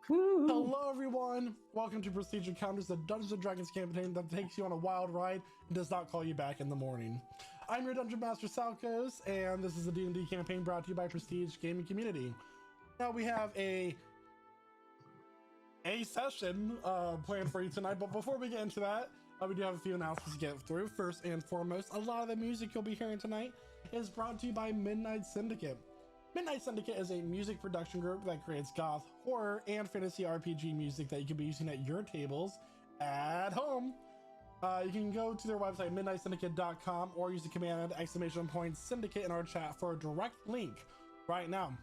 Woo! Hello everyone! Welcome to Prestige Encounters, the Dungeons & Dragons campaign that takes you on a wild ride and does not call you back in the morning. I'm your Dungeon Master Salkos, and this is a D&D campaign brought to you by Prestige Gaming Community. Now we have a session planned for you tonight, but before we get into that, we do have a few announcements to get through. First and foremost, a lot of the music you'll be hearing tonight is brought to you by Midnight Syndicate. Midnight Syndicate is a music production group that creates goth, horror, and fantasy RPG music that you can be using at your tables at home. You can go to their website, midnightsyndicate.com, or use the command !syndicate in our chat for a direct link right now.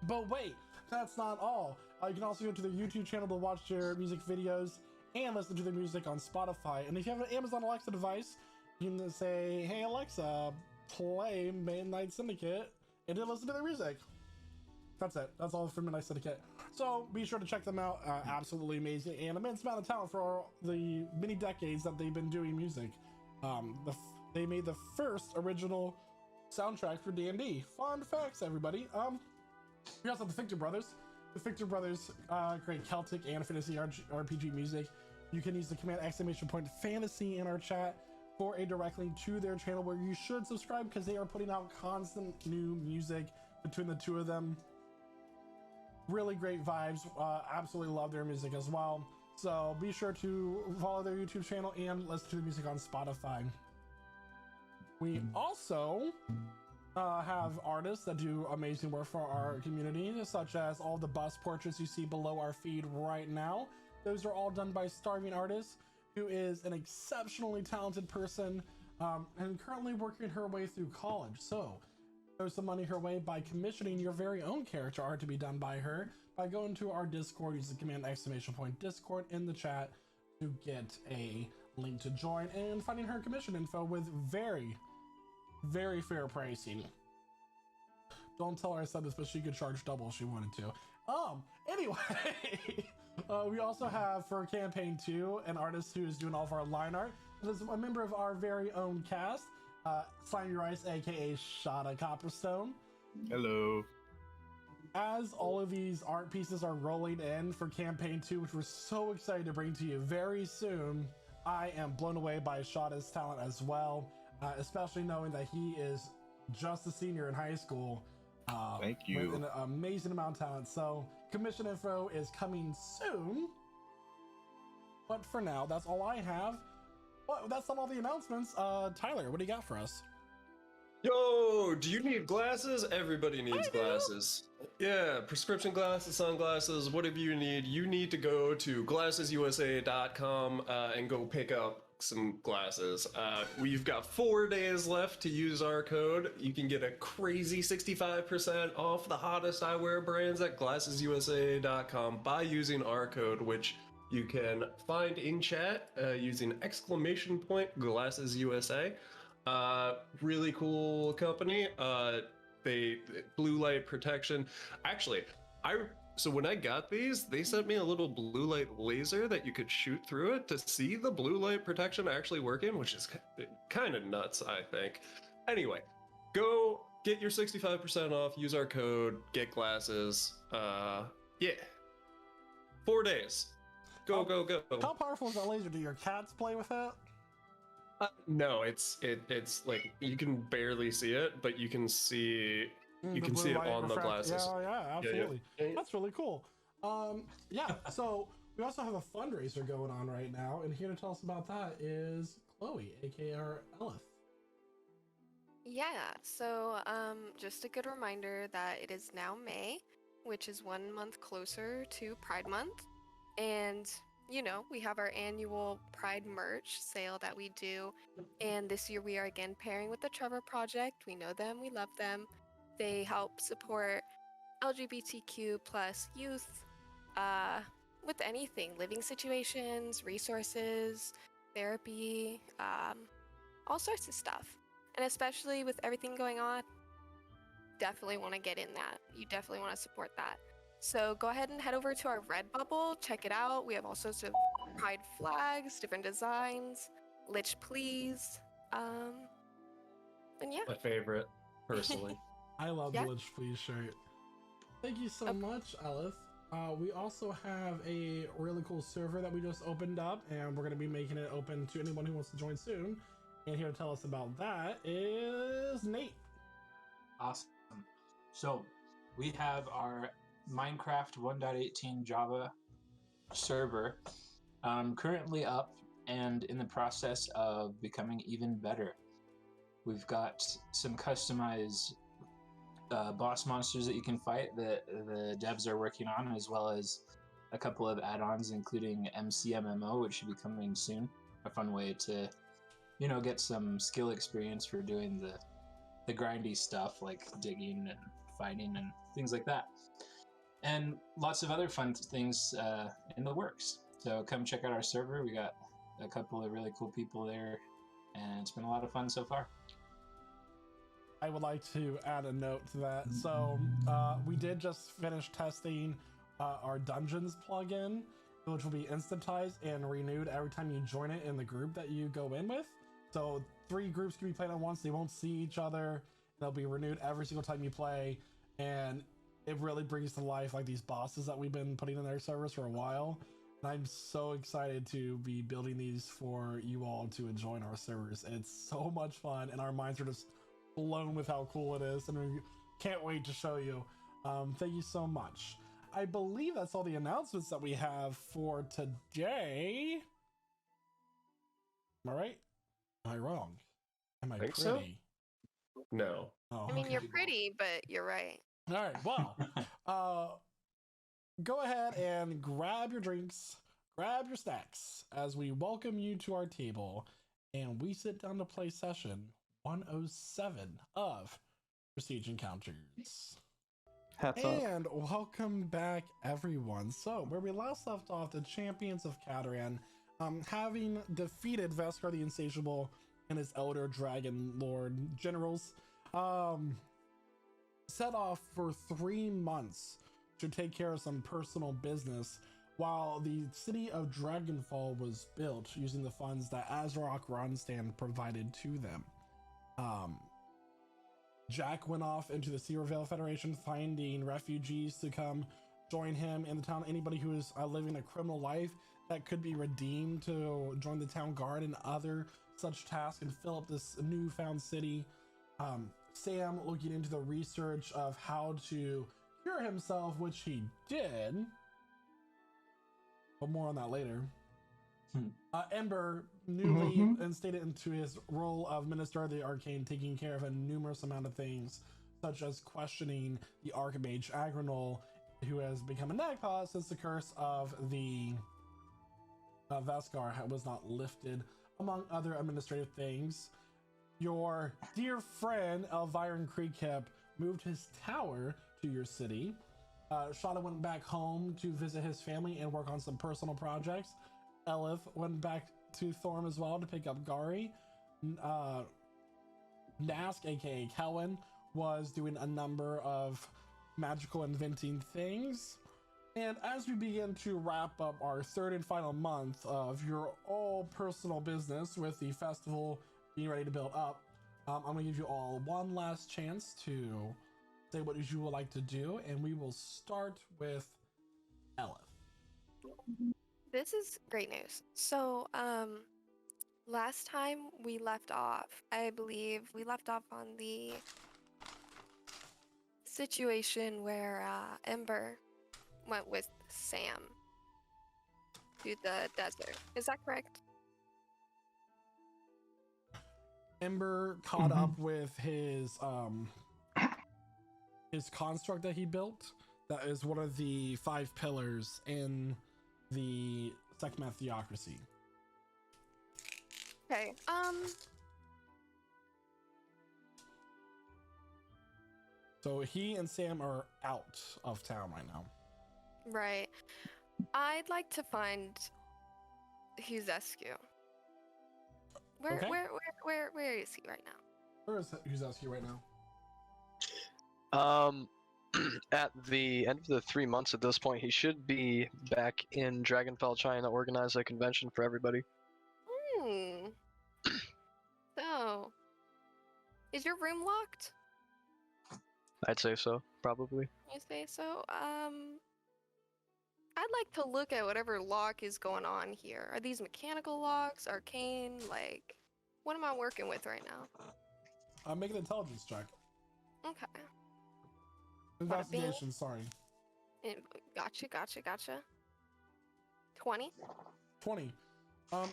But wait, that's not all. You can also go to their YouTube channel to watch their music videos and listen to their music on Spotify. And if you have an Amazon Alexa device, you can say, hey Alexa, play Midnight Syndicate, and then listen to their music. That's it. That's all from Midnight Syndicate. So be sure to check them out. Absolutely amazing and immense amount of talent for the many decades that they've been doing music. They made the first original soundtrack for D&D. Fun facts, everybody. We also have the Victor Brothers. The Victor Brothers create Celtic and fantasy RPG music. You can use the command !fantasy in our chat for a direct link to their channel, where you should subscribe because they are putting out constant new music between the two of them. Really great vibes. Absolutely love their music as well. So be sure to follow their YouTube channel and listen to the music on Spotify. We also have artists that do amazing work for our community, such as all the bust portraits you see below our feed right now. Those are all done by Starving Artists, who is an exceptionally talented person and currently working her way through college. So throw some money her way by commissioning your very own character art to be done by her by going to our Discord. Use the command !Discord in the chat to get a link to join and finding her commission info with very, very fair pricing. Don't tell her I said this, but she could charge double if she wanted to. Anyway, we also have for campaign 2 an artist who is doing all of our line art. This is a member of our very own cast, Slimy Rice, aka Shada Copperstone. Hello. As all of these art pieces are rolling in for campaign 2, which we're so excited to bring to you very soon, I am blown away by Shada's talent as well, especially knowing that he is just a senior in high school. Thank you. With an amazing amount of talent. So commission info is coming soon. But for now, that's all I have. Well, that's not all the announcements. Tyler, what do you got for us? Yo, do you need glasses? Everybody needs glasses. Yeah, prescription glasses, sunglasses, whatever you need to go to glassesusa.com and go pick up some glasses. We've got 4 days left to use our code. You can get a crazy 65% off the hottest eyewear brands at glassesusa.com by using our code, which you can find in chat using !GlassesUSA. Really cool company. They blue light protection. Actually, so when I got these, they sent me a little blue light laser that you could shoot through it to see the blue light protection actually working, which is kind of nuts, I think. Anyway, go get your 65% off, use our code, get glasses. Yeah. 4 days. Go. How powerful is that laser? Do your cats play with it? No, it's like you can barely see it, but you can see it on the glasses. Yeah, absolutely. Yeah. That's really cool. Yeah, so we also have a fundraiser going on right now, and here to tell us about that is Chloe, aka Elith. Yeah, so just a good reminder that it is now May, which is 1 month closer to Pride Month. And, you know, we have our annual Pride merch sale that we do. And this year we are again pairing with the Trevor Project. We know them, we love them. They help support LGBTQ plus youth with anything, living situations, resources, therapy, all sorts of stuff. And especially with everything going on, definitely want to get in that. You definitely want to support that. So go ahead and head over to our Redbubble, check it out. We have all sorts of pride flags, different designs, Lich Please, and yeah. My favorite, personally. I love the Lich Please shirt. Thank you so much, Elith. We also have a really cool server that we just opened up, and we're going to be making it open to anyone who wants to join soon. And here to tell us about that is Nate. Awesome. So we have our Minecraft 1.18 Java server currently up and in the process of becoming even better. We've got some customized boss monsters that you can fight that the devs are working on, as well as a couple of add-ons, including MCMMO, which should be coming soon. A fun way to, get some skill experience for doing the grindy stuff like digging and fighting and things like that. And lots of other fun things in the works. So come check out our server. We got a couple of really cool people there, and it's been a lot of fun so far. I would like to add a note to that. So we did just finish testing our Dungeons plugin, which will be instantized and renewed every time you join it in the group that you go in with. So 3 groups can be played at once. They won't see each other. They'll be renewed every single time you play. And it really brings to life like these bosses that we've been putting in their servers for a while. And I'm so excited to be building these for you all to join our servers. It's so much fun, and our minds are just blown with how cool it is, and we can't wait to show you. Thank you so much. I believe that's all the announcements that we have for today. Am I right? Am I wrong? Am I Think pretty? so? No. Oh, I mean, okay. you're pretty, but you're right. All right. Well, go ahead and grab your drinks, grab your snacks as we welcome you to our table, and we sit down to play session 107 of Prestige Encounters. Hats off. And welcome back, everyone. So, where we last left off, the champions of Cadaran, having defeated Veskar the Insatiable and his elder dragon lord generals, set off for 3 months to take care of some personal business while the city of Dragonfall was built using the funds that Azrock Ronstand provided to them. Jack went off into the Sea Vale Federation, finding refugees to come join him in the town. Anybody who is living a criminal life that could be redeemed to join the town guard and other such tasks and fill up this newfound city. Sam looking into the research of how to cure himself, which he did, but more on that later. Ember, newly instated into his role of Minister of the Arcane, taking care of a numerous amount of things, such as questioning the Archmage Agranol, who has become a Nagpa since the curse of the Veskar was not lifted, among other administrative things. Your dear friend Elviron Creekhip moved his tower to your city. Shada went back home to visit his family and work on some personal projects. Elif went back to Thorm as well to pick up Gari. Nask, aka Kelwin, was doing a number of magical inventing things. And as we begin to wrap up our 3rd and final month of your all personal business with the festival being ready to build up, I'm going to give you all one last chance to say what you would like to do, and we will start with Elif. This is great news. So, last time we left off, I believe we left off on the situation where Ember went with Sam to the desert. Is that correct? Ember caught up with his construct that he built. That is one of the 5 pillars in the Sekhmet theocracy. Okay. So he and Sam are out of town right now. Right. I'd like to find Huzescu. Okay. Where is he right now? Where is Huzescu right now? At the end of the 3 months at this point, he should be back in Dragonfell trying to organize a convention for everybody. So, is your room locked? I'd say so, probably. You say so? like to look at whatever lock is going on here. Are these mechanical locks, arcane? Like, what am I working with right now? Make an intelligence check. Okay. Investigation, sorry. Gotcha. 20? 20.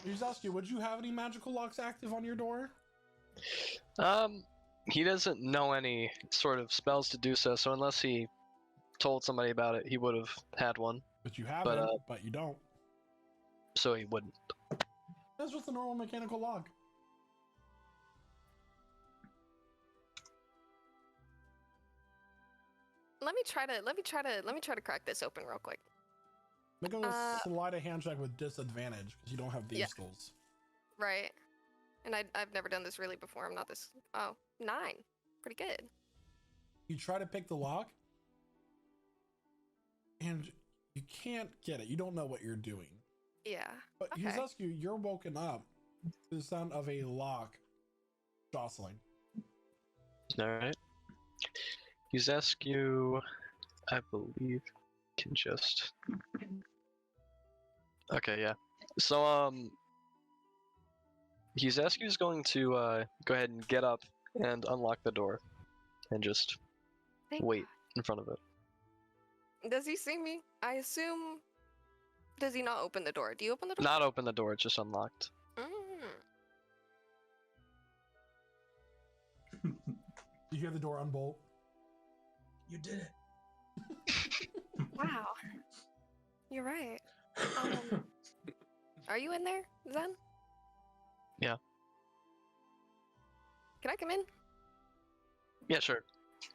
Yuzasky, would you have any magical locks active on your door? He doesn't know any sort of spells to do so, so unless he told somebody about it, he would have had one. But you haven't, but you don't. So he wouldn't. That's just a normal mechanical lock. Let me try to crack this open real quick. Make a sleight of hand check with disadvantage because you don't have these tools. Right. And I've never done this really before. I'm not this. Oh, 9. Pretty good. You try to pick the lock, and you can't get it. You don't know what you're doing. Yeah. But okay. Yuzasky, you're woken up to the sound of a lock jostling. Alright. Yuzasky, I believe, can just... Okay, yeah. So, Yuzasky's going to go ahead and get up and unlock the door and just wait in front of it. Does he see me? I assume... Does he not open the door? Do you open the door? Not open the door, it's just unlocked. You hear the door unbolt. You did it. Wow. You're right. Are you in there, Zen? Yeah. Can I come in? Yeah, sure.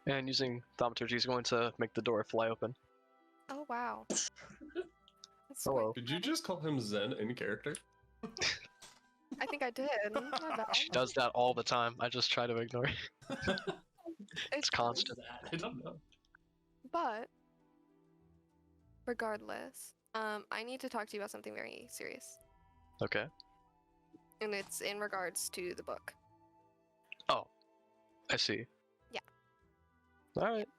And using thaumaturgy, he's going to make the door fly open. Oh, wow. Hello. Did you just call him Zen in character? I think I did. My bad. She does that all the time. I just try to ignore it. It's constant. I don't know. But, regardless, I need to talk to you about something very serious. Okay. And it's in regards to the book. Oh, I see. Yeah. Alright.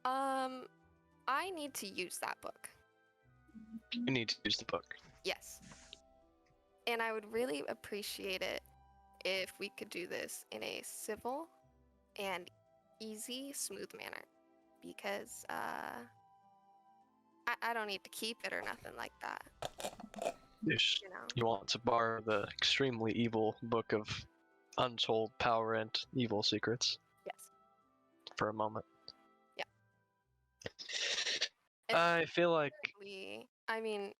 I need to use that book. You need to use the book. Yes. And I would really appreciate it if we could do this in a civil and easy, smooth manner. Because, I don't need to keep it or nothing like that. Ish. You know? You want to borrow the extremely evil book of untold power and evil secrets Yes. for a moment. Yeah. I feel like... I mean,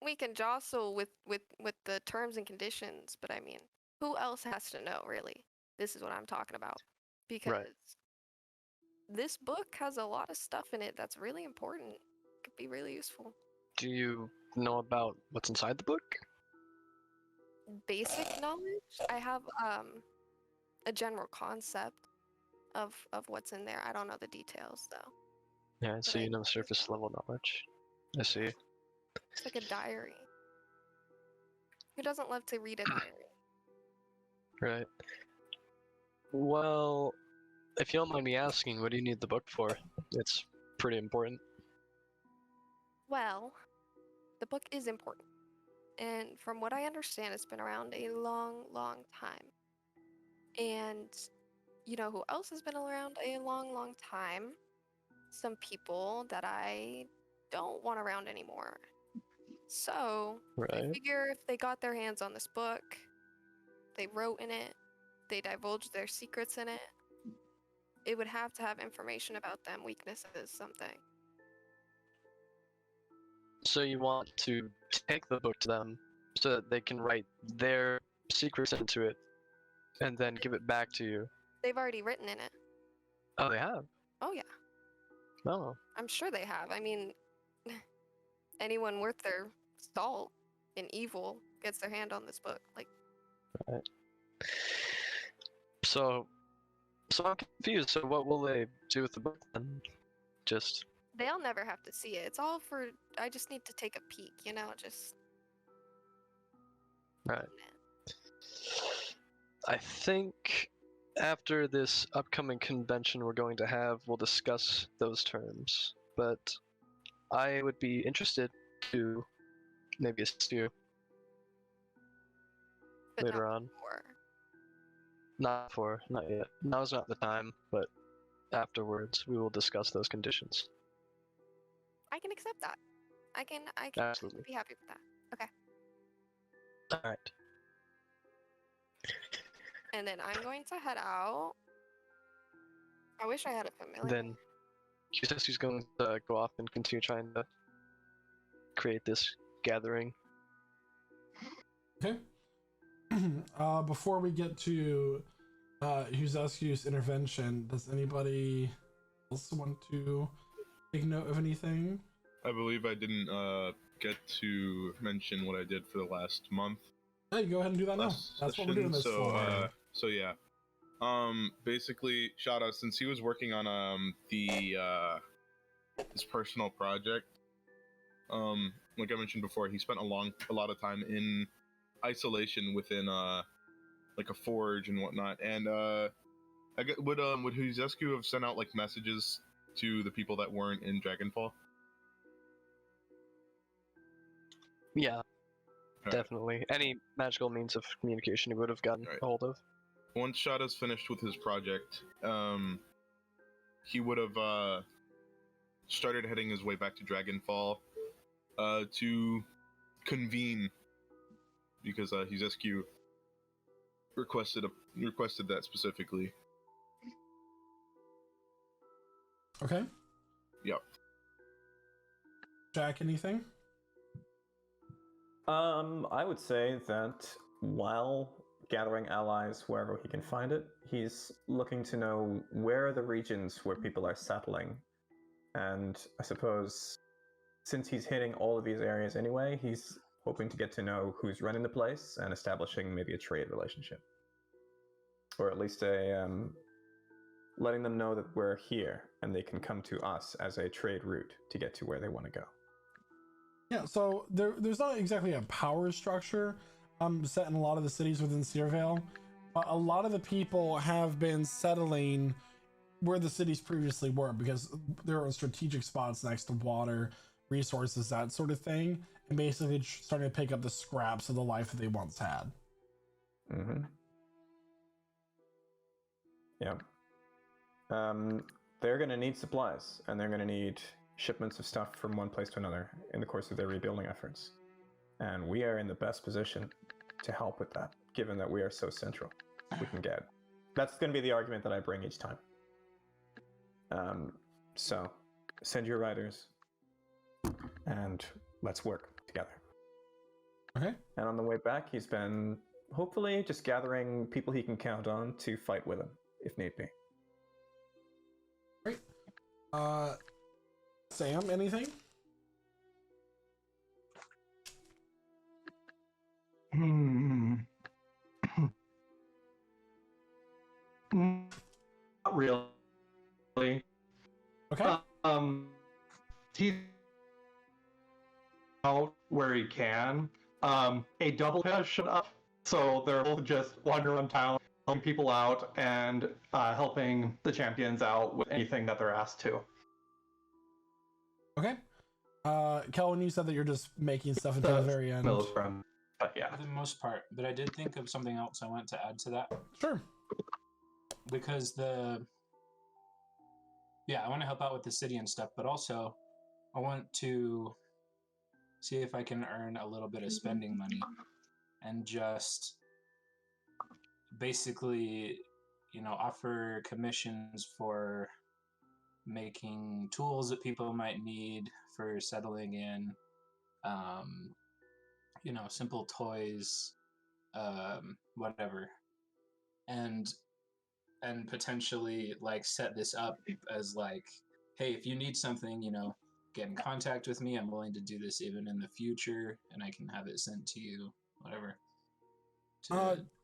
we can jostle with the terms and conditions, but I mean, who else has to know, really? This is what I'm talking about. Because this book has a lot of stuff in it that's really important. It could be really useful. Do you know about what's inside the book? Basic knowledge? I have a general concept of what's in there. I don't know the details, though. Yeah, so you know surface level knowledge. I see. It's like a diary. Who doesn't love to read a diary? Right. Well, if you don't mind me asking, what do you need the book for? It's pretty important. Well, the book is important. And from what I understand, it's been around a long, long time. And you know who else has been around a long, long time? Some people that I don't want around anymore. So, I figure if they got their hands on this book, they wrote in it, they divulged their secrets in it, it would have to have information about them, weaknesses, something. So you want to take the book to them so that they can write their secrets into it and then give it back to you. They've already written in it. Oh, they have? Oh, yeah. Oh. I'm sure they have. I mean, anyone worth their salt in evil gets their hand on this book. Like, Right. So I'm confused. So what will they do with the book then? Just... they'll never have to see it. It's all for, I just need to take a peek, you know, just... Right. I think after this upcoming convention we're going to have, we'll discuss those terms. But I would be interested to maybe assist you But later not on. before. Not yet. Now's not the time, but afterwards we will discuss those conditions. I can accept that. I can Absolutely. be happy with that. Okay. All right. And then I'm going to head out. I wish I had a familiar. Then Kiyosu's going to go off and continue trying to create this gathering. Okay. Before we get to Huzescu's intervention, does anybody else want to take note of anything? I believe I didn't get to mention what I did for the last month. Hey, go ahead and do that now. Last That's what we're session. doing this for. So yeah. Basically, shout out, since he was working on his personal project. Like I mentioned before, he spent a lot of time in isolation within like a forge and whatnot. And would Huzescu have sent out like messages to the people that weren't in Dragonfall? Yeah, Alright. definitely. Any magical means of communication he would have gotten a hold of. Once Shada's finished with his project, he would have started heading his way back to Dragonfall to convene, because Huzescu requested that specifically. Okay. Yep. Jack, anything? I would say that while gathering allies wherever he can find it, he's looking to know where are the regions where people are settling. And I suppose since he's hitting all of these areas anyway, he's hoping to get to know who's running the place and establishing maybe a trade relationship. Or at least letting them know that we're here and they can come to us as a trade route to get to where they want to go. Yeah, so there's not exactly a power structure set in a lot of the cities within Searvale, but a lot of the people have been settling where the cities previously were because there are strategic spots next to water, resources, that sort of thing, and basically starting to pick up the scraps of the life that they once had. Mm-hmm. Yeah. They're going to need supplies, and they're going to need shipments of stuff from one place to another in the course of their rebuilding efforts. And we are in the best position to help with that, given that we are so central. We can get. That's going to be the argument that I bring each time. So, send your riders, and let's work together. Okay. And on the way back, he's been hopefully just gathering people he can count on to fight with him, if need be. Great. Sam, anything? Not really. Okay. He's out where he can. A double has shown up, so they're both just wandering around town, helping people out and helping the champions out with anything that they're asked to. Okay. Kelvin, you said that you're just making stuff until the very end. But yeah. For the most part, but I did think of something else I wanted to add to that. Sure. Because I want to help out with the city and stuff, but also I want to see if I can earn a little bit of spending money and just basically, offer commissions for making tools that people might need for settling in, simple toys, whatever, and potentially set this up as hey, if you need something, get in contact with me. I'm willing to do this even in the future, and I can have it sent to you, whatever.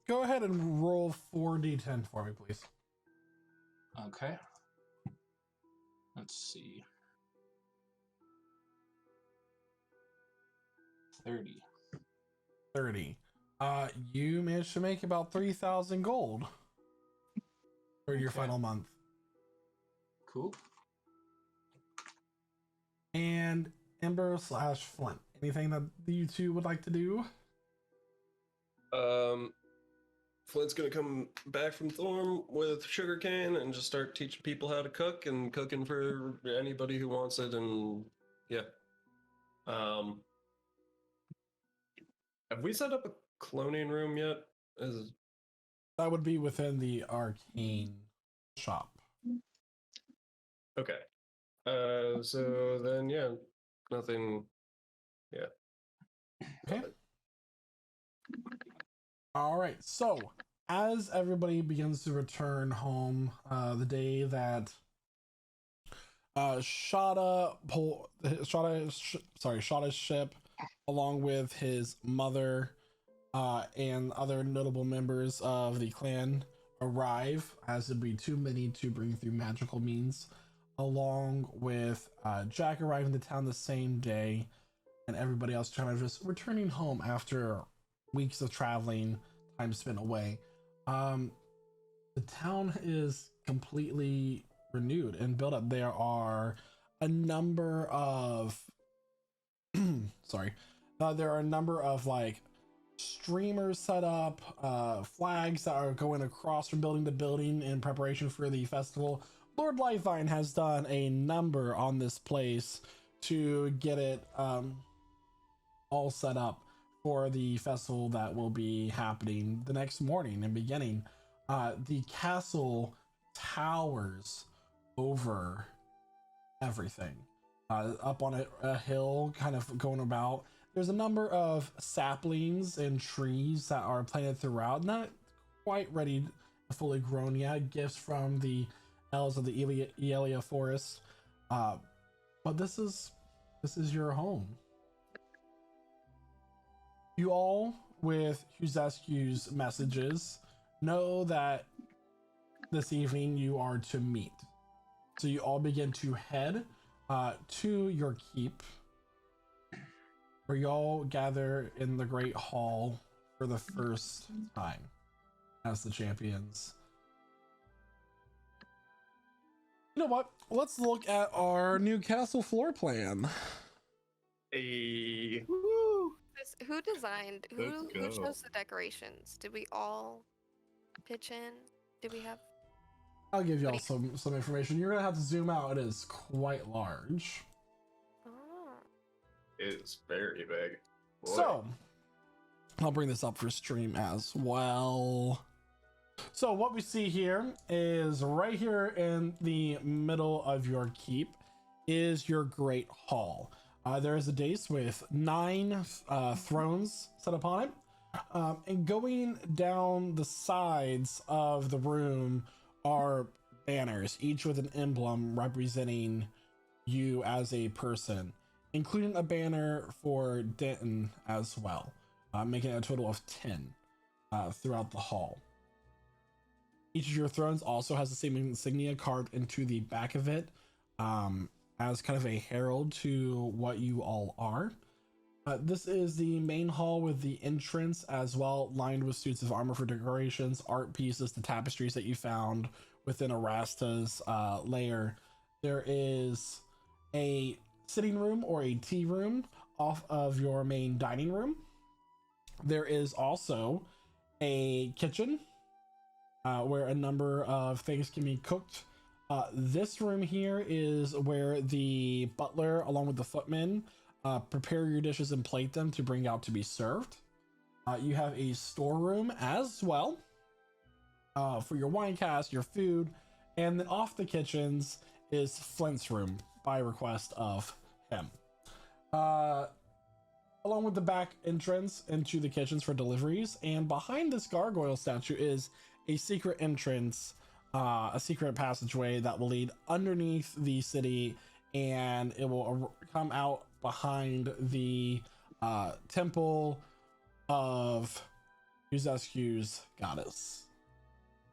Go ahead and roll 4d10 for me, please. Okay. Let's see. 30. 30. You managed to make about 3,000 gold for your final month. Cool. And Ember slash Flint. Anything that you two would like to do? Flint's gonna come back from Thorm with sugarcane and just start teaching people how to cook and cooking for anybody who wants it. And yeah, have we set up a cloning room yet? That would be within the arcane shop. Okay. So then, yeah, nothing. Yeah. Okay. All right. So as everybody begins to return home, the day that Shada's ship, along with his mother and other notable members of the clan, arrive, as it'd be too many to bring through magical means, along with Jack arriving to town the same day, and everybody else kind of just returning home after weeks of traveling, time spent away. The town is completely renewed and built up. There are a number of there are a number of like streamers set up, flags that are going across from building to building in preparation for the festival. Lord Lightfine has done a number on this place to get it all set up for the festival that will be happening the next morning and beginning. The castle towers over everything, up on a hill, kind of going about. There's a number of saplings and trees that are planted throughout, not quite ready, fully grown yet. Gifts from the elves of the Elia forest, but this is your home. You all, with Huzescu's messages, know that this evening you are to meet. So you all begin to head to your keep, where you all gather in the Great Hall for the first time as the champions. You know what? Let's look at our new castle floor plan. Hey. Woo! Who designed? Who Let's go. chose the decorations? Did we all pitch in? Did we have? I'll give y'all some information. You're gonna have to zoom out. It is quite large. Oh. It's very big. Boy. So, I'll bring this up for stream as well. So what we see here is right here in the middle of your keep is your great hall. There is a dais with 9 thrones set upon it. And going down the sides of the room are banners, each with an emblem representing you as a person, including a banner for Denton as well, making it a total of 10 throughout the hall. Each of your thrones also has the same insignia carved into the back of it, as kind of a herald to what you all are. This is the main hall with the entrance as well, lined with suits of armor for decorations, art pieces, the tapestries that you found within Arasta's lair. There is a sitting room or a tea room off of your main dining room. There is also a kitchen where a number of things can be cooked. This room here is where the butler, along with the footmen, prepare your dishes and plate them to bring out to be served. You have a storeroom as well for your wine cask, your food, and then off the kitchens is Flint's room by request of him. Along with the back entrance into the kitchens for deliveries, and behind this gargoyle statue is a secret entrance, a secret passageway that will lead underneath the city, and it will come out behind the temple of Huzescu's goddess,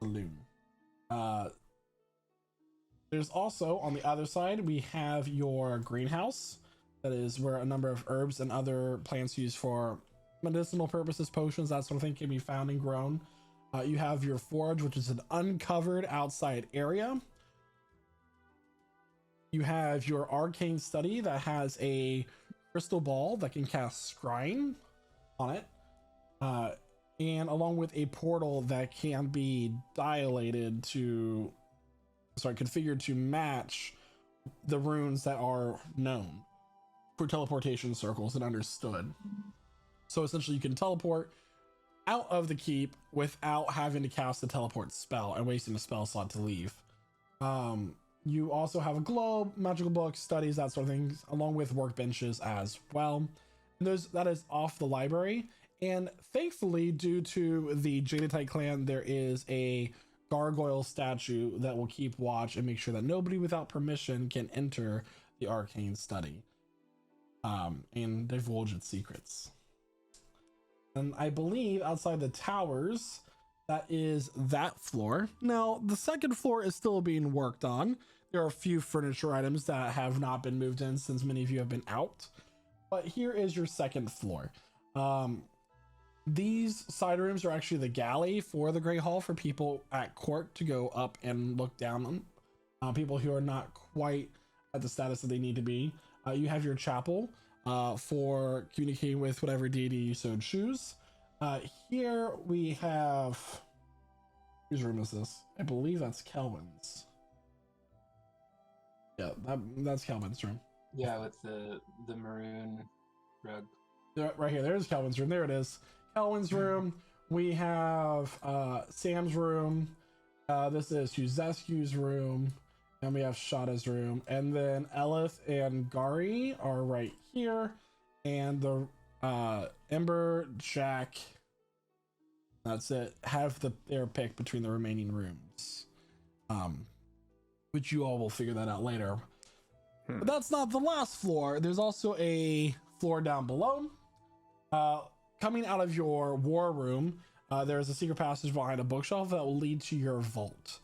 Loon. There's also, on the other side, we have your greenhouse. That is where a number of herbs and other plants used for medicinal purposes, potions, that sort of thing can be found and grown. You have your forge, which is an uncovered outside area. You have your arcane study that has a crystal ball that can cast scrying on it, and along with a portal that can be configured to match the runes that are known for teleportation circles and understood. So essentially you can teleport out of the keep without having to cast a teleport spell and wasting a spell slot to leave. You also have a globe, magical books, studies, that sort of thing, along with workbenches as well. And that is off the library. And thankfully, due to the Jadeite clan, there is a gargoyle statue that will keep watch and make sure that nobody without permission can enter the arcane study and divulge its secrets. And I believe outside the towers, that is that floor. Now, the second floor is still being worked on. There are a few furniture items that have not been moved in since many of you have been out. But here is your second floor. These side rooms are actually the galley for the Great Hall for people at court to go up and look down on. People who are not quite at the status that they need to be. You have your chapel for communicating with whatever deity you so choose. Here we have... Whose room is this? I believe that's Kelvin's. Yeah, that's Kelvin's room. Yeah, with the maroon rug. Right here, there's Kelvin's room. There it is. Kelvin's room. We have Sam's room. This is Huzescu's room. And we have Shada's room. And then Elith and Gari are right here. And the Ember, Jack, that's it, have their pick between the remaining rooms. Which you all will figure that out later. But that's not the last floor. There's also a floor down below. Coming out of your war room, there's a secret passage behind a bookshelf that will lead to your vault.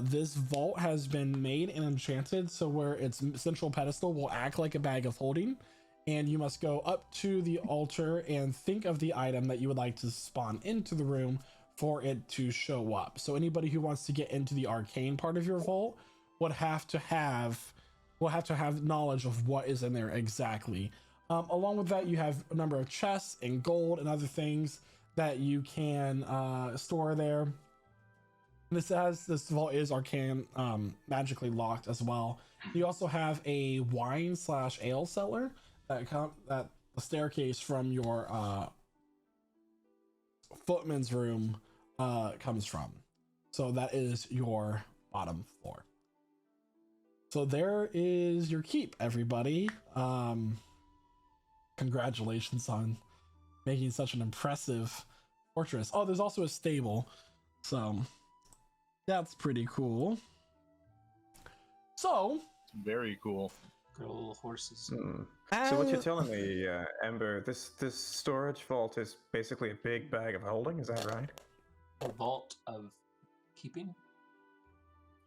This vault has been made and enchanted, so where its central pedestal will act like a bag of holding, and you must go up to the altar and think of the item that you would like to spawn into the room for it to show up. So anybody who wants to get into the arcane part of your vault will have to have knowledge of what is in there exactly. Along with that, you have a number of chests and gold and other things that you can store there. This vault is arcane, magically locked as well. You also have a wine/ale cellar that the staircase from your footman's room comes from. So that is your bottom floor. So there is your keep, everybody. Congratulations on making such an impressive fortress. Oh, there's also a stable. So that's pretty cool. So very cool. Good old horses. So what you're telling me, Ember, this storage vault is basically a big bag of holding, is that right? A vault of keeping?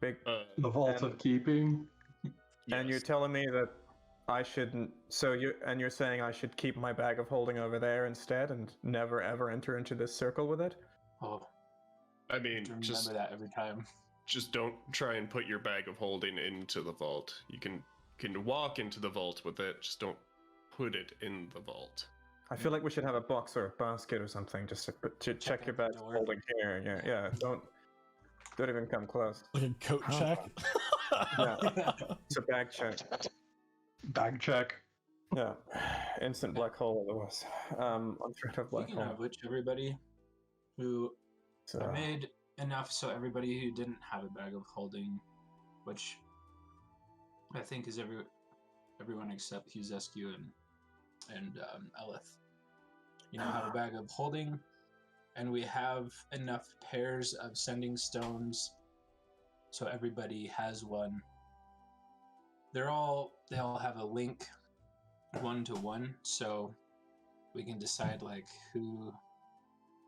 Big. The vault of keeping. And you're telling me that I shouldn't. So you're saying I should keep my bag of holding over there instead, and never ever enter into this circle with it? Oh, I mean, remember that every time. Just don't try and put your bag of holding into the vault. You can walk into the vault with it. Just don't put it in the vault. I feel like we should have a box or a basket or something just to check your bag of holding here. Yeah. Don't even come close. Like a coat check. Yeah, it's a bag check. Bag check. Yeah, instant black hole otherwise. I'm threat of black Speaking hole. of which, everybody who So, I made enough so everybody who didn't have a bag of holding, which I think is everyone except Huzescu and Elith, have a bag of holding, and we have enough pairs of sending stones so everybody has one. They all have a link 1-to-1, so we can decide like who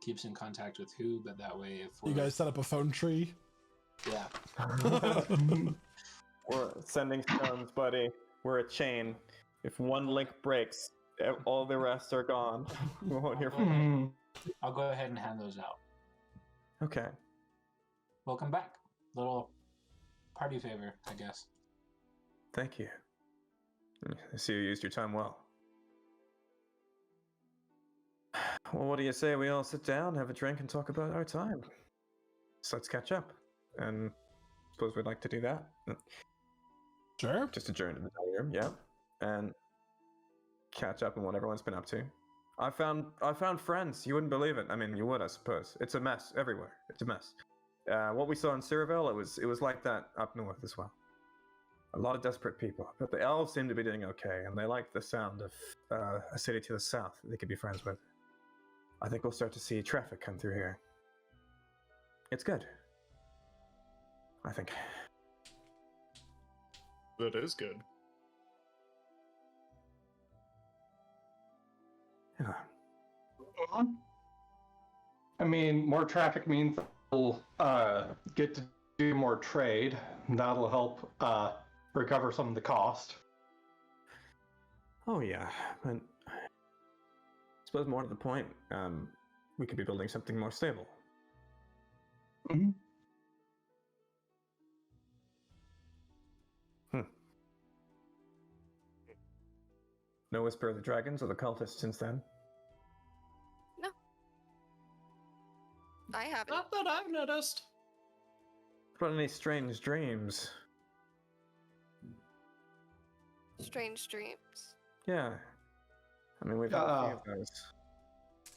keeps in contact with who, but that way if You guys set up a phone tree? yeah. we're sending stones, buddy. We're a chain. If one link breaks, all the rest are gone. We won't hear from them. I'll go ahead and hand those out. Okay. Welcome back. Little party favor, I guess. Thank you. I see you used your time well. Well, what do you say we all sit down, have a drink, and talk about our time? So let's catch up. And suppose we'd like to do that. Sure. Just adjourn to the dining room, yeah. And catch up on what everyone's been up to. I found friends. You wouldn't believe it. I mean, you would, I suppose. It's a mess everywhere. It's a mess. What we saw in Cyriville, it was like that up north as well. A lot of desperate people, but the elves seem to be doing okay, and they like the sound of a city to the south that they could be friends with. I think we'll start to see traffic come through here. It's good. I think. That is good. Yeah. I mean, more traffic means we'll get to do more trade. That'll help recover some of the cost. Oh yeah, but I suppose more to the point, we could be building something more stable. Mm-hmm. No whisper of the dragons or the cultists since then? No. I haven't. Not that I've noticed. What about any strange dreams? Strange dreams. Yeah. I mean, we've had a few of those.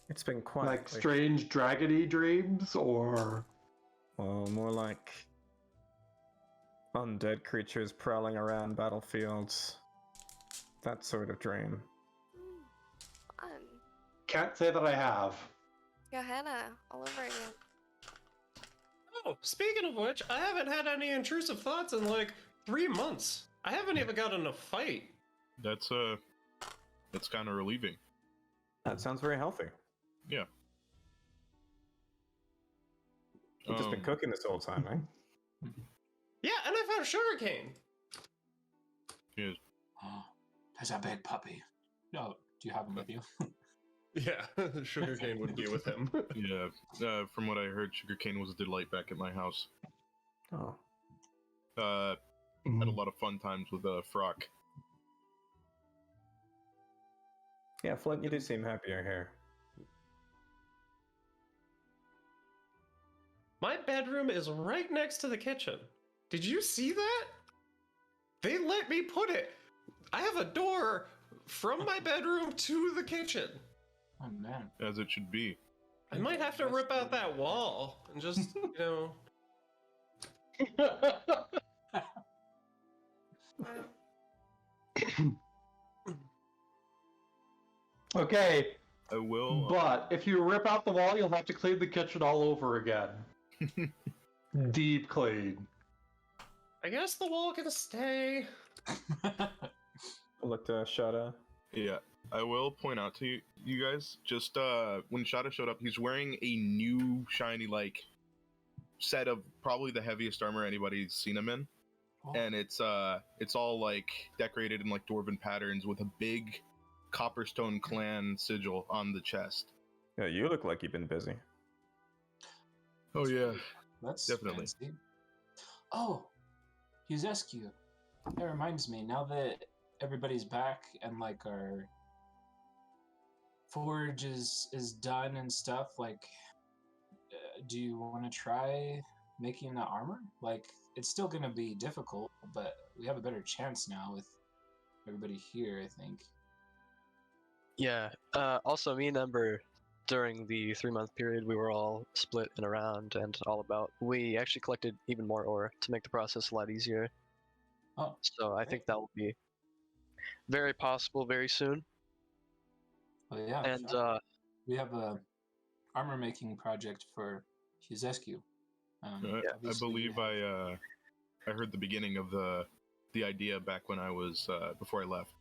It's been quite Like strange dragony dreams, or well, more like undead creatures prowling around battlefields. That sort of dream. Fun. can't say that I have. Yeah, Hannah, all over again. Oh, speaking of which, I haven't had any intrusive thoughts in like 3 months. I haven't even gotten a fight. That's kind of relieving. That sounds very healthy. Yeah. You've just been cooking this whole time, eh? Yeah, and I found sugarcane. Yes. Oh, there's a big puppy. No, do you have him with you? Yeah, sugarcane would be with him. Yeah. From what I heard, sugarcane was a delight back at my house. Oh. Had a lot of fun times with Frock. Yeah, Flint, you do seem happier here. My bedroom is right next to the kitchen. Did you see that? They let me put it. I have a door from my bedroom to the kitchen. Oh man. As it should be. I might have to rip out that wall and just, you know. Okay, I will. but if you rip out the wall, you'll have to clean the kitchen all over again. Deep clean. I guess the wall can stay. Look to Shada. Yeah. I will point out to you guys, just when Shada showed up, he's wearing a new shiny, like, set of probably the heaviest armor anybody's seen him in. Oh. And it's all, like, decorated in, like, dwarven patterns with a big Copperstone clan sigil on the chest. Yeah, you look like you've been busy. Oh, yeah. That's Definitely. fancy. Oh, Huzescu. That reminds me, now that everybody's back and like our forge is done and stuff, like do you want to try making the armor? Like, it's still gonna be difficult, but we have a better chance now with everybody here, I think. Yeah. Also, me and Ember, during the 3-month period, we were all split and around and all about. We actually collected even more ore to make the process a lot easier. Oh, So I think that will be very possible very soon. well, yeah. And we have a armor making project for Huzescu. I Obviously, we believe have- I heard the beginning of the idea back when I was before I left.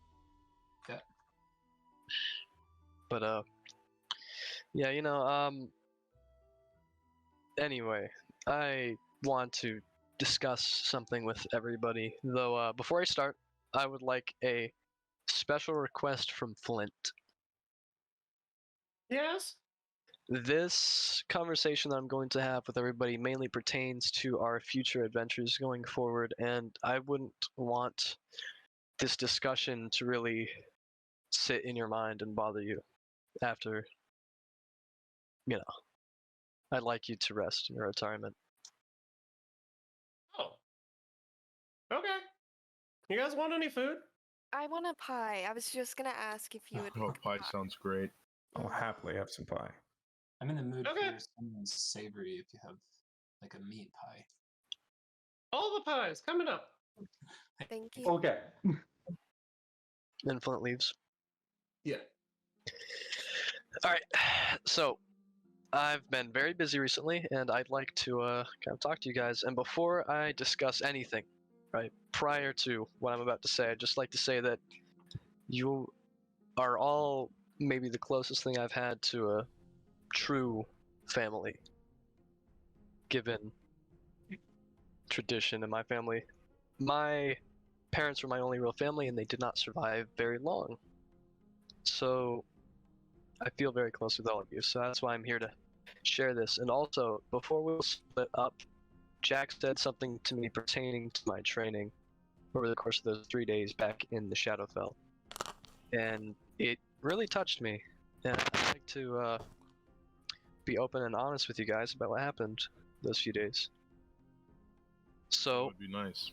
Yeah. But yeah, anyway, I want to discuss something with everybody. Though before I start, I would like a special request from Flint. Yes? This conversation that I'm going to have with everybody mainly pertains to our future adventures going forward, and I wouldn't want this discussion to really sit in your mind and bother you after, I'd like you to rest in your retirement. Oh. Okay. You guys want any food? I want a pie. I was just gonna ask if you would. Oh, pie sounds great. I'll Mhm. happily have some pie. I'm in the mood Okay. for something savory if you have like a meat pie. All the pies coming up. Thank you. Okay. And Flint leaves. Yeah. All right, so I've been very busy recently, and I'd like to kind of talk to you guys. And before I discuss anything, right, prior to what I'm about to say, I'd just like to say that you are all maybe the closest thing I've had to a true family, given tradition in my family. My parents were my only real family, and they did not survive very long. So I feel very close with all of you, so that's why I'm here to share this. And also, before we split up, Jack said something to me pertaining to my training over the course of those 3 days back in the Shadowfell, and it really touched me. And I'd like to be open and honest with you guys about what happened those few days. That So, would be nice.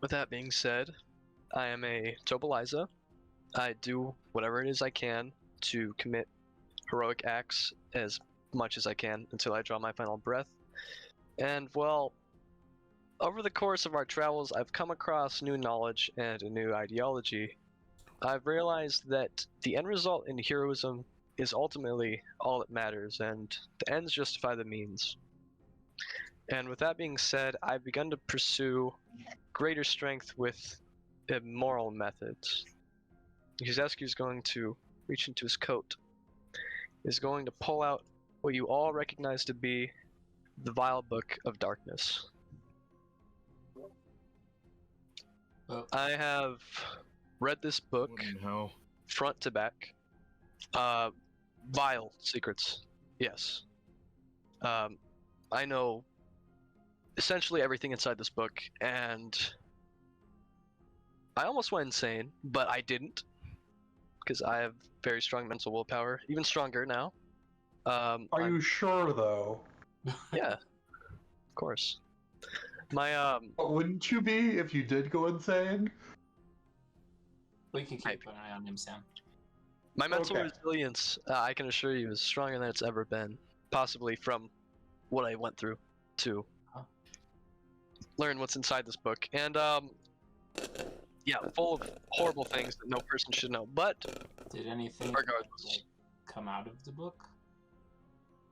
with that being said, I am a Tobaliza. I do whatever it is I can to commit heroic acts as much as I can until I draw my final breath. And, well, over the course of our travels, I've come across new knowledge and a new ideology. I've realized that the end result in heroism is ultimately all that matters, and the ends justify the means. And with that being said, I've begun to pursue greater strength with immoral methods. Yuzescu is going to reach into his coat, is going to pull out what you all recognize to be the Vile Book of Darkness. Oh, I have read this book What in hell? front to back. Vile secrets, yes. I know essentially everything inside this book, and I almost went insane, but I didn't, because I have very strong mental willpower, even stronger now. Are I'm- you sure though? Yeah, of course. My Wouldn't you be if you did go insane? we can keep an eye on him, Sam. my mental Okay. resilience, I can assure you, is stronger than it's ever been. Possibly from what I went through to learn what's inside this book, and yeah, full of horrible things that no person should know. But Did anything regardless, like come out of the book?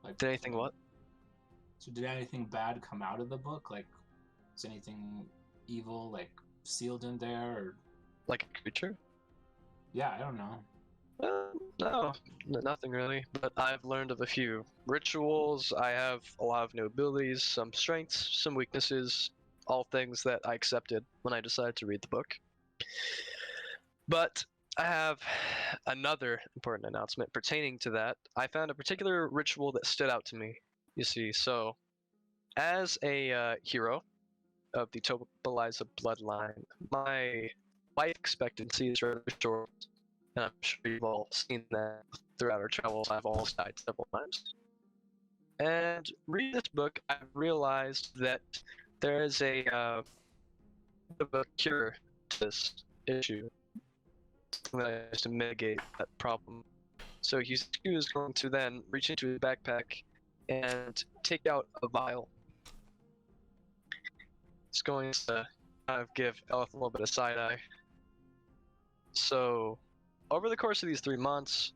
Like, did anything what? So did anything bad come out of the book? Like, is anything evil like sealed in there? Or Like a creature? yeah, I don't know. No, nothing really. But I've learned of a few rituals. I have a lot of new abilities, some strengths, some weaknesses, all things that I accepted when I decided to read the book. But I have another important announcement pertaining to that. I found a particular ritual that stood out to me, you see. So, as a hero of the Tobaliza bloodline, my life expectancy is rather short. And I'm sure you've all seen that throughout our travels. I've almost died several times. And reading this book, I've realized that there is a bit of a cure to this issue, something that is to mitigate that problem. So Hughes is going to then reach into his backpack and take out a vial. It's going to kind of give Elith a little bit of side eye. So, over the course of these 3 months,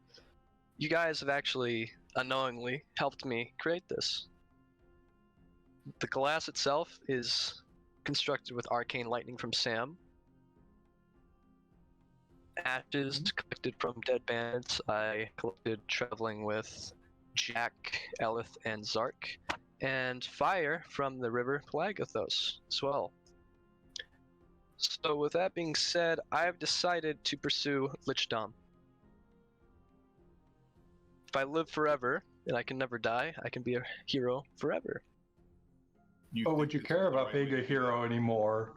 you guys have actually unknowingly helped me create this. The glass itself is constructed with arcane lightning from Sam. Ashes collected from dead bandits I collected traveling with Jack, Elith, and Zark. And fire from the river Pelagathos as well. So with that being said, I've decided to pursue Lichdom. if I live forever and I can never die, I can be a hero forever. But would you think this is care the about right way being a to do hero anymore?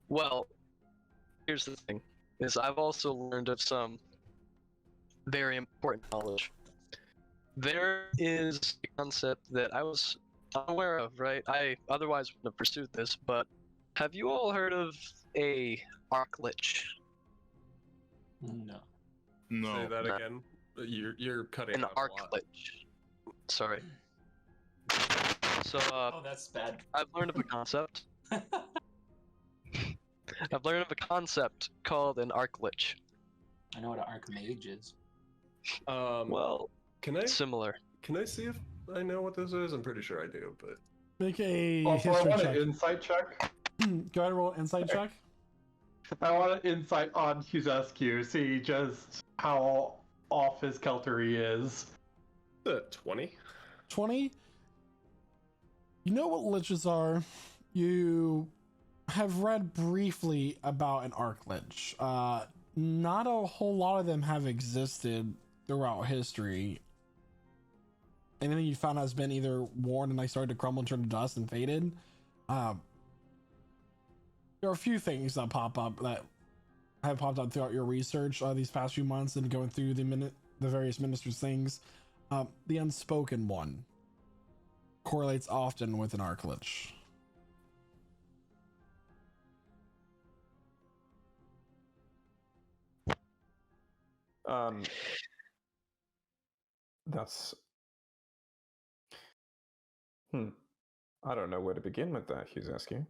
Well, here's the thing: is I've also learned of some very important knowledge. There is a concept that I was unaware of, right? I otherwise wouldn't have pursued this, but have you all heard of a arc lich? No. that? No. Say that No. again. You're cutting An out a arc lot. lich. Sorry. So Oh, that's bad. I've learned of a concept. I've learned of a concept called an arc lich. I know what an archmage is. Well, Can I similar. see if I know what this is? I'm pretty sure I do, but Make a Also, I history want check. an insight check. Go ahead and roll an insight check. I want an insight on Huzescu, see just how off his kelter he is. 20. 20. You know what liches are. You have read briefly about an arc lich. Not a whole lot of them have existed throughout history. Anything you found has been either worn and started to crumble and turn to dust and faded. There are a few things that pop up that have popped up throughout your research these past few months and going through the various ministers' things. The unspoken one correlates often with an arc lich. That's. I don't know where to begin with that, Huzescu.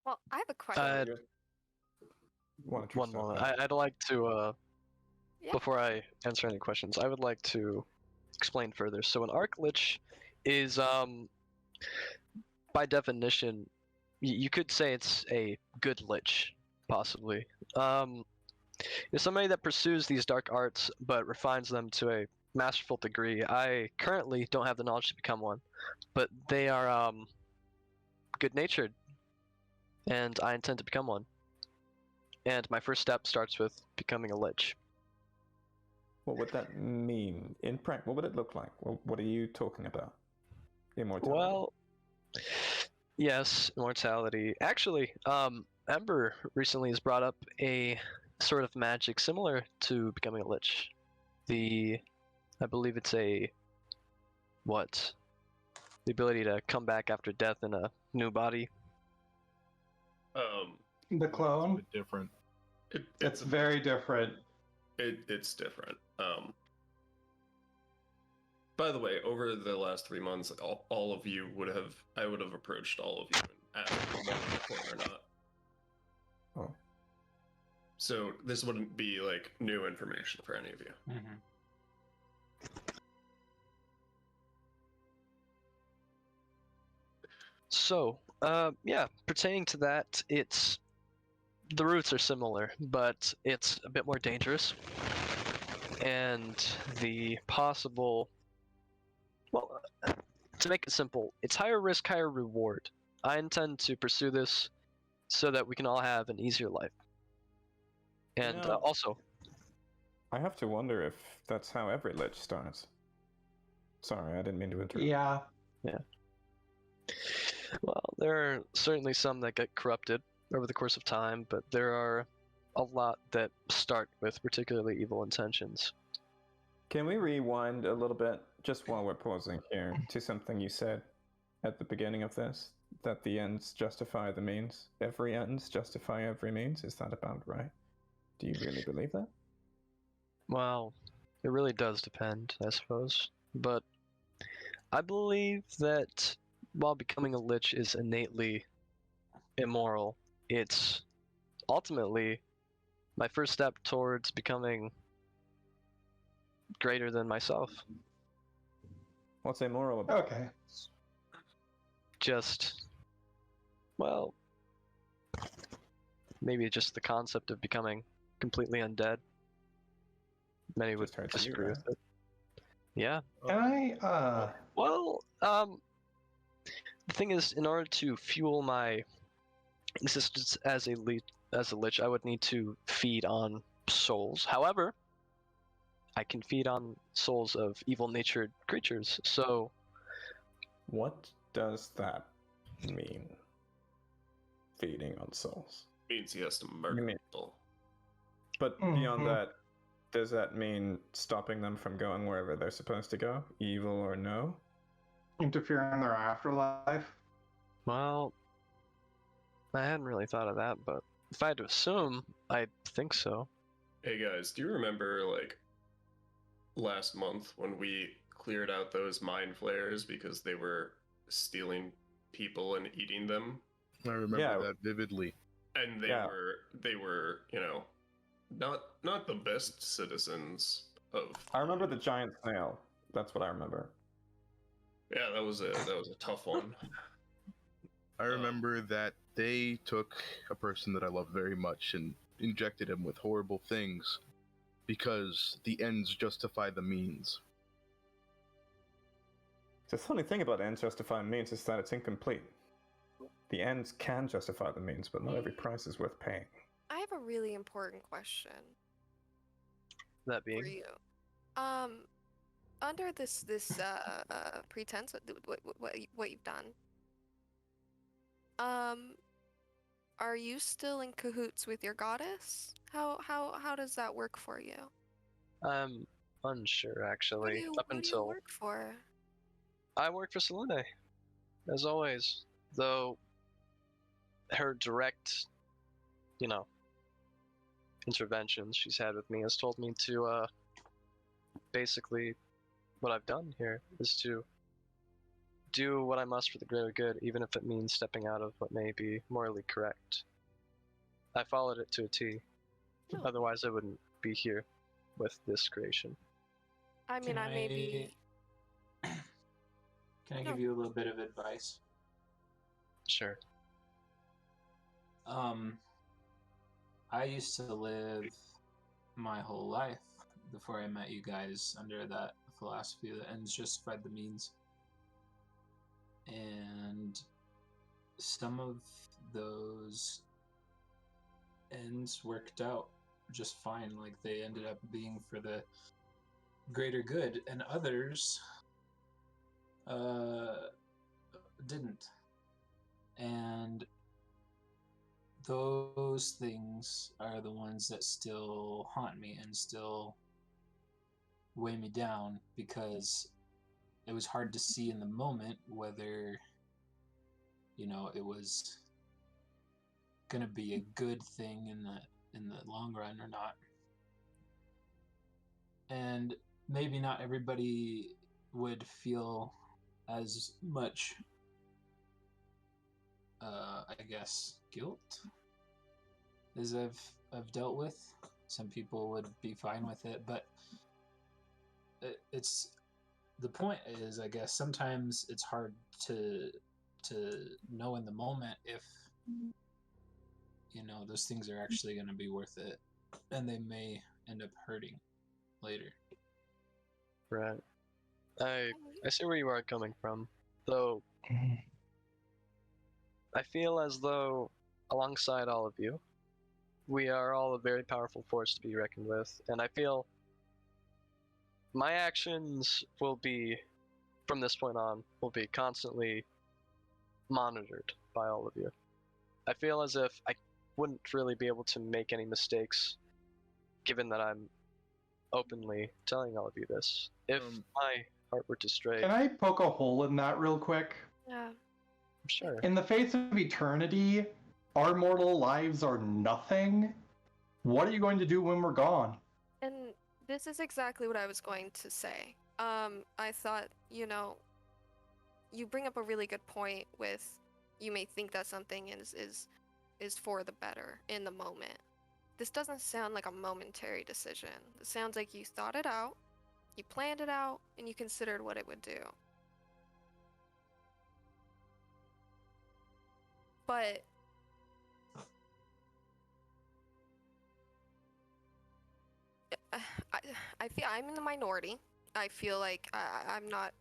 Well, I have a question. Why don't you One start moment. that? I'd like to, Yeah. before I answer any questions, I would like to explain further. So an arc lich is, by definition, you could say it's a good lich, possibly. It's somebody that pursues these dark arts but refines them to a masterful degree. I currently don't have the knowledge to become one, but they are good-natured, and I intend to become one. And my first step starts with becoming a lich. What would that mean in practice? What would it look like? What are you talking about? Immortality. Well, yes, immortality. Actually, Ember recently has brought up a sort of magic similar to becoming a lich. I believe it's the ability to come back after death in a new body. The clone? It's a bit different. It's very different. It's different. By the way, over the last 3 months, all of you I would have approached all of you and asked if you know the clone or not. Oh. So this wouldn't be like new information for any of you. Mm-hmm. So, yeah, pertaining to that, the roots are similar, but it's a bit more dangerous. And the possible, well, to make it simple, it's higher risk, higher reward. I intend to pursue this so that we can all have an easier life. And Yeah. also, I have to wonder if that's how every lich starts. Sorry, I didn't mean to interrupt. Yeah. well, there are certainly some that get corrupted over the course of time, but there are a lot that start with particularly evil intentions. Can we rewind a little bit, just while we're pausing here, to something you said at the beginning of this? That the ends justify the means? Every ends justify every means? Is that about right? Do you really believe that? Well, it really does depend, I suppose. But I believe that while becoming a lich is innately immoral, it's ultimately my first step towards becoming greater than myself. What's immoral about it? Okay. Just, well, maybe just the concept of becoming completely undead. Many would Just hurts you, disagree right? with it. Yeah. Can I, Well, the thing is, in order to fuel my existence as a lich, I would need to feed on souls. However, I can feed on souls of evil-natured creatures. So What does that mean? Feeding on souls. Means he has to You murder mean- people. But beyond Mhm. that, does that mean stopping them from going wherever they're supposed to go, evil or no? Interfere in their afterlife. well, I hadn't really thought of that, but if I had to assume, I think so. Hey guys, do you remember like last month when we cleared out those mind flayers because they were stealing people and eating them? I remember Yeah. that vividly. And they Yeah. were, not the best citizens of I remember the giant snail. That's what I remember. Yeah, that was a tough one. I remember that they took a person that I love very much and injected him with horrible things because the ends justify the means. The funny thing about ends justify means is that it's incomplete. The ends can justify the means, but not every price is worth paying. I have a really important question That for being, you. Under this pretense, what you've done, are you still in cahoots with your goddess? How does that work for you? I'm unsure What actually. do you, Up what do you until work for? I work for Selene, as always. Though her direct, interventions she's had with me has told me to basically what I've done here is to do what I must for the greater good, even if it means stepping out of what may be morally correct. I followed it to a T. No. Otherwise, I wouldn't be here with this creation. I mean, I may be. Can I No. give you a little bit of advice? Sure. I used to live my whole life before I met you guys under that philosophy that ends justified the means. And some of those ends worked out just fine. Like they ended up being for the greater good, and others didn't. And those things are the ones that still haunt me and still weigh me down, because it was hard to see in the moment whether it was going to be a good thing in the long run or not. And maybe not everybody would feel as much I guess guilt as I've dealt with. Some people would be fine with it, but it's the point is, I guess sometimes it's hard to know in the moment if those things are actually going to be worth it, and they may end up hurting later. Right. I see where you are coming from, though I feel as though, alongside all of you, we are all a very powerful force to be reckoned with, and I feel my actions will be, from this point on, will be constantly monitored by all of you. I feel as if I wouldn't really be able to make any mistakes, given that I'm openly telling all of you this. If my heart were to stray, Can I poke a hole in that real quick? Yeah. sure. In the face of eternity, our mortal lives are nothing. What are you going to do when we're gone? And this is exactly what I was going to say. I thought, you bring up a really good point with you may think that something is for the better in the moment. This doesn't sound like a momentary decision. It sounds like you thought it out, you planned it out, and you considered what it would do. But I feel I'm in the minority. I feel like I'm not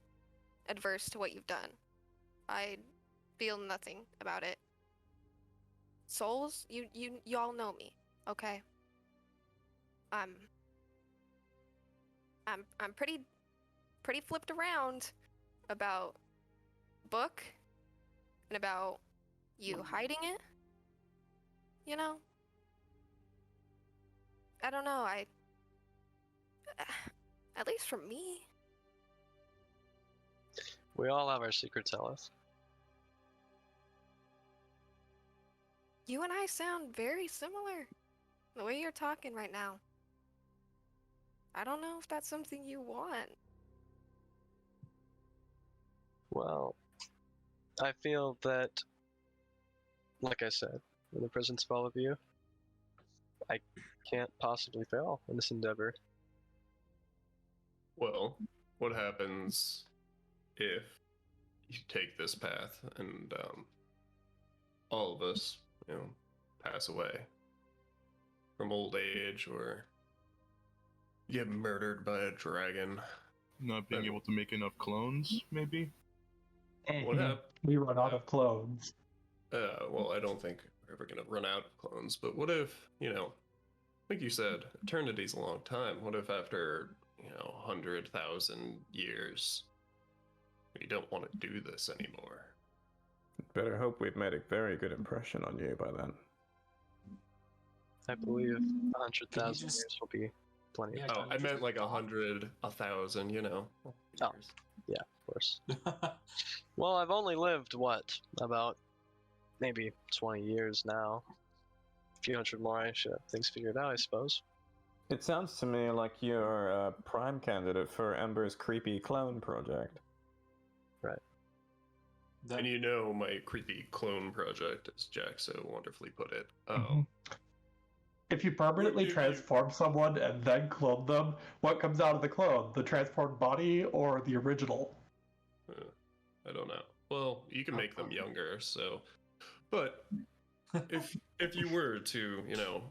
adverse to what you've done. I feel nothing about it. Souls, you all know me, okay? I'm pretty flipped around about book and about you hiding it. You know? I don't know, at least for me. We all have our secrets, Alice. You and I sound very similar. The way you're talking right now. I don't know if that's something you want. Well, I feel that, like I said, in the presence of all of you, I can't possibly fail in this endeavor. Well, what happens if you take this path and all of us, pass away from old age or get murdered by a dragon? Not being able to make enough clones, maybe? What happened? We run out of clones. Well, I don't think we're ever going to run out of clones, but what if, like you said, eternity's a long time. What if after, 100,000 years, we don't want to do this anymore? Better hope we've made a very good impression on you by then. I believe 100,000 just- years will be plenty. Yeah, of Oh, can I you meant just like talk? 100, 1,000, Oh. years. Yeah, of course. Well, I've only lived, about maybe 20 years now. A few hundred more, I should have things figured out, I suppose. It sounds to me like you're a prime candidate for Ember's creepy clone project. That- And my creepy clone project, as Jack so wonderfully put it. If you permanently What if you- transform someone and then clone them, what comes out of the clone? The transformed body or the original? I don't know. Well, you can make them younger, so. But if you were to,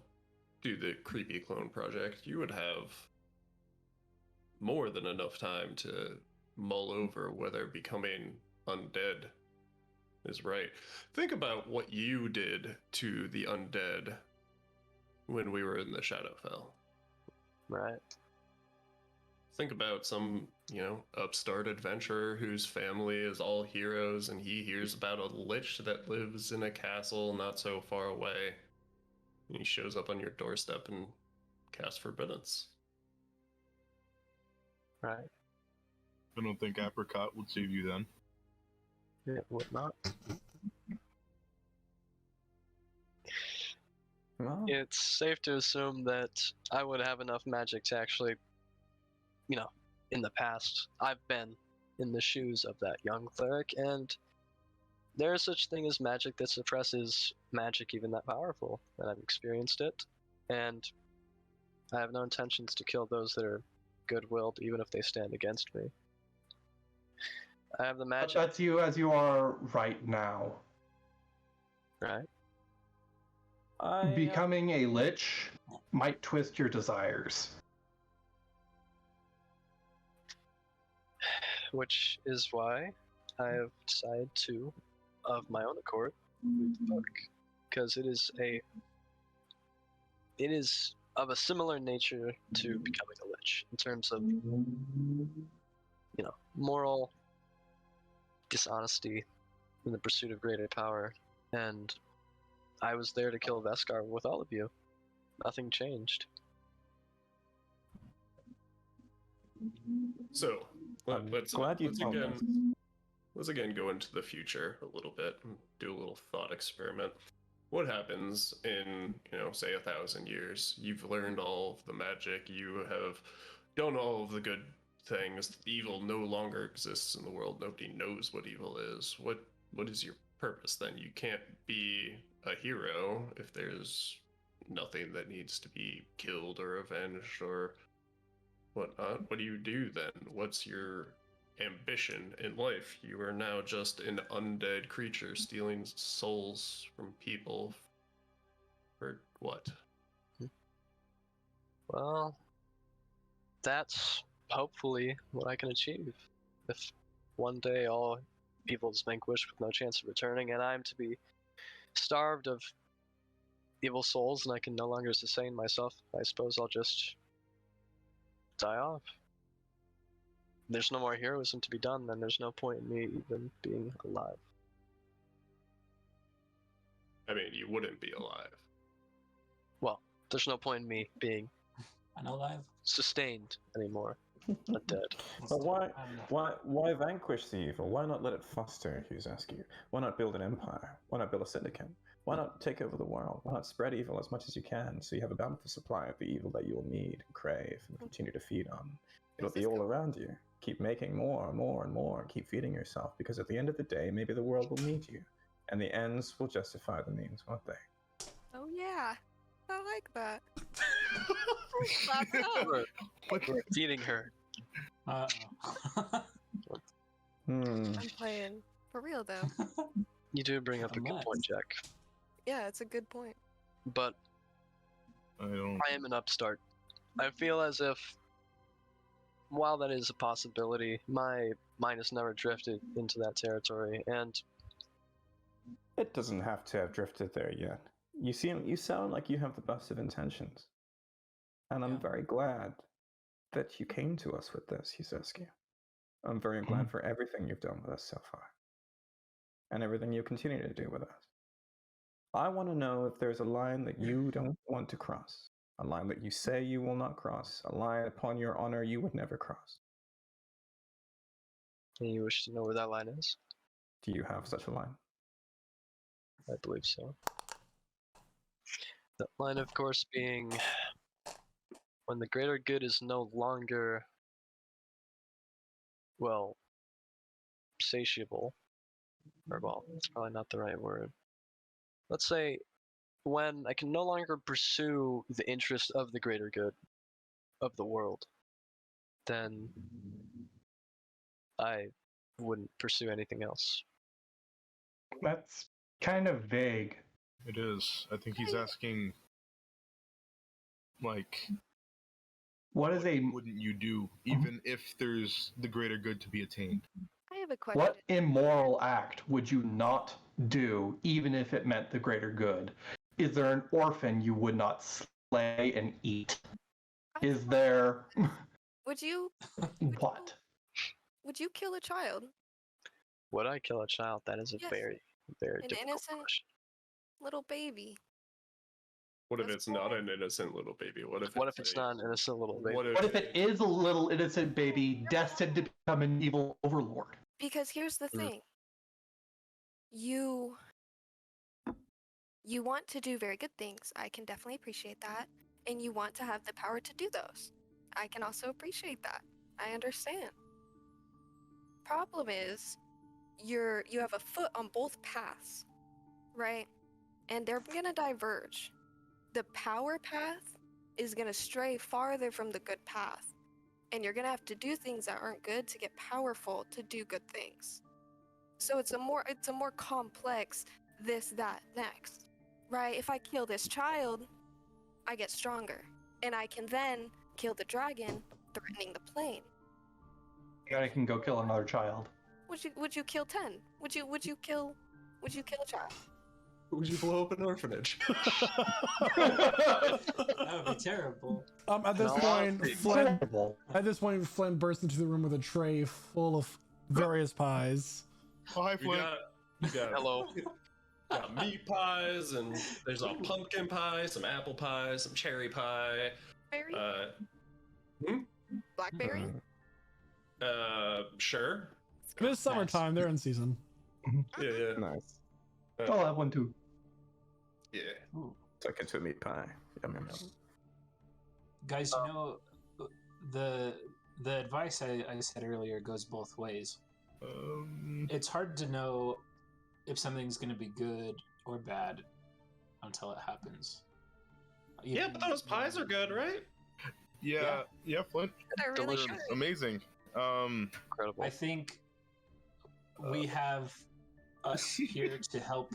do the creepy clone project, you would have more than enough time to mull over whether becoming undead is right. Think about what you did to the undead when we were in the Shadowfell. Right. Think about some, upstart adventurer whose family is all heroes and he hears about a lich that lives in a castle not so far away. And he shows up on your doorstep and casts forbiddance. Right. I don't think Apricot would save you then. It would not. Well, It's safe to assume that I would have enough magic to actually, in the past, I've been in the shoes of that young cleric, and there is such thing as magic that suppresses magic even that powerful, and I've experienced it, and I have no intentions to kill those that are good-willed, even if they stand against me. I have the But magic, that's you as you are right now. right? Becoming a lich might twist your desires. Which is why I have decided to, of my own accord, read the book, because it is of a similar nature to becoming a lich in terms of moral dishonesty in the pursuit of greater power, and I was there to kill Veskar with all of you. Nothing changed. So, I'm let's glad you told us. let's again go into the future a little bit and do a little thought experiment. What happens in, say 1,000 years? You've learned all of the magic, you have done all of the good things. Evil no longer exists in the world. Nobody knows what evil is. What is your purpose then? You can't be a hero if there's nothing that needs to be killed or avenged or whatnot. What do you do then? What's your ambition in life? You are now just an undead creature stealing souls from people. For what? Well, that's hopefully what I can achieve. If one day all evil is vanquished with no chance of returning, and I'm to be starved of evil souls and I can no longer sustain myself, I suppose I'll just die off. there's no more heroism to be done, then there's no point in me even being alive. I mean, you wouldn't be alive. Well, there's no point in me being Unalive? sustained anymore. Not dead. But why vanquish the evil? Why not let it foster, Hughes ask you? Why not build an empire? Why not build a syndicate? Why not take over the world? Why not spread evil as much as you can so you have a bountiful supply of the evil that you will need, crave, and continue to feed on? It'll be all around you. Keep making more and more and more, and keep feeding yourself, because at the end of the day, maybe the world will need you, and the ends will justify the means, won't they? Oh yeah, I like that. Clap it up. We're feeding her. Uh-oh. Hmm. I'm playing. For real though. You do bring up a good point, Jack. Yeah, it's a good point. But I don't. I am an upstart. I feel as if, while that is a possibility, my mind has never drifted into that territory, and It doesn't have to have drifted there yet. You sound like you have the best of intentions. And I'm Yeah. very glad that you came to us with this, Yuzeski. I'm very glad for everything you've done with us so far. And everything you continue to do with us. I want to know if there's a line that you don't want to cross. A line that you say you will not cross. A line upon your honor you would never cross. you wish to know where that line is? Do you have such a line? I believe so. That line, of course, being when the greater good is no longer, well, satiable. Or, well, that's probably not the right word. Let's say when I can no longer pursue the interest of the greater good of the world, then I wouldn't pursue anything else. That's kind of vague. It is. I think he's asking, like, What is a wouldn't you do, even if there's the greater good to be attained? I have a question. what immoral act would you not do, even if it meant the greater good? Is there an orphan you would not slay and eat? Is there Would you what? would you kill a child? Would I kill a child? That is a Yes. very, very An difficult innocent question. little baby. What if That's it's not cool. an innocent little baby? What if It's not an innocent little baby? What What if it is a little innocent baby destined to become an evil overlord? Because here's the Mm. thing. You want to do very good things. I can definitely appreciate that. And you want to have the power to do those. I can also appreciate that. I understand. Problem is, you have a foot on both paths, right? And they're gonna diverge. The power path is gonna stray farther from the good path. And you're gonna have to do things that aren't good to get powerful to do good things. So it's a more complex this, that, next. Right? If I kill this child, I get stronger. And I can then kill the dragon, threatening the plane. I can go kill another child. Would you kill 10? Would you kill a child? Would you blow up an orphanage? That would be terrible. At this No, point, honestly, Flynn bursts into the room with a tray full of various pies. Oh, hi, You Flint. got Hello. got meat pies, and there's a pumpkin pie, some apple pie, some cherry pie. Berry? Blackberry? Sure. It is summertime. They're in season. Yeah. Nice. I'll have one too. Yeah. Tuck into a meat pie. Yum, yum, yum. Guys, you know, the advice I said earlier goes both ways. It's hard to know if something's going to be good or bad until it happens. Yeah, but those pies are good, right? Yeah, Flint. They're really Delicious. good. Amazing. Incredible. I think we have us here to help,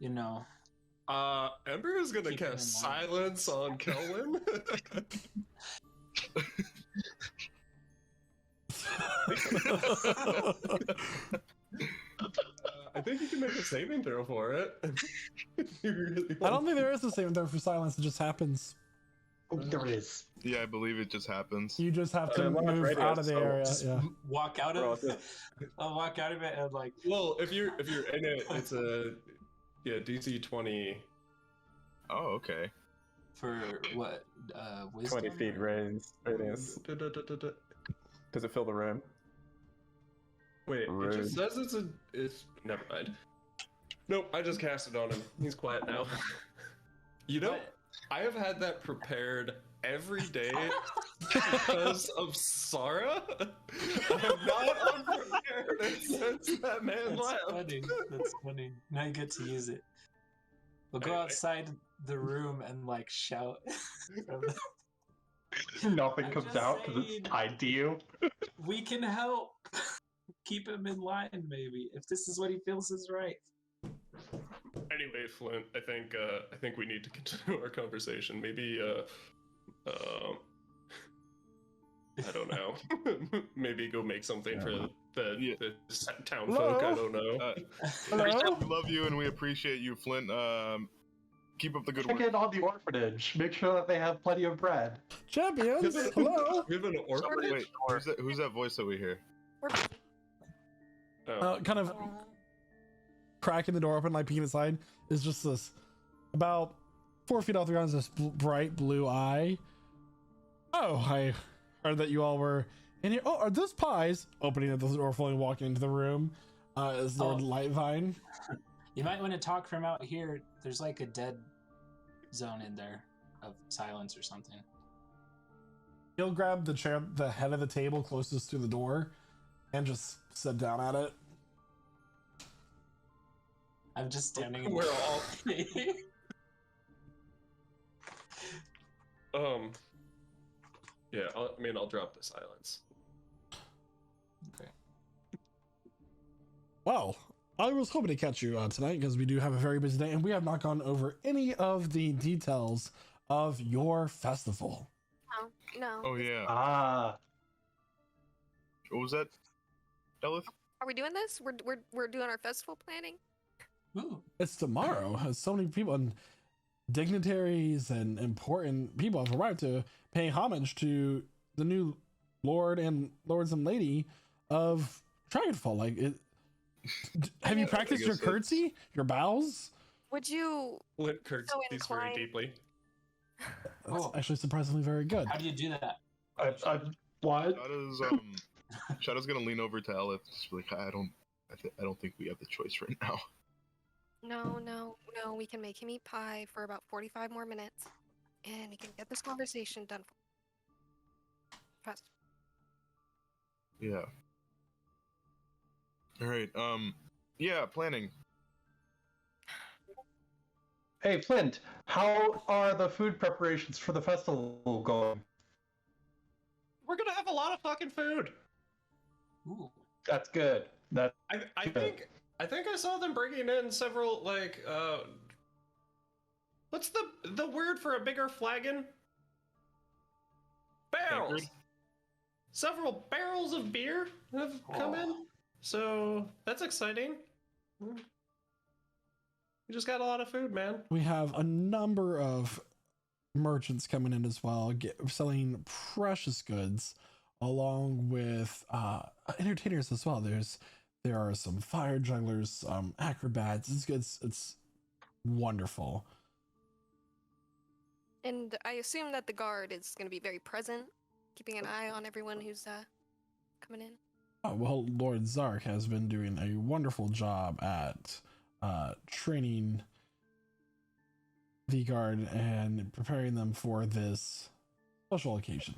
you know. Ember is gonna Keep it in cast mind. silence on Kelwin. I think you can make a saving throw for it. If you really I don't want. think there is a saving throw for silence. It just happens. Oh, there it is. Yeah, I believe it just happens. You just have to I'm not move ready, out of the so area. Just Yeah. walk out Bro, of. I'll walk out of it and like. Well, if you're in it, it's a DC 20. Oh, okay. For what? Wisdom? 20 feet radius. Does it fill the room? Wait, it just says it's never mind. Nope, I just cast it on him. He's quiet now. You know, What? I have had that prepared every day because of Sarah. I have not unprepared it since that man That's left. funny. That's funny. Now you get to use it. We'll go Anyway. outside the room and like shout. from Nothing I'm comes just out because saying. it's tied to you. we can help. Keep him in line, maybe, if this is what he feels is right. Anyway, Flint, I think we need to continue our conversation. Maybe I don't know. Maybe go make something for the town folk. I don't know. Hello? We love you and we appreciate you, Flint. Keep up the good Check work. in on the orphanage. Make sure that they have plenty of bread. Champions, hello. We have an orphanage. Wait, who's that voice that we hear? We're busy. Oh. Kind of cracking the door open, like peeking inside, is just this about 4 feet off the ground is this bright blue eye. Oh, I heard that you all were in here. Oh, are those pies? Opening up the door, fully walking into the room. Is Lord Lightvine. You might want to talk from out here. There's like a dead zone in there of silence or something. He'll grab the chair, the head of the table closest to the door, and just sit down at it. I'm just standing in We're all yeah. I'll drop the silence. Okay. Well, I was hoping to catch you tonight because we do have a very busy day and we have not gone over any of the details of your festival. No. Oh yeah. Ah. What was that, Elith? Are we doing this? We're doing our festival planning? Ooh. It's tomorrow. So many people and dignitaries and important people have arrived to pay homage to the new lords and lady of Dragonfall. Like, have you practiced your curtsy, your bows? Would you Flint curtsies very inclined. deeply. That's Oh. actually surprisingly very good. How do you do that? What? Shadow's gonna lean over to Elith, just be like, I don't think we have the choice right now. No, we can make him eat pie for about 45 more minutes. And we can get this conversation done. Fast. Yeah. All right. Yeah, planning. Hey, Flint, how are the food preparations for the festival going? We're gonna have a lot of fucking food. Ooh. That's good. I think I saw them bringing in several what's the word for a bigger flagon? Barrels. Tankard? Several barrels of beer have come in, so that's exciting. We just got a lot of food, man. We have a number of merchants coming in as well, selling precious goods, along with entertainers as well. There are some fire jugglers, some acrobats. It's wonderful. And I assume that the guard is going to be very present, keeping an eye on everyone who's coming in. Oh, well, Lord Zark has been doing a wonderful job at training the guard and preparing them for this special occasion.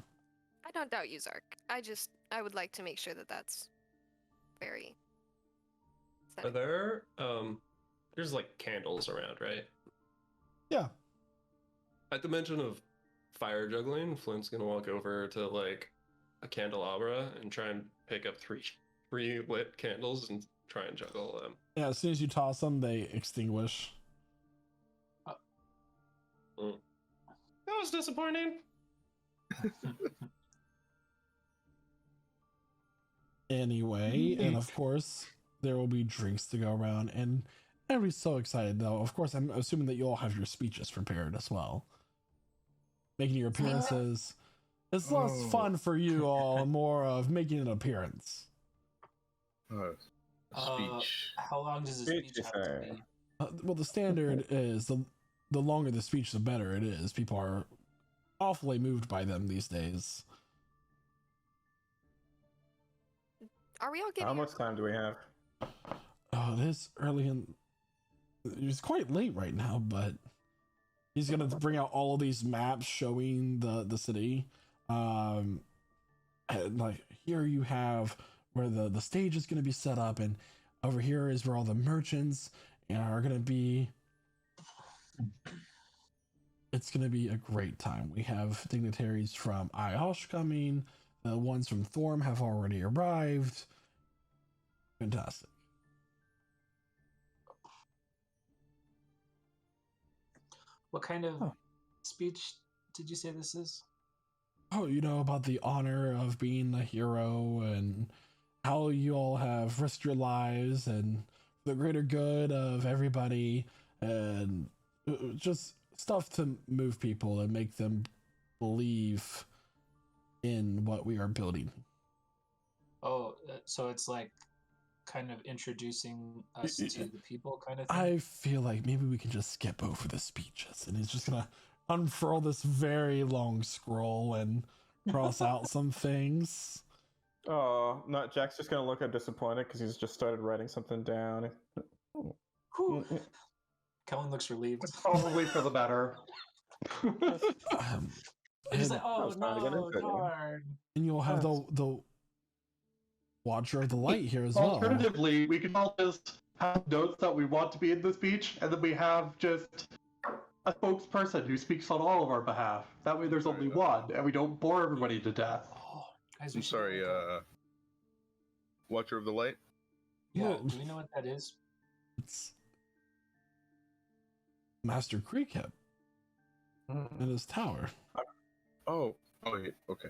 I don't doubt you, Zark. I would like to make sure that that's very... Are there there's like candles around, right? Yeah. At the mention of fire juggling, Flint's gonna walk over to like a candelabra and try and pick up three lit candles and try and juggle them. Yeah, as soon as you toss them, they extinguish. That was disappointing. Anyway, and of course, there will be drinks to go around, and everybody's so excited, though. Of course, I'm assuming that you all have your speeches prepared as well. making your appearances. It's less fun for you all, more of making an appearance. Speech. How long does a Speech, speech have to be? Well, the standard is the longer the speech, the better it is. People are awfully moved by them these days. Are we all getting How much time do we have? Oh, it is early in. It's quite late right now, but he's gonna bring out all of these maps showing the city. And like here you have where the stage is gonna be set up, and over here is where all the merchants are gonna be. It's gonna be a great time. We have dignitaries from IOSH coming. The ones from Thorm have already arrived. Fantastic. What kind of speech did you say this is? Oh, you know about the honor of being a hero and how you all have risked your lives and the greater good of everybody and just stuff to move people and make them believe in what we are building. Oh, so it's like kind of introducing us to the people kind of thing? I feel like maybe we can just skip over the speeches, and he's just gonna unfurl this very long scroll and cross out some things. Oh, not Jack's just gonna look disappointed because he's just started writing something down. Whew. Kellen looks relieved. It's probably for the better. He's like, oh was trying to get no, into it, yeah. darn. And you'll have the Watcher of the Light here as well. Alternatively, we can all just have notes that we want to be in the speech, and then we have just a spokesperson who speaks on all of our behalf. That way there's only one, and we don't bore everybody to death. Oh, guys, I'm sorry, Watcher of the Light? Yeah, do we know what that is? It's Master Creakhip in his tower. Oh, yeah, okay.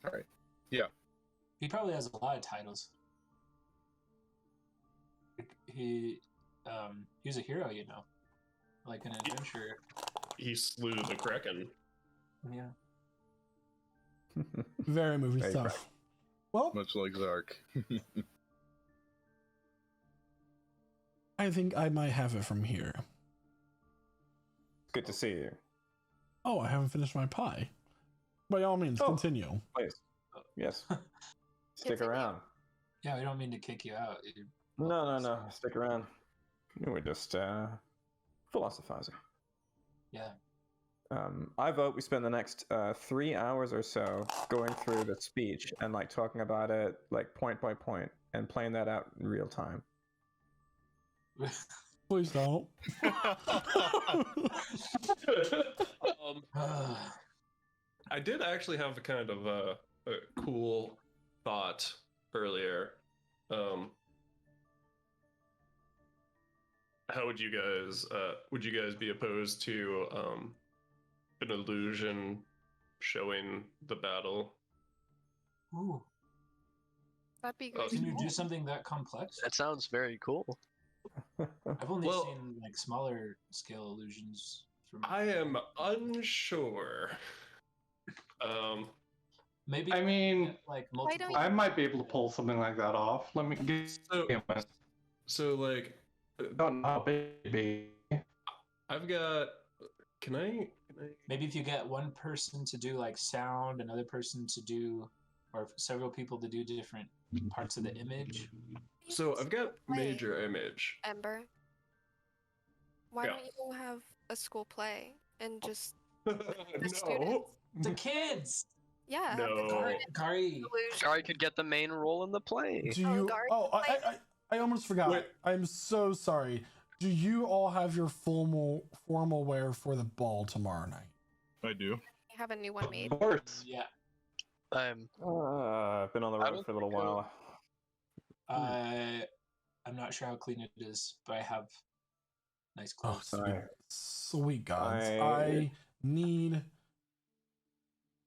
Alright. Yeah. He probably has a lot of titles. He's a hero, you know, like an adventurer. He slew the Kraken. Yeah. Very movie Very stuff. correct. Well, Much like Zark. I think I might have it from here. Good to see you. Oh, I haven't finished my pie. By all means, continue. Please. Yes. Stick Continue. around. Yeah, we don't mean to kick you out. No. Stick around. We're just philosophizing. Yeah. I vote we spend the next 3 hours or so going through the speech and like talking about it like point by point and playing that out in real time. Please don't. I did actually have a kind of a cool thought earlier. How would you guys be opposed to an illusion showing the battle? Ooh. That'd be great. Can you do something that complex? That sounds very cool. I've only Well- seen like smaller scale illusions. From I am unsure. maybe. I mean, like Why multiple. don't you- I might be able to pull something like that off. Let me get So like, I don't know how big it'd be. I've got. Can I? Maybe if you get one person to do like sound, another person to do, or several people to do different parts of the image. So I've got Play. major image. Ember. Why Yeah. don't you have a school play and just No. students? The kids. Yeah. No. Kari. Illusion. Sorry, could get the main role in the play. Do Oh, you? Guard, Oh, I almost forgot. Wait. I'm so sorry. Do you all have your formal wear for the ball tomorrow night? I do. I have a new one made. Of course. Yeah. I'm I've been on the I road don't for a little think while. I'm not sure how clean it is, but I have nice Oh, clothes. sweet, sweet gods! I-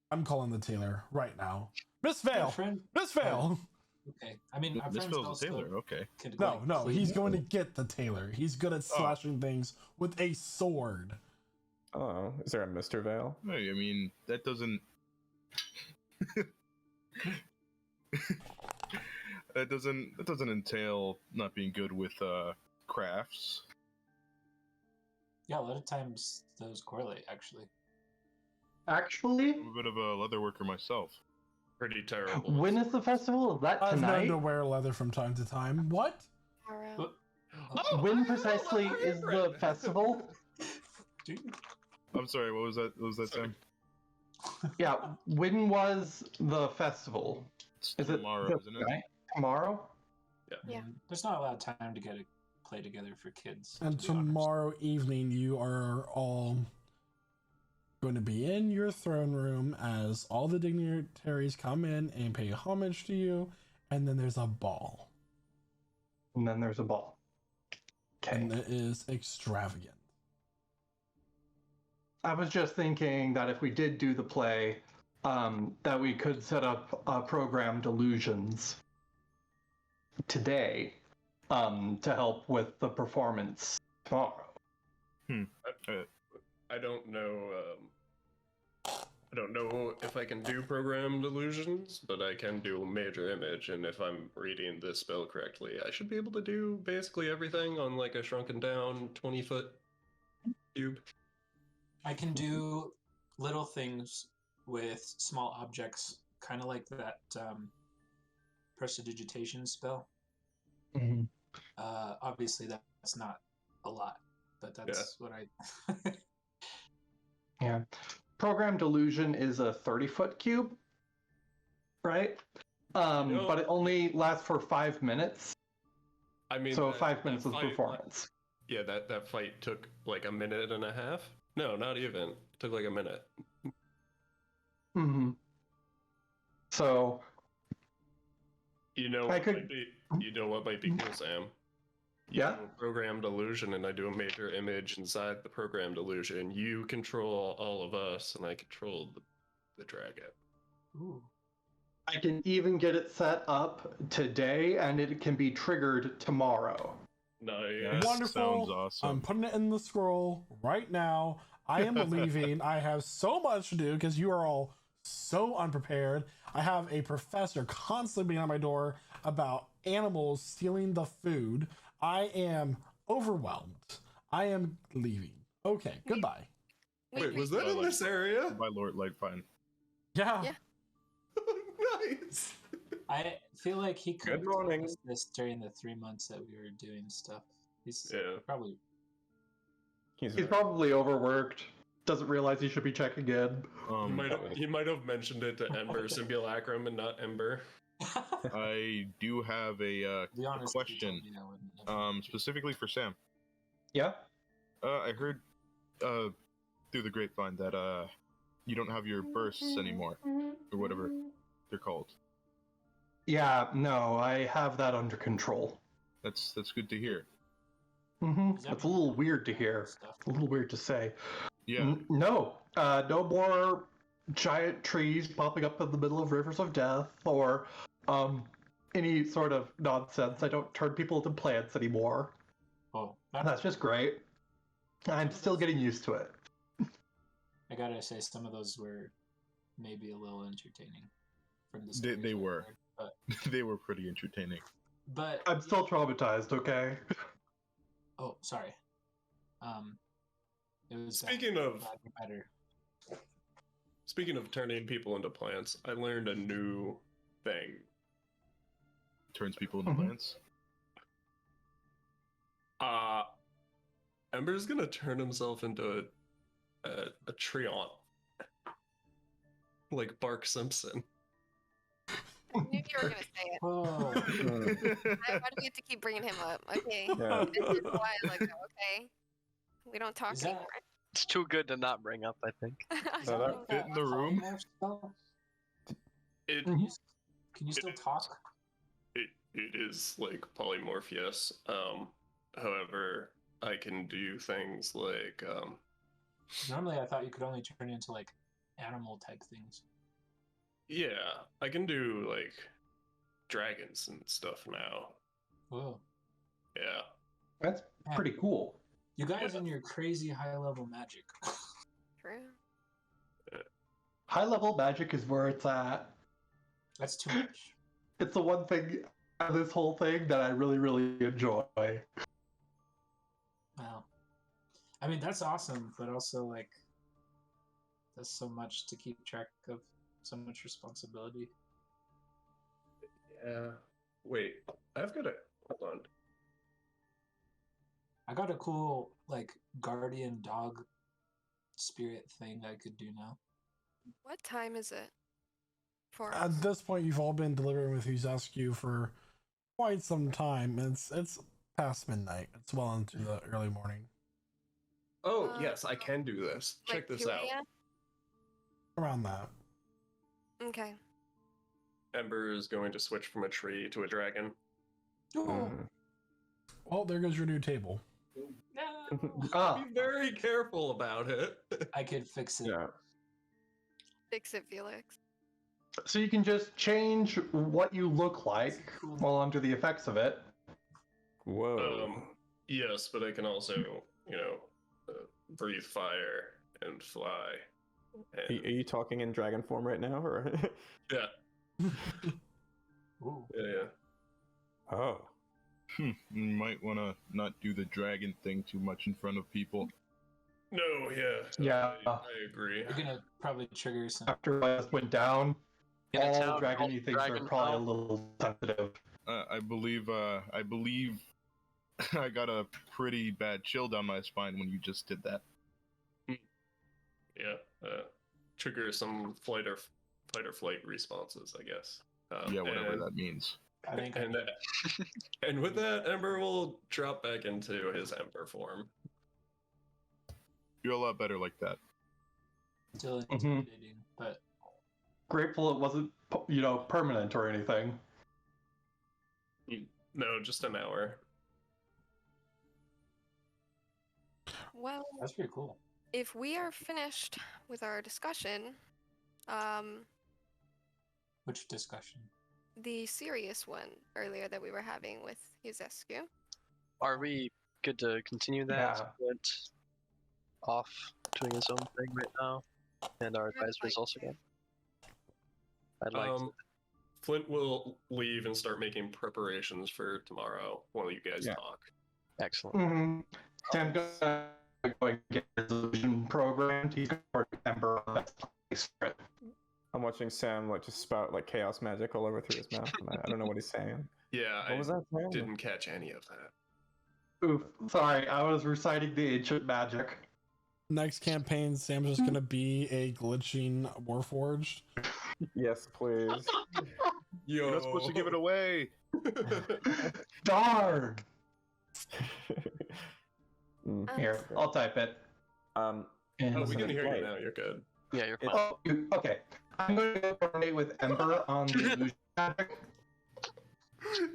I'm calling the tailor right now. Miss Our Vale, friend. Miss Vale. Okay. I mean, our This friends feels also the tailor, okay. could, No, like, no, clean he's it. going to get the tailor. He's good at slashing things with a sword. Hello. Is there a Mr. Vale? Hey, I mean, that doesn't. That doesn't entail not being good with crafts. Yeah, a lot of times those correlate, actually. Actually, I'm a bit of a leather worker myself. Pretty terrible. when is the festival? Is that I've known tonight? to wear leather from time to time. What? Tomorrow. When precisely is the festival? I'm sorry. What was that? What was that, Sorry. Sam? Yeah, when was the festival? It's Is it tomorrow, isn't it? tonight? Tomorrow? Yeah. There's not a lot of time to get a play together for kids. And to be honest. tomorrow evening, you are all going to be in your throne room as all the dignitaries come in and pay homage to you, and then there's a ball. And then there's a ball. Okay. And it is extravagant. I was just thinking that if we did do the play, that we could set up a program Delusions today to help with the performance tomorrow. I don't know. I don't know if I can do program delusions, but I can do major image. And if I'm reading this spell correctly, I should be able to do basically everything on like a shrunken down 20-foot cube. I can do little things with small objects, kind of like that prestidigitation spell. Mm-hmm. Obviously, that's not a lot, but that's what I. Yeah. Program Delusion is a 30-foot cube, right? But it only lasts for 5 minutes. I mean, So that- 5 minutes that of fight- performance. Yeah, that fight took like a minute and a half. No, not even. It took like a minute. Mm-hmm. So You know, I what could- might be, you know what might be cool, Sam? You Yeah? do a program delusion, and I do a major image inside the program delusion. You control all of us, and I control the dragon. Ooh. I can even get it set up today, and it can be triggered tomorrow. Nice. Yes. Wonderful. sounds awesome. I'm putting it in the scroll right now. I am leaving. I have so much to do because you are all so unprepared. I have a professor constantly being on my door about animals stealing the food. I am overwhelmed. I am leaving. Okay, goodbye. Wait, was that in this area? By Lord Lightfine. Yeah. Yeah. Nice. I feel like he could Good morning. have this during the 3 months that we were doing stuff. He's Yeah. probably. He's probably overworked. Doesn't realize he should be checking in. You might have mentioned it to Ember Simulacrum and not Ember. I do have a Be honest, if you question, told me, I wouldn't have. specifically for Sam. Yeah? I heard through the grapevine that you don't have your bursts anymore, or whatever they're called. Yeah, no, I have that under control. That's good to hear. Mm-hmm. Does that It's a mean little weird to hear. stuff? A little weird to say. Yeah. No, no more giant trees popping up in the middle of rivers of death, or any sort of nonsense. I don't turn people into plants anymore. Oh, That's just great. I'm still getting used to it. I gotta say, some of those were maybe a little entertaining. From the They stories I were. heard, but They were pretty entertaining. I'm still traumatized, okay? Oh, sorry. It was Speaking of turning people into plants, I learned a new thing. Turns people into Mhm. plants. Ember's gonna turn himself into a treant, like Bark Simpson. I knew you were gonna say it. Oh, Why do we have to keep bringing him up? Okay. Yeah. This is why I like okay. We don't talk Is that- anymore. It's too good to not bring up, I think. So that fit in the room? It Can you still talk? it is like polymorph, yes. However, I can do things like Normally, I thought you could only turn into like animal type things. yeah, I can do like dragons and stuff now. Whoa. Yeah. That's pretty cool. You guys Yeah. and your crazy high level magic. high level magic is where it's at. That's too much. It's the one thing out of this whole thing that I really, really enjoy. Wow. I mean, that's awesome, but also, like, that's so much to keep track of, so much responsibility. Yeah. Wait, I've got to hold on. I got a cool, like, guardian dog spirit thing I could do now. What time is it? For At us? this point, you've all been delivering with Huzescu for quite some time. It's past midnight. It's well into the early morning. Oh, yes, I can do this. Like Check this 2 out. a.m.? Around that. Okay. Ember is going to switch from a tree to a dragon. Oh, Well, there goes your new table. no! Ah, Be very careful about it. I could fix it. Yeah. Fix it, Felix. so you can just change what you look like Cool. while under the effects of it. Whoa. Yes, but I can also, breathe fire and fly. Are you talking in dragon form right now, or? Yeah, Ooh. yeah. Oh. You might want to not do the dragon thing too much in front of people. No, yeah. Yeah. I agree. You're gonna probably trigger some. After what went down, In a all town dragony called things are Dragon probably a Town. little sensitive. I believe I got a pretty bad chill down my spine when you just did that. Yeah. Trigger some fight or flight responses, I guess. Yeah, whatever and, that means. I think I And, and with that, Ember will drop back into his Ember form. You're a lot better like that. still Mhm. intimidating, but Grateful it wasn't, permanent or anything. No, just an hour. Well, that's pretty cool. if we are finished with our discussion, Which discussion? the serious one earlier that we were having with Huzescu. Are we good to continue that? Yeah. Went off doing his own thing right now, and our I'd advisor is like also to. gone. I'd like to. Flint will leave and start making preparations for tomorrow while you guys Yeah. talk. Excellent. Mm-hmm. Sam's gonna go and get his illusion programmed. He's going to Ember on that place for it. I'm watching Sam just spout chaos magic all over through his mouth. And I don't know what he's saying. Yeah, What was that, Sam? didn't catch any of that. Oof, sorry, I was reciting the ancient magic. Next campaign, Sam's just gonna be a glitching Warforged. Yes, please. You're not supposed to give it away. Darn! Mm. Here, I'll type it. Um, And Oh, we can hear you Wait. now. You're good. Yeah, you're fine. Oh, okay. I'm going to coordinate with Ember on the illusion magic.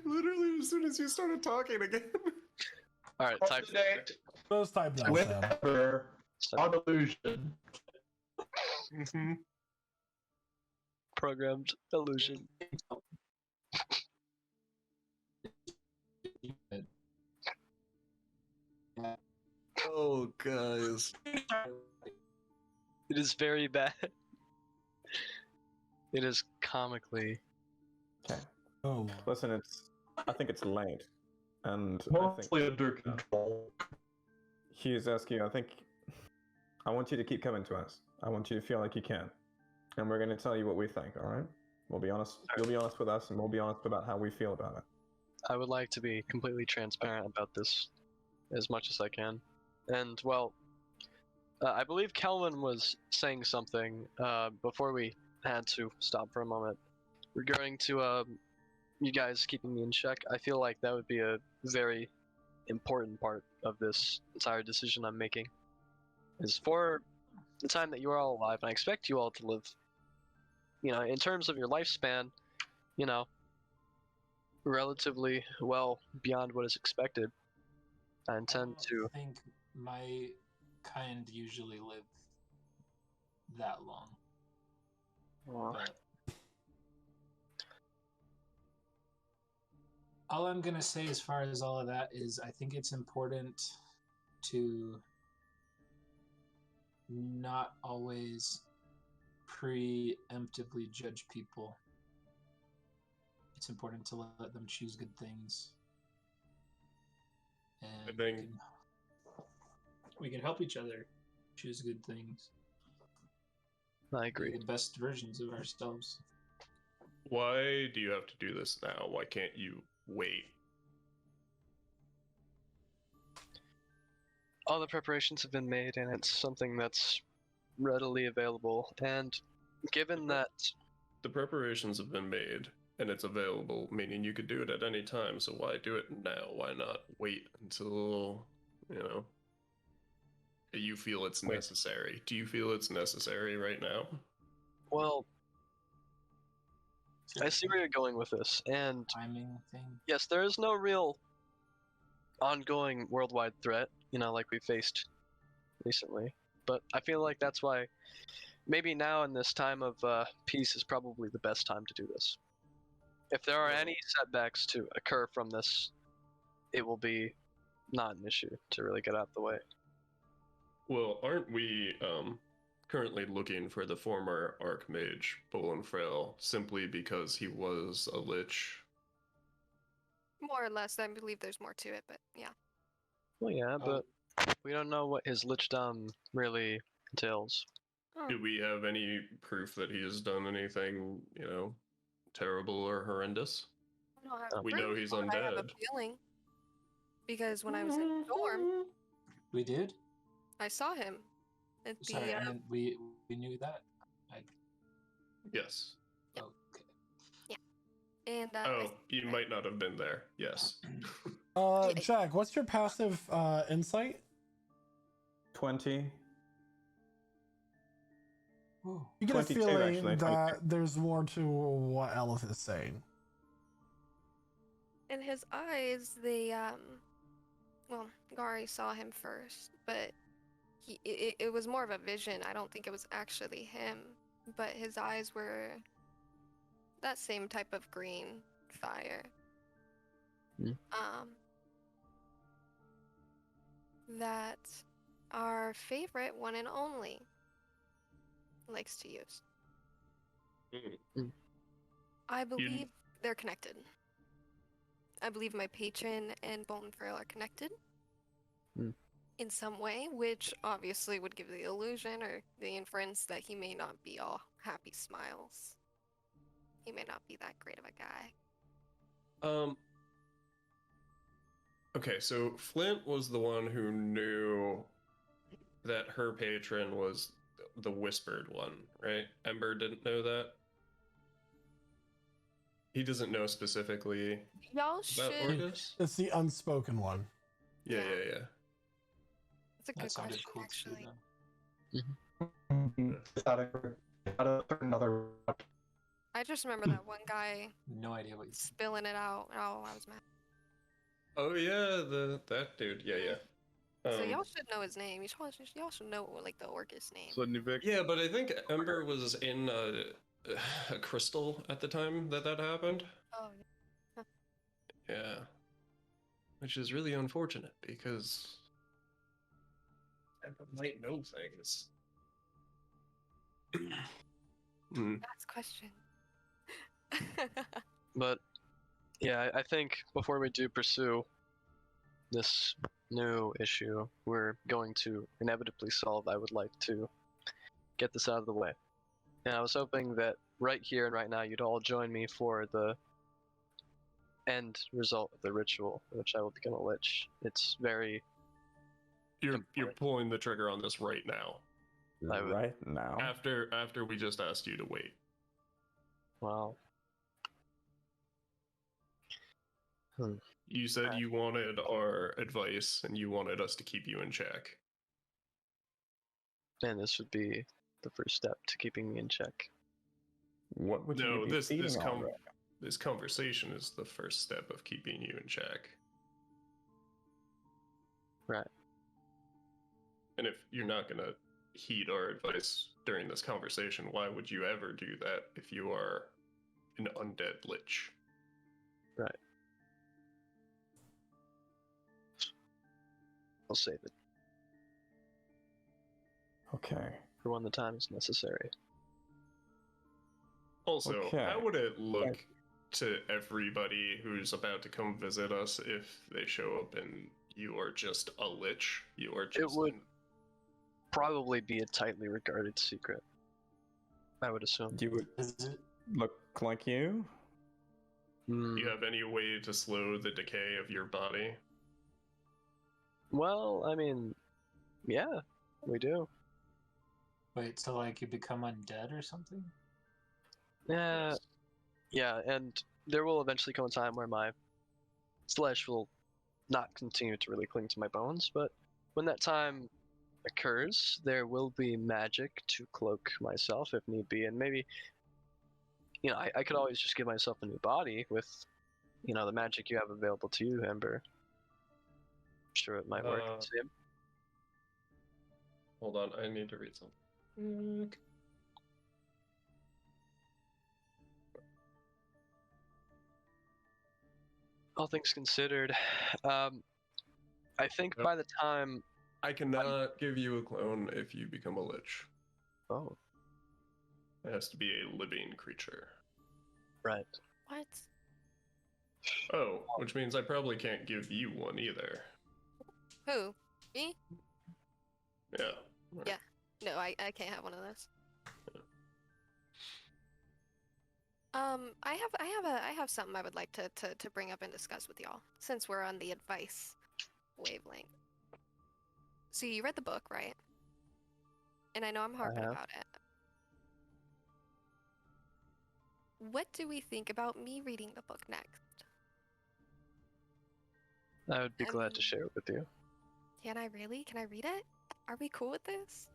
Literally, as soon as you started talking again. All right, type. Coordinate Just type that, with Sam. Ember on illusion. Programmed illusion. Oh, guys. It is very bad. It is comically. Oh, Lord. listen, I think it's late. And I think Mostly under control. Hughes asking you, I want you to keep coming to us. I want you to feel like you can. And we're going to tell you what we think, alright? We'll be honest. You'll be honest with us, and we'll be honest about how we feel about it. I would like to be completely transparent about this as much as I can. And, well, I believe Kelvin was saying something before we had to stop for a moment regarding to you guys keeping me in check. I feel like that would be a very important part of this entire decision I'm making. Is for the time that you are all alive, and I expect you all to live, in terms of your lifespan, relatively well beyond what is expected. I intend to. I think my kind usually live that long. But all I'm gonna say as far as all of that is I think it's important to not always preemptively judge people. It's important to let them choose good things. And I think we can help each other choose good things. I Be agree. the best versions of ourselves. why do you have to do this now? Why can't you wait? All the preparations have been made, and it's something that's readily available. And given that, The preparations have been made and it's available, meaning you could do it at any time. So why do it now? Why not wait until, you feel it's Wait. necessary? Do you feel it's necessary right now? well, Is it I see where you're going with this. And timing thing? yes, there is no real ongoing worldwide threat, like we faced recently. But I feel like that's why maybe now in this time of peace is probably the best time to do this. If there are any setbacks to occur from this, it will be not an issue to really get out of the way. Well, aren't we currently looking for the former Archmage Bolin Frail simply because he was a lich? More or less, I believe there's more to it, but yeah. Well, yeah, Oh. but we don't know what his lichdom really entails. Oh, Do we have any proof that he has done anything, terrible or horrendous? I don't have We know proof, he's but I have a undead. feeling. Because when I was in Storm, We did? I saw him at the. Sorry, I mean, we knew that. Yes. Yep. Okay. And Oh, you might not have been there. Yes. Yeah. Jack, what's your passive insight? 20. Ooh. You get a 22 feeling actually, that there's more to what Elith is saying. in his eyes, well, Gari saw him first, but it was more of a vision. I don't think it was actually him, but his eyes were that same type of green fire. Hmm. That our favorite one and only likes to use. I believe they're connected. I believe my patron and Bone Frail are connected in some way, which obviously would give the illusion or the inference that he may not be all happy smiles. He may not be that great of a guy. Okay, so Flint was the one who knew that her patron was the whispered one, right? Ember didn't know that. He doesn't know specifically Y'all about should. Orcus. It's the unspoken one. Yeah. It's a good That sounded question, cool actually. Just another. I just remember that one guy No idea what you said. spilling it out. Oh, I was mad. Oh yeah, that dude. Yeah. So y'all should know his name. Y'all should know like the Orcus name. So Nuvik, Yeah, but I think Ember was in a crystal at the time that happened. Oh, Yeah. Which is really unfortunate because Ember might know things. that's question. But yeah, I think before we do pursue this new issue we're going to inevitably solve, I would like to get this out of the way. And I was hoping that right here and right now you'd all join me for the end result of the ritual, in which I will become a lich. It's very... You're pulling the trigger on this right now. Right now. After we just asked you to wait. Wow. You said you wanted our advice and you wanted us to keep you in check. And this would be the first step to keeping me in check. What would you No, be this feeding on? this conversation is the first step of keeping you in check. Right. And if you're not gonna heed our advice during this conversation, why would you ever do that if you are an undead lich? Right. I'll save it Okay. for when the time is necessary. Also, Okay. how would it look to everybody who's about to come visit us if they show up and you are just a lich? You are just. would- Probably be a tightly regarded secret, I would assume. You would Is it? look like you? Hmm. Do you have any way to slow the decay of your body? Well, I mean, yeah, we do. Wait, so like you become undead or something? Yeah, Yes. yeah, and there will eventually come a time where my flesh will not continue to really cling to my bones, but when that time occurs, there will be magic to cloak myself if need be, and maybe, I could always just give myself a new body with, the magic you have available to you, Ember. I'm sure it might work. Same. Hold on, I need to read something. All things considered, I think Yep. by the time. I cannot give you a clone if you become a lich. Oh, It has to be a living creature. right. What? Oh, which means I probably can't give you one either. Who? Me? Yeah. Yeah. No, I can't have one of those. I have something I would like to bring up and discuss with y'all, since we're on the advice wavelength. So you read the book, right? And I know I'm harping have. about it. What do we think about me reading the book next? I would be glad to Um, share it with you. Can I really? Can I read it? Are we cool with this?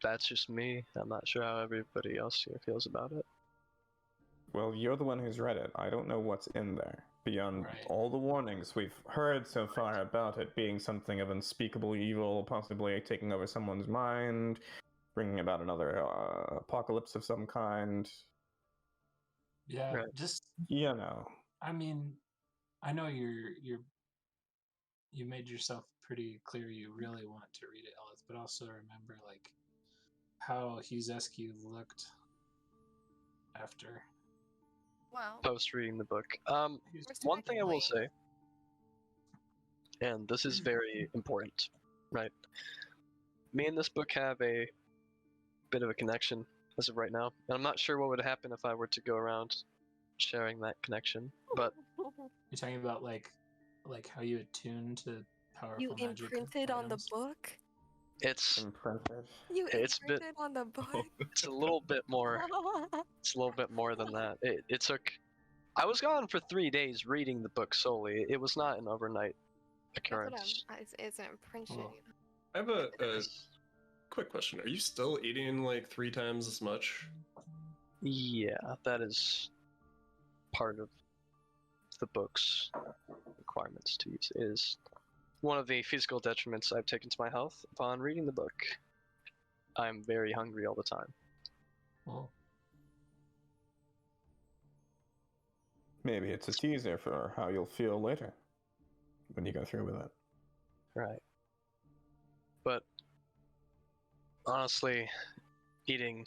That's just me. I'm not sure how everybody else here feels about it. Well, you're the one who's read it. I don't know what's in there. Beyond Right. all the warnings we've heard so far about it being something of unspeakable evil, possibly taking over someone's mind, bringing about another apocalypse of some kind. Yeah, Right. just You know. I mean, I know you made yourself pretty clear you really want to read it, Ellis, but also remember like how Huzescu looked after. Well, Post reading the book. Mr. One thing I will McLean. say, and this is very important, right? Me and this book have a bit of a connection as of right now, and I'm not sure what would happen if I were to go around sharing that connection. But You're talking about like how you attune to powerful You magic imprinted on the items? book? it's Imprinted. You It's bit- imprinted on the book? it's a little bit more. It's a little bit more than that. It took. I was gone for 3 days reading the book solely. It was not an overnight That's what occurrence. it's an imprintation. Cool. You know? I have a quick question. Are you still eating like 3 times as much? Yeah, that is part of the book's requirements to use. It is one of the physical detriments I've taken to my health upon reading the book. I'm very hungry all the time. Well, Maybe it's a teaser for how you'll feel later when you go through with it. Right. But honestly, eating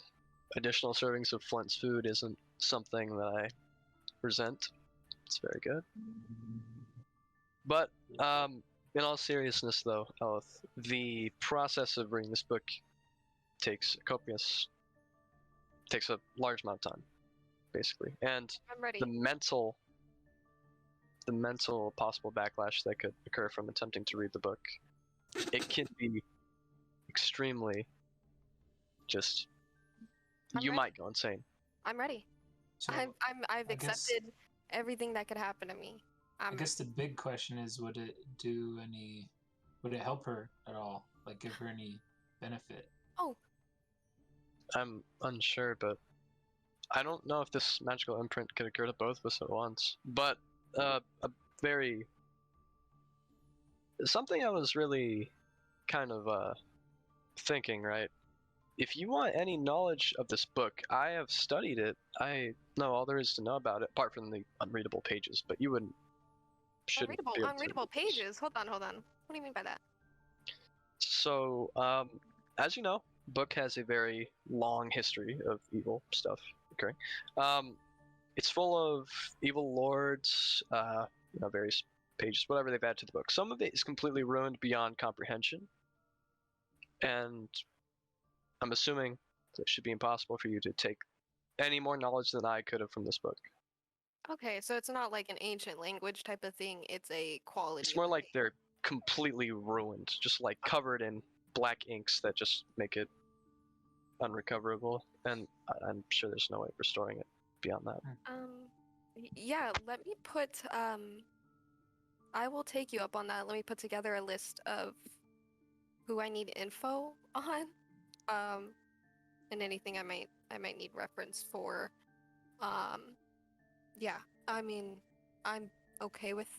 additional servings of Flint's food isn't something that I resent. It's very good. But in all seriousness, though, Elith, the process of reading this book takes a large amount of time, basically, and I'm ready. the mental possible backlash that could occur from attempting to read the book, it can be extremely just. I'm You ready. might go insane. I'm ready. so I've I guess- accepted everything that could happen to me. I guess the big question is, would it help her at all? Like, give her any benefit? I'm unsure, but I don't know if this magical imprint could occur to both of us at once. But a very something I was really kind of thinking, right? If you want any knowledge of this book, I have studied it. I know all there is to know about it, apart from the unreadable pages. But you shouldn't be able to unreadable read this. pages. Hold on. What do you mean by that? So, as you know, book has a very long history of evil stuff occurring. It's full of evil lords, various pages, whatever they've added to the book. Some of it is completely ruined beyond comprehension, and I'm assuming it should be impossible for you to take any more knowledge than I could have from this book. Okay, so it's not like an ancient language type of thing. It's a quality. It's more like they're completely ruined, just like covered in black inks that just make it unrecoverable, and I'm sure there's no way of restoring it beyond that. Yeah, let me put I will take you up on that. Let me put together a list of who I need info on, and anything I might need reference for. Yeah, I mean, I'm okay with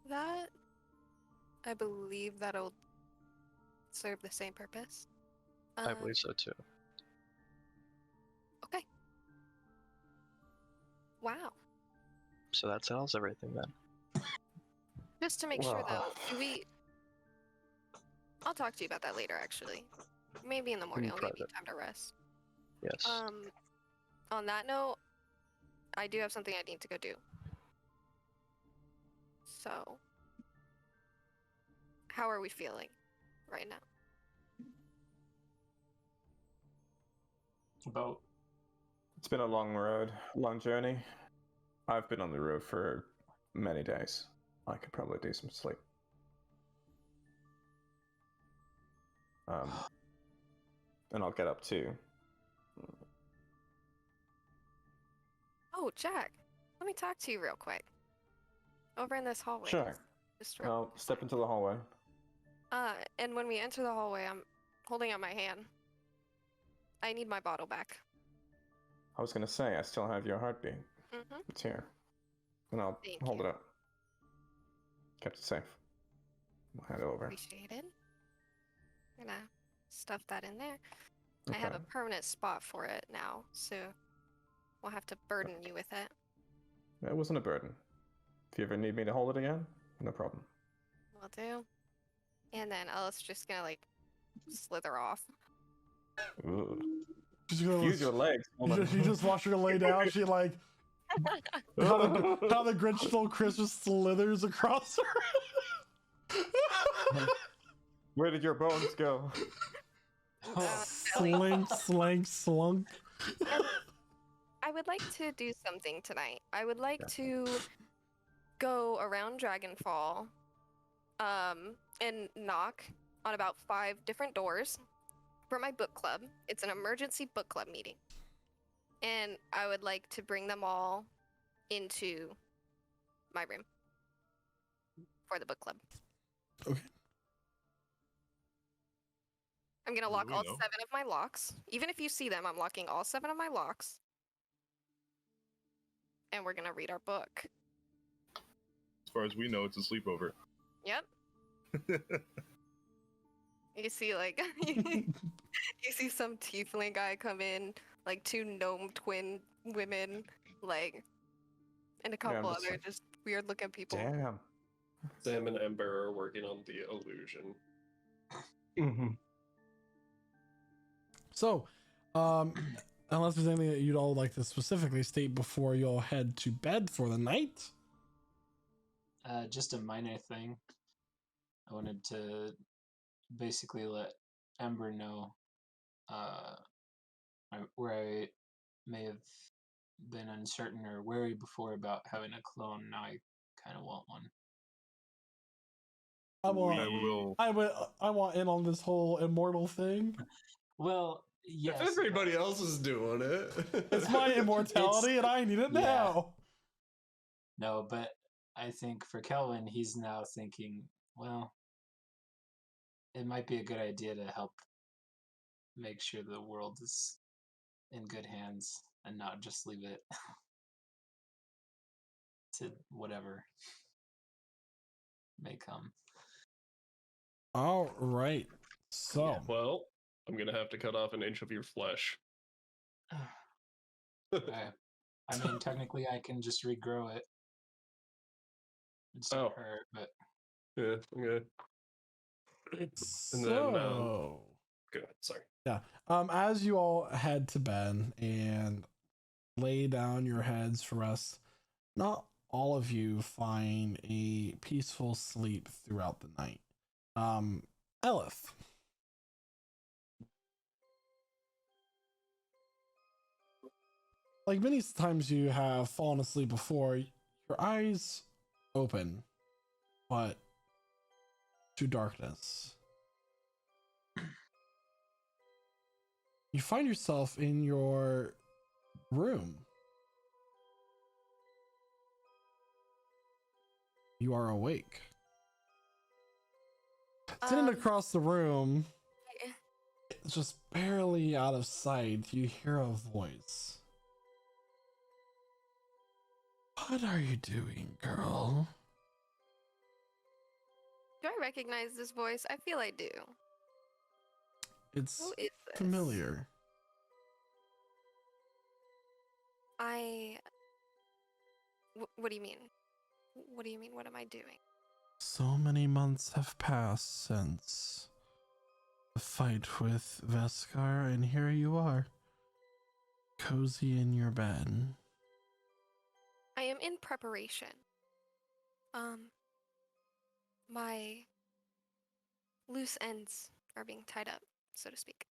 that. I believe that'll serve the same purpose. I believe so too. Okay. Wow. So that settles everything then. Just to make sure though, I'll talk to you about that later actually. Maybe in the morning. I'll give you time to rest. Yes. On that note, I do have something I need to go do. So, how are we feeling right now? About It's been a long road, long journey. I've been on the road for many days. I could probably do some sleep. And I'll get up too. Oh, Jack, let me talk to you real quick. Over in this hallway. Sure. Just real I'll step into the hallway. And when we enter the hallway, I'm holding out my hand. I need my bottle back. I was gonna say, I still have your heartbeat. Mm-hmm. It's here. And I'll hold it up. Kept it safe. I'll hand it over. Appreciate it. I'm gonna stuff that in there. Okay. I have a permanent spot for it now, so we'll have to burden you with it. It wasn't a burden. If you ever need me to hold it again, no problem. Will do. And then Ellis just gonna like slither off. Ooh. Gonna, Use your legs. You just watch her lay down. She like how the Grinch Stole Christmas slithers across her. Where did your bones go? Slink, slank, slunk. I would like to do something tonight. I would like to go around Dragonfall, and knock on about 5 different doors for my book club. It's an emergency book club meeting. And I would like to bring them all into my room for the book club. Okay. I'm gonna lock all 7 of my locks. Even if you see them, I'm locking all 7 of my locks. And we're gonna read our book. As far as we know, it's a sleepover. Yep. You see, like, you see some tiefling guy come in, like 2 gnome twin women, like, and a couple other just weird looking people. Damn. Sam and Ember are working on the illusion. Mm-hmm. So, unless there's anything that you'd all like to specifically state before you all head to bed for the night? just a minor thing. I wanted to basically let Ember know where I may have been uncertain or wary before about having a clone. Now I kind of want one. I want in on this whole immortal thing. Well, yes. If everybody else is doing it, It's my immortality, and I need it now. No, but I think for Kelvin, he's now thinking, well, it might be a good idea to help make sure the world is in good hands and not just leave it to whatever may come. All right. So, well, I'm gonna have to cut off an inch of your flesh. I mean, technically, I can just regrow it. It's not hurt, but yeah, okay. And then go ahead. Sorry. Yeah. As you all head to bed and lay down your heads for rest, not all of you find a peaceful sleep throughout the night. Elif. Like many times you have fallen asleep before, your eyes open, but to darkness. You find yourself in your room. You are awake. Sitting across the room, just barely out of sight, you hear a voice. What are you doing, girl? Do I recognize this voice? I feel I do. It's Who is this? familiar. What do you mean? What do you mean? What am I doing? So many months have passed since the fight with Veskar, and here you are, cozy in your bed. I am in preparation. My loose ends are being tied up, so to speak.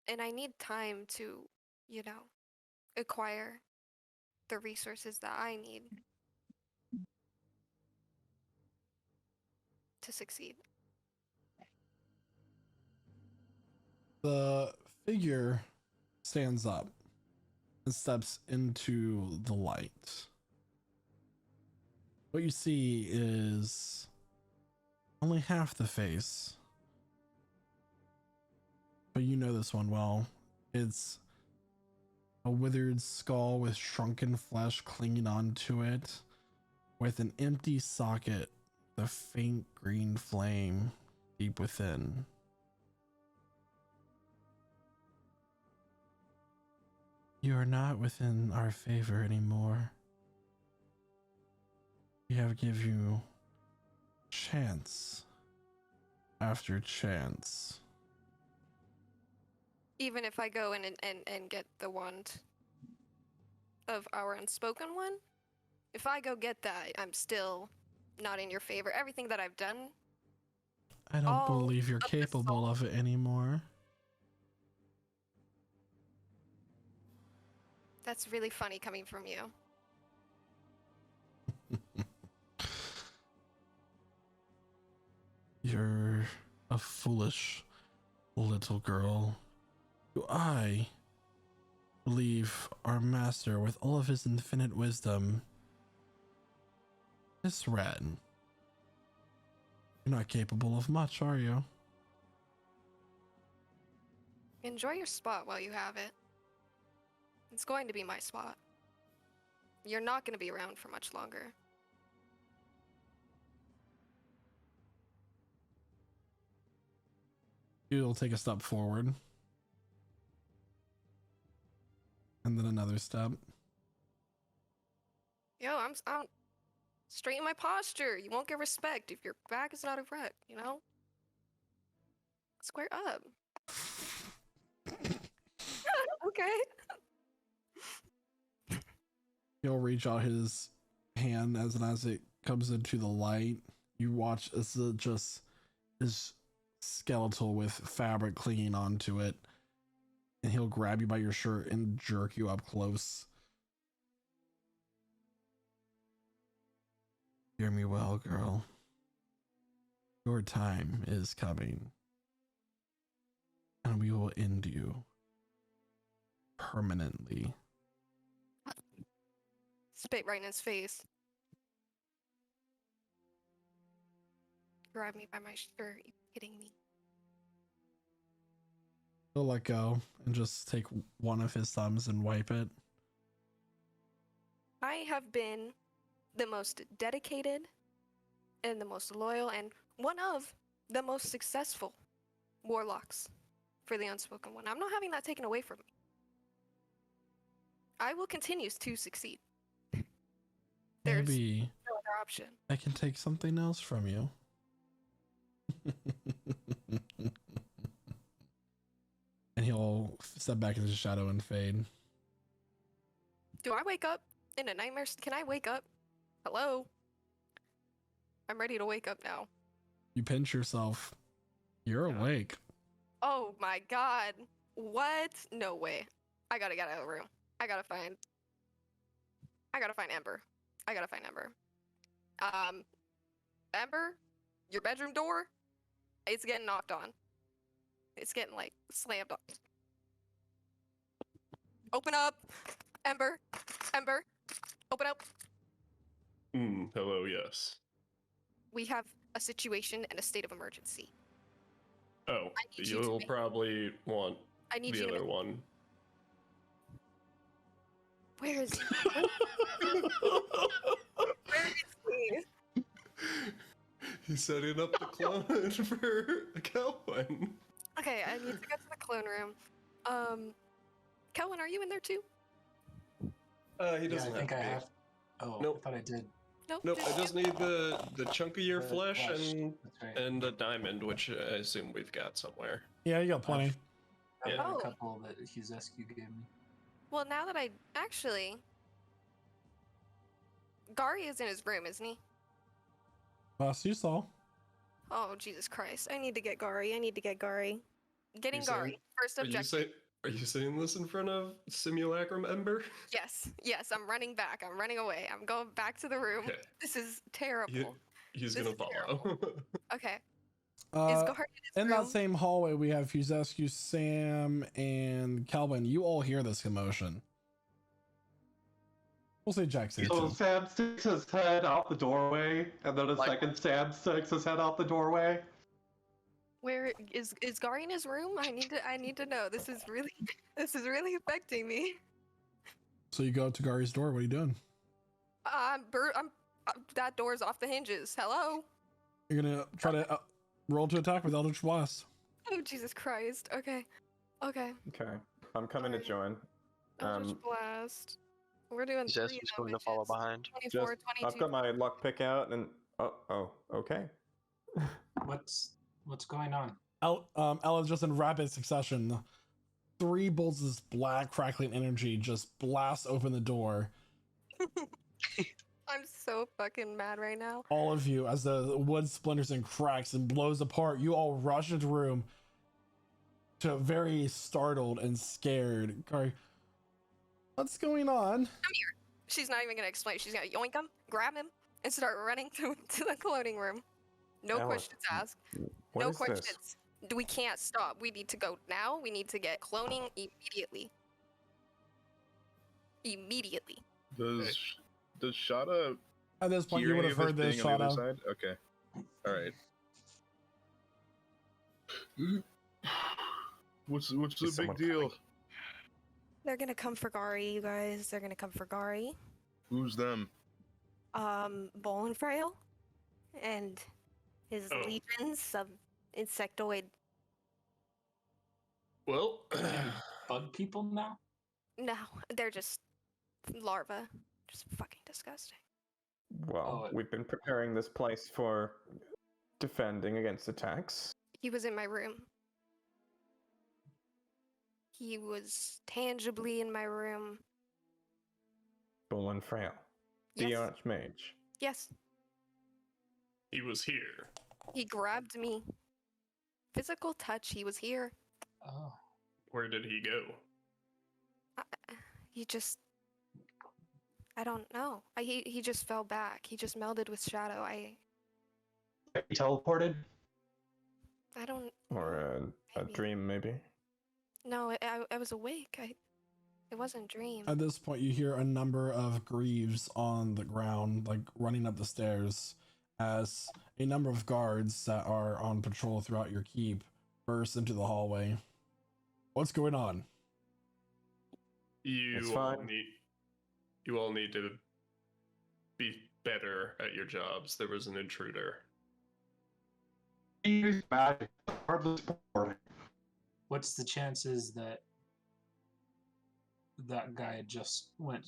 And I need time to, acquire the resources that I need to succeed. The figure stands up and steps into the light. What you see is only half the face, but you know this one well. It's a withered skull with shrunken flesh clinging onto it, with an empty socket, the faint green flame deep within. You are not within our favor anymore. We have given you chance after chance. Even if I go in and get the wand of our unspoken one, if I go get that, I'm still not in your favor. Everything that I've done. I don't believe you're capable of it anymore. That's really funny coming from you. You're a foolish little girl. Do I believe our master, with all of his infinite wisdom, is red? You're not capable of much, are you? Enjoy your spot while you have it. It's going to be my spot. You're not going to be around for much longer. You'll take a step forward. And then another step. Yo, I'm straighten my posture. You won't get respect if your back is not erect, Square up. Okay. He'll reach out his hand as it comes into the light. You watch as it just is skeletal with fabric clinging onto it. And he'll grab you by your shirt and jerk you up close. Hear me well, girl. Your time is coming. And we will end you permanently. Spit right in his face. Grab me by my shirt. You kidding me? He'll let go and just take one of his thumbs and wipe it. I have been the most dedicated and the most loyal and one of the most successful warlocks for the Unspoken One. I'm not having that taken away from me. I will continue to succeed. There's Maybe no other option. I can take something else from you. step back into the shadow and fade. Do I wake up in a nightmare? Can I wake up? Hello? I'm ready to wake up now. You pinch yourself. You're awake. Oh my god. What? No way. I gotta get out of the room. I gotta find Ember. Ember, your bedroom door, it's getting knocked on. It's getting like slammed on. Open up, Ember, open up. Hello, yes. We have a situation and a state of emergency. Oh, need you to you'll make- probably want I need the you to other make- one. Where is he? Where is he? He's setting up the clone for Kelvin. Okay, I need to get to the clone room. Kelvin, are you in there too? He Yeah, doesn't I think have I to be. have. Oh, Nope. I thought I did. Nope, I just need the chunk of your The flesh flesh, and that's right. a diamond, which I assume we've got somewhere. Yeah, you got plenty. I've Yeah. got Oh. a couple that Huzescu gave me. Well, now that Gary is in his room, isn't he? Last you saw. Oh, Jesus Christ. I need to get Gary. Getting You Gary. saying- First objective. Are you saying this in front of Simulacrum Ember? Yes, I'm running back. I'm running away. I'm going back to the room. Okay. This is terrible. He's This gonna is follow. Okay. Is Uh, Gary in in his that room? same hallway, we have Huzescu, Sam, and Calvin. You all hear this commotion. We'll say Jack's here So too. Sam sticks his head out the doorway, and then a Like- second Sam sticks his head out the doorway. Where is Gary in his room? I need to know. This is really affecting me. So you go to Gary's door. What are you doing? That door's off the hinges. Hello? You're gonna try to roll to attack with Eldritch Blast. Oh, Jesus Christ. Okay. Okay, I'm coming to join. Eldritch Blast. We're doing Jess 3 is going to follow which is behind. 24, Just, 22. I've got my lockpick out, and okay. What's going on? Ella, just in rapid succession, 3 bolts of this black crackling energy just blast open the door. I'm so fucking mad right now. All of you, as the wood splinters and cracks and blows apart, you all rush into the room to very startled and scared. Gary, what's going on? She's not even gonna explain. She's gonna yoink him, grab him, and start running to the cloning room. No Ella, questions asked. What No is this? questions. We can't stop. We need to go now. We need to get cloning immediately. Immediately. Does Shada At this point, hear you would any have of heard this this being on the shot other out. side? Okay. All right. What's the Is big someone deal? coming? They're gonna come for Gary, you guys. They're gonna come for Gary. Who's them? Bone Frail and his Oh. legions of insectoid. Well, Bug people now? No, they're just larvae. Just fucking disgusting. Well, Oh, we've been preparing this place for defending against attacks. He was in my room. He was tangibly in my room. Bull and Frail. The Yes. Archmage. Yes. he was here. He grabbed me. Physical touch, he was here. Oh. Where did he go? He just. I don't know. He just fell back. He just melded with Shadow. He teleported. I don't. Or a Maybe. dream, maybe. No, I was awake. It wasn't a dream. At this point, you hear a number of Greaves on the ground, like running up the stairs, as a number of guards that are on patrol throughout your keep burst into the hallway. What's going on? It's You all fine. need to be better at your jobs. There was an intruder. He used magic. Hardly support. What's the chances that that guy just went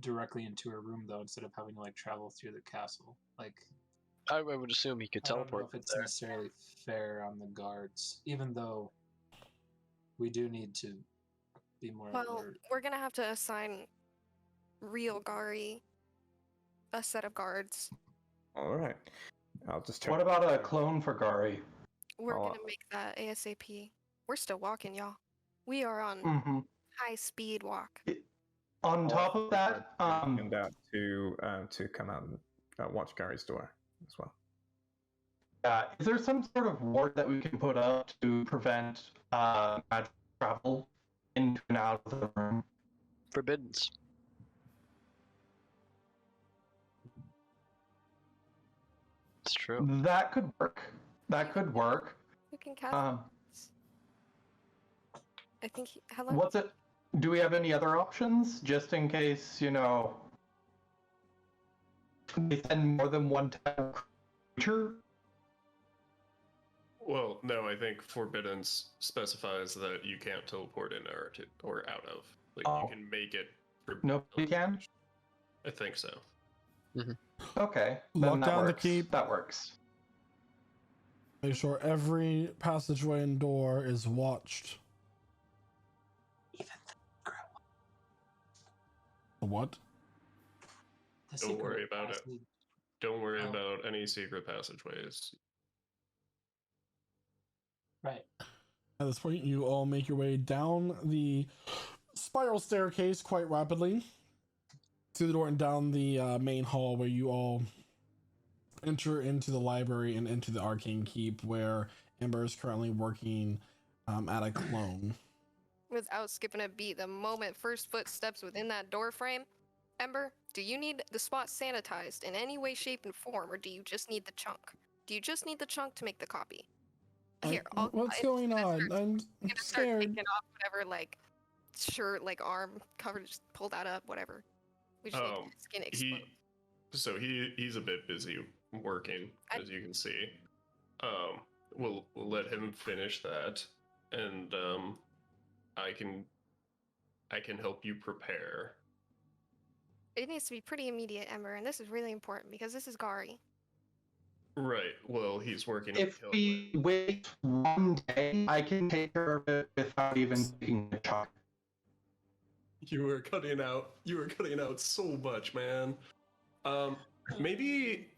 directly into her room though, instead of having to like travel through the castle? Like, I would assume he could I don't know teleport if from it's there. necessarily fair on the guards, even though we do need to be more Well, alert. we're gonna have to assign real Gari a set of guards. All right. I'll just check. What about a clone for Gari? We're Oh, gonna make that ASAP. We're still walking, y'all. We are on Mm-hmm. high speed walk. On top of that, and that to come out and watch Gary's door as well. is there some sort of ward that we can put up to prevent magic travel into and out of the room? Forbiddens. It's true. That could work. That could work. We can cast. I think. Hello. What's it? Do we have any other options, just in case, they send more than one type of creature? Well, no, I think Forbiddance specifies that you can't teleport in or out of. Like, Oh. you can make it. Nobody can? I think so. Okay. Lock Then that down the works. keep. That works. Make sure every passageway and door is watched. Even the secret What? The Don't secret worry about it. passage. Don't worry Oh. about any secret passageways. Right. At this point, you all make your way down the spiral staircase quite rapidly through the door and down the main hall, where you all enter into the library and into the arcane keep, where Ember is currently working at a clone. Without skipping a beat, the moment first footsteps within that door frame, Ember, do you need the spot sanitized in any way, shape, and form, or do you just need the chunk? Do you just need the chunk to make the copy? Here, What's going on? I'm gonna start scared. taking off whatever shirt, arm cover, just pull that up, whatever. We just need to get skin exposed. He's a bit busy working, as you can see. We'll let him finish that, and I can help you prepare. It needs to be pretty immediate, Ember, and this is really important because this is Gari. Right. Well, he's working. If we wait one day, I can take care of it without even taking a shot. You were cutting out. You were cutting out so much, man. Maybe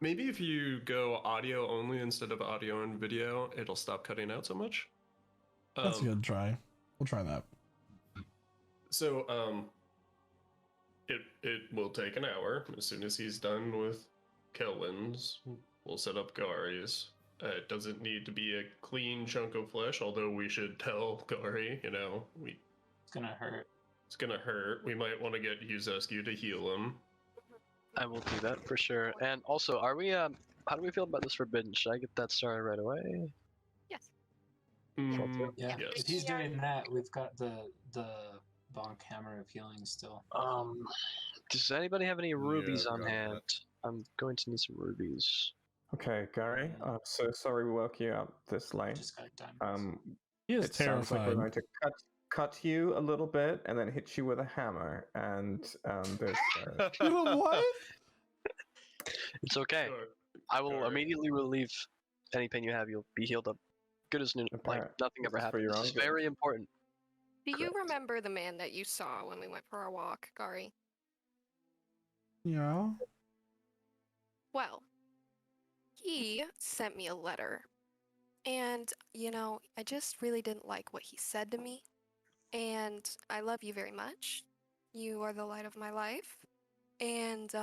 if you go audio only instead of audio and video, it'll stop cutting out so much. That's a good try. We'll try that. So, it will take an hour. As soon as he's done with Kelvin's, we'll set up Gari's. It doesn't need to be a clean chunk of flesh, although we should tell Gari, It's gonna hurt. it's gonna hurt. We might want to get Yuzescu to heal him. I will do that for sure. And also, are we how do we feel about this forbidden? Should I get that started right away? Yes. Yeah. Yes. If he's doing that, we've got the bonk hammer of healing still. Does anybody have any rubies on got hand? that. I'm going to need some rubies. Okay, Gary. I'm so sorry we woke you up this late. Just got diamonds. He is It sounds like we're terrified. going to cut you a little bit and then hit you with a hammer. And there's What? It's okay. Sure. I will Alright. immediately relieve any pain you have. You'll be healed up. Good as new. Like Alright. nothing ever This is for happened. your This own is good. very important. Do you Correct. remember the man that you saw when we went for our walk, Gari? Yeah. Well, he sent me a letter. And, I just really didn't like what he said to me. And I love you very much. You are the light of my life. And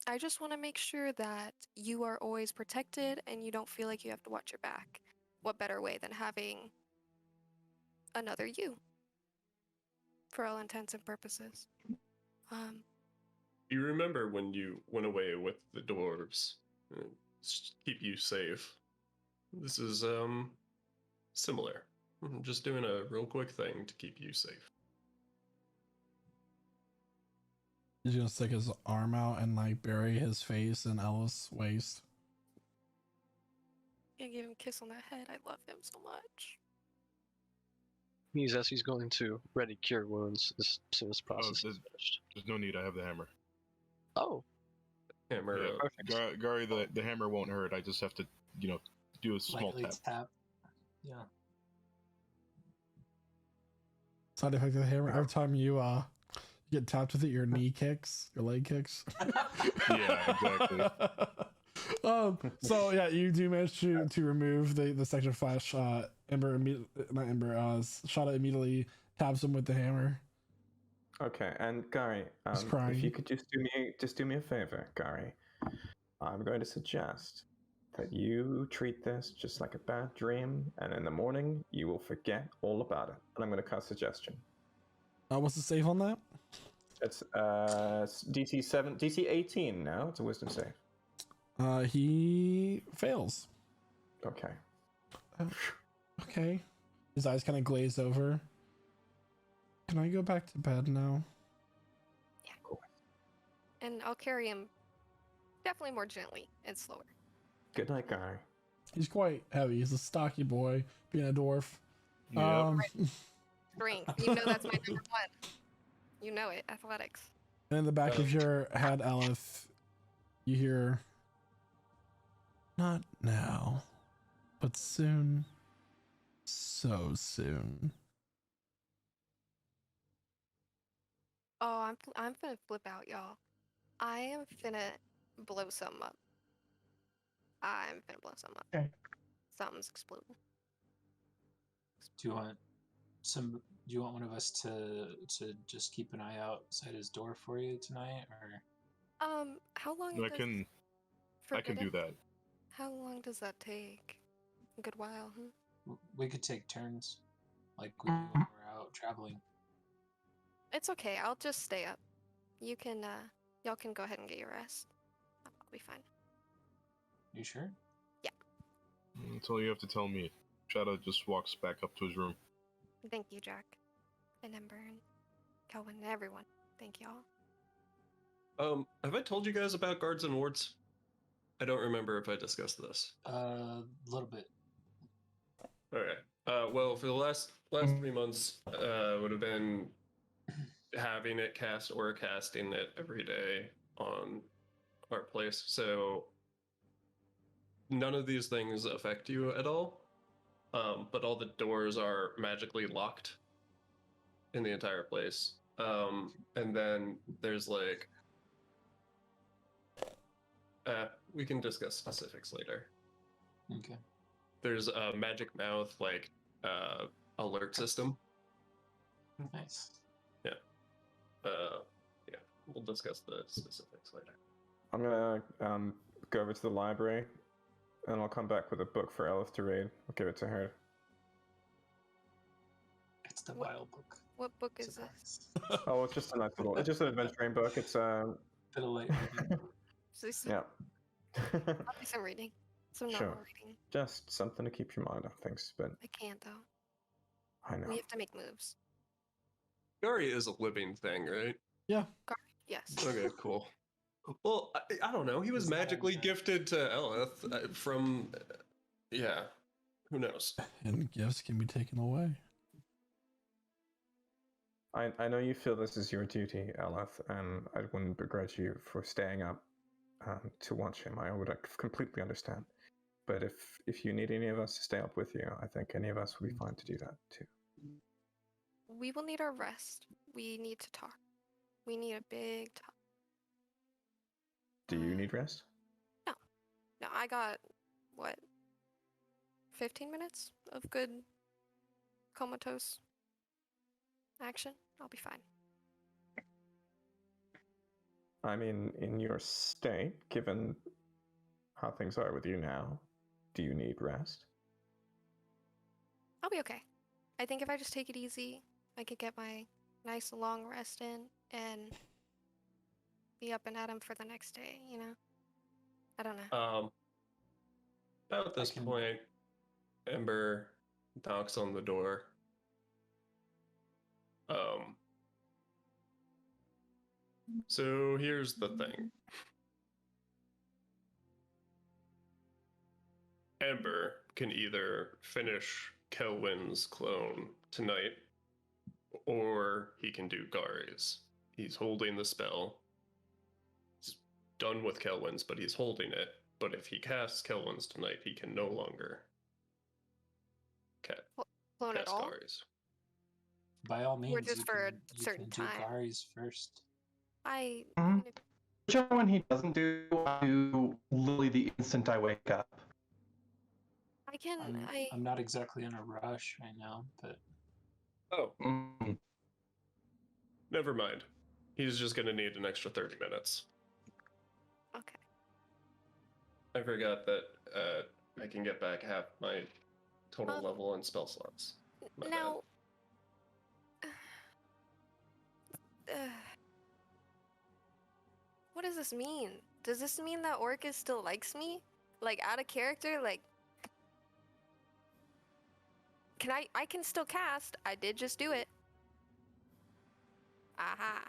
I just want to make sure that you are always protected and you don't feel like you have to watch your back. What better way than having another you? For all intents and purposes. You remember when you went away with the dwarves? Keep you safe. This is similar. I'm just doing a real quick thing to keep you safe. He's gonna stick his arm out and bury his face in Ella's waist. And give him a kiss on the head. I love him so much. He's going to ready cure wounds as soon as the process is finished. There's no need. I have the hammer. Oh, Hammer. Yeah, perfect. Gary, the hammer won't hurt. I just have to, do a small Lightly tap. tap. Yeah. Side effect of the hammer. Every time you get tapped with it, your knee kicks, your leg kicks. Yeah, exactly. So yeah, you do manage to remove the section of flesh. Ember, not Ember. Shada immediately taps him with the hammer. Okay, and Gary, He's crying. if you could just do me a favor, Gary. I'm going to suggest that you treat this just like a bad dream, and in the morning you will forget all about it. And I'm going to cast suggestion. What's the save on that? It's DC 18 now. It's a wisdom save. He fails. Okay. Okay. His eyes kind of glaze over. Can I go back to bed now? Yeah. Cool. And I'll carry him definitely more gently and slower. Good night, Gary. He's quite heavy. He's a stocky boy, being a dwarf. Yep. Strength. You know that's my number one. You know it. Athletics. And in the back of your head, Aleph, you hear, "Not now, but soon. So soon." Oh, I'm finna flip out, y'all. I am finna blow something up. I'm finna blow something up. Okay. Something's exploding. Do you want one of us to just keep an eye outside his door for you tonight, or? How long? I can do that. How long does that take? A good while, huh? We could take turns, like we do when we're out traveling. It's okay. I'll just stay up. You can, y'all can go ahead and get your rest. I'll be fine. You sure? Yeah. That's all you have to tell me. Shadow just walks back up to his room. Thank you, Jack. And Ember and Kelvin and everyone. Thank y'all. Have I told you guys about guards and wards? I don't remember if I discussed this. A little bit. Okay. Well, for the last 3 months, would have been having it cast or casting it every day on our place. So none of these things affect you at all. But all the doors are magically locked in the entire place. And then there's like, we can discuss specifics later. Okay. There's a magic mouth like alert system. Nice. Yeah. Yeah. We'll discuss the specifics later. I'm gonna go over to the library, and I'll come back with a book for Elif to read. I'll give it to her. It's the Wild Book. What book is Surprise. this? Oh, it's just a nice little. It's just an adventuring book. It's Bit of light reading. yeah. I'll do some reading. Some normal Sure. reading. Just something to keep your mind off things, but I can't though. I know. We have to make moves. Gary is a living thing, right? Yeah. Yes. Okay, cool. Well, I don't know. He was He's not magically on that. gifted to Elith from. Yeah. Who knows? And gifts can be taken away. I know you feel this is your duty, Elif, and I wouldn't begrudge you for staying up to watch him. I would completely understand. But if you need any of us to stay up with you, I think any of us would be fine to do that too. We will need our rest. We need to talk. We need a big talk. Do you need rest? No, I got, what, 15 minutes of good comatose action? I'll be fine. I mean, in your state, given how things are with you now, do you need rest? I'll be okay. I think if I just take it easy, I could get my nice long rest in and be up and at 'em for the next day, you know? I don't know. About this point, Ember knocks on the door. So here's the thing. Ember can either finish Kelwyn's clone tonight, or he can do Gari's. He's holding the spell. He's done with Kelwyn's, but he's holding it. But if he casts Kelwyn's tonight, he can no longer Clone at cast all? Gari's. By all means, Or just you for a can, you certain can do time. Gary's first. I Mhm. Whichever one he doesn't do, I do literally the instant I wake up. can I'm not exactly in a rush right now, but Oh, Mm. never mind. He's just gonna need an extra 30 minutes. okay. I forgot that I can get back half my total level and spell slots. My Now, what does this mean? Does this mean that Orcus still likes me? Like out of character? Like, can I can still cast. I did just do it. Aha.